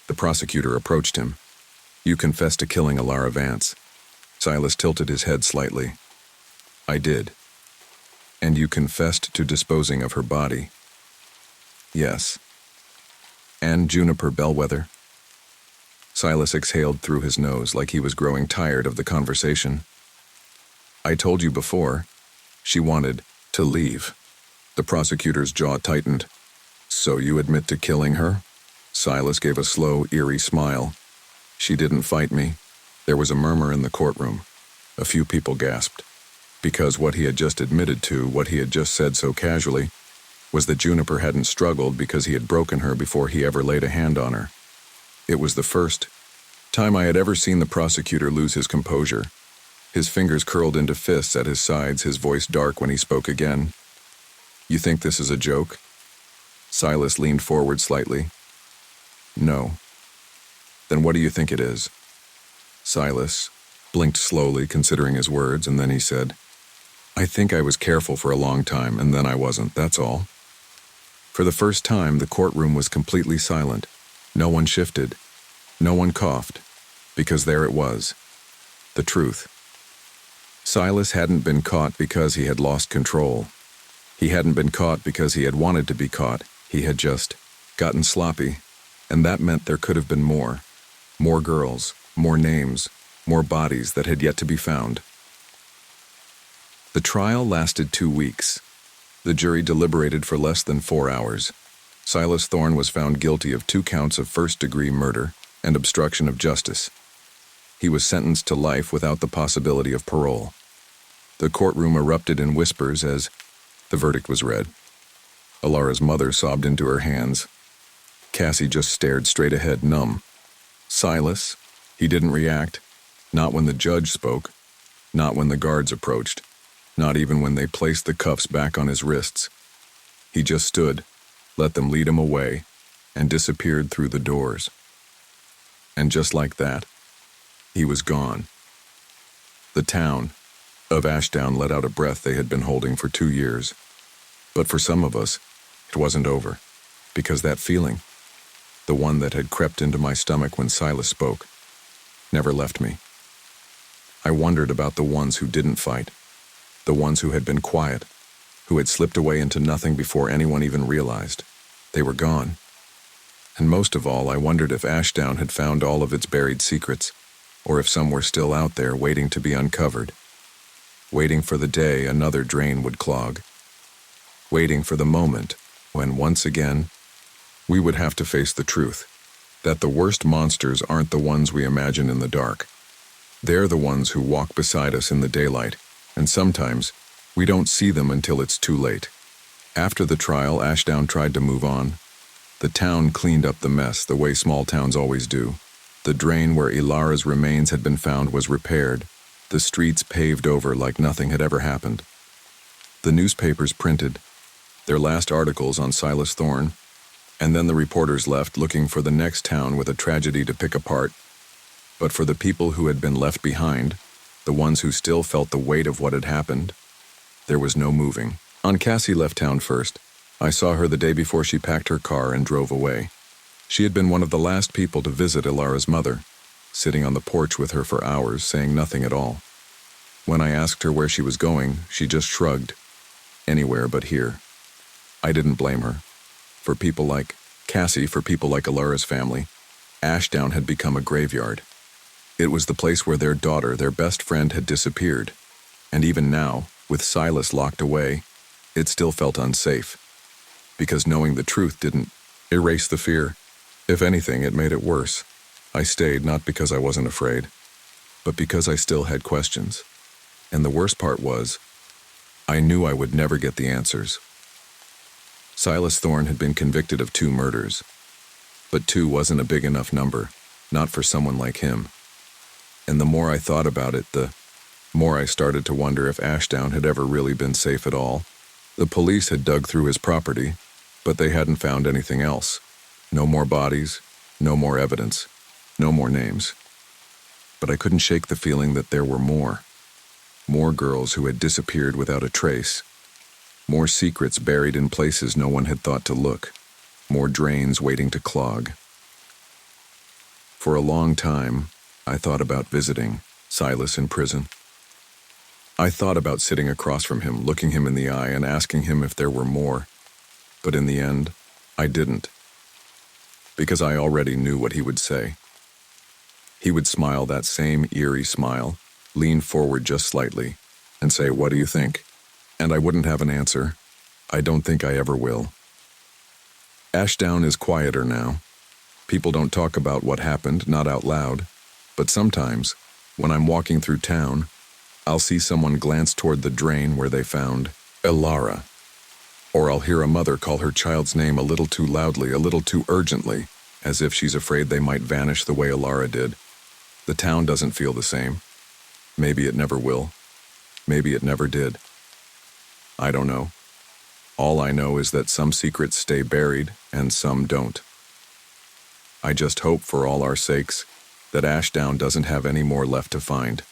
The prosecutor approached him. "You confessed to killing Alara Vance." Silas tilted his head slightly. "I did." "And you confessed to disposing of her body?" "Yes." "And Juniper Bellwether?" Silas exhaled through his nose like he was growing tired of the conversation. I told you before. She wanted to leave. The prosecutor's jaw tightened. So you admit to killing her? Silas gave a slow, eerie smile. She didn't fight me. There was a murmur in the courtroom. A few people gasped. Because what he had just admitted to, what he had just said so casually, was that Juniper hadn't struggled because he had broken her before he ever laid a hand on her. It was the first time I had ever seen the prosecutor lose his composure. His fingers curled into fists at his sides, his voice dark when he spoke again. You think this is a joke? Silas leaned forward slightly. No. Then what do you think it is? Silas blinked slowly, considering his words, and then he said, I think I was careful for a long time, and then I wasn't, that's all. For the first time, the courtroom was completely silent. No one shifted. No one coughed. Because there it was. The truth. Silas hadn't been caught because he had lost control. He hadn't been caught because he had wanted to be caught. He had just gotten sloppy. And that meant there could have been more. More girls, more names, more bodies that had yet to be found. The trial lasted 2 weeks. The jury deliberated for less than 4 hours. Silas Thorne was found guilty of 2 counts of first-degree murder and obstruction of justice. He was sentenced to life without the possibility of parole. The courtroom erupted in whispers as the verdict was read. Alara's mother sobbed into her hands. Cassie just stared straight ahead, numb. Silas, he didn't react. Not when the judge spoke. Not when the guards approached. Not even when they placed the cuffs back on his wrists. He just stood, let them lead him away, and disappeared through the doors. And just like that, he was gone. The town of Ashdown let out a breath they had been holding for 2 years. But for some of us, it wasn't over, because that feeling, the one that had crept into my stomach when Silas spoke, never left me. I wondered about the ones who didn't fight, the ones who had been quiet, who had slipped away into nothing before anyone even realized. They were gone. And most of all, I wondered if Ashdown had found all of its buried secrets, or if some were still out there waiting to be uncovered, waiting for the day another drain would clog, waiting for the moment when, once again, we would have to face the truth, that the worst monsters aren't the ones we imagine in the dark. They're the ones who walk beside us in the daylight, and sometimes we don't see them until it's too late. After the trial, Ashdown tried to move on. The town cleaned up the mess the way small towns always do. The drain where Ilara's remains had been found was repaired, the streets paved over like nothing had ever happened. The newspapers printed their last articles on Silas Thorne, and then the reporters left looking for the next town with a tragedy to pick apart. But for the people who had been left behind, the ones who still felt the weight of what had happened, there was no moving. Cassie left town first. I saw her the day before she packed her car and drove away. She had been one of the last people to visit Ilara's mother, sitting on the porch with her for hours, saying nothing at all. When I asked her where she was going, she just shrugged. Anywhere but here. I didn't blame her. For people like Cassie, for people like Ilara's family, Ashdown had become a graveyard. It was the place where their daughter, their best friend, had disappeared. And even now, with Silas locked away, it still felt unsafe. Because knowing the truth didn't erase the fear. If anything, it made it worse. I stayed not because I wasn't afraid, but because I still had questions. And the worst part was, I knew I would never get the answers. Silas Thorne had been convicted of 2 murders. But 2 wasn't a big enough number, not for someone like him. And the more I thought about it, the more I started to wonder if Ashdown had ever really been safe at all. The police had dug through his property, but they hadn't found anything else. No more bodies, no more evidence, no more names. But I couldn't shake the feeling that there were more. More girls who had disappeared without a trace. More secrets buried in places no one had thought to look. More drains waiting to clog. For a long time, I thought about visiting Silas in prison. I thought about sitting across from him, looking him in the eye and asking him if there were more. But in the end, I didn't. Because I already knew what he would say. He would smile that same eerie smile, lean forward just slightly, and say, "What do you think?" And I wouldn't have an answer. I don't think I ever will. Ashdown is quieter now. People don't talk about what happened, not out loud. But sometimes, when I'm walking through town, I'll see someone glance toward the drain where they found Elara. Or I'll hear a mother call her child's name a little too loudly, a little too urgently, as if she's afraid they might vanish the way Elara did. The town doesn't feel the same. Maybe it never will. Maybe it never did. I don't know. All I know is that some secrets stay buried and some don't. I just hope for all our sakes that Ashdown doesn't have any more left to find.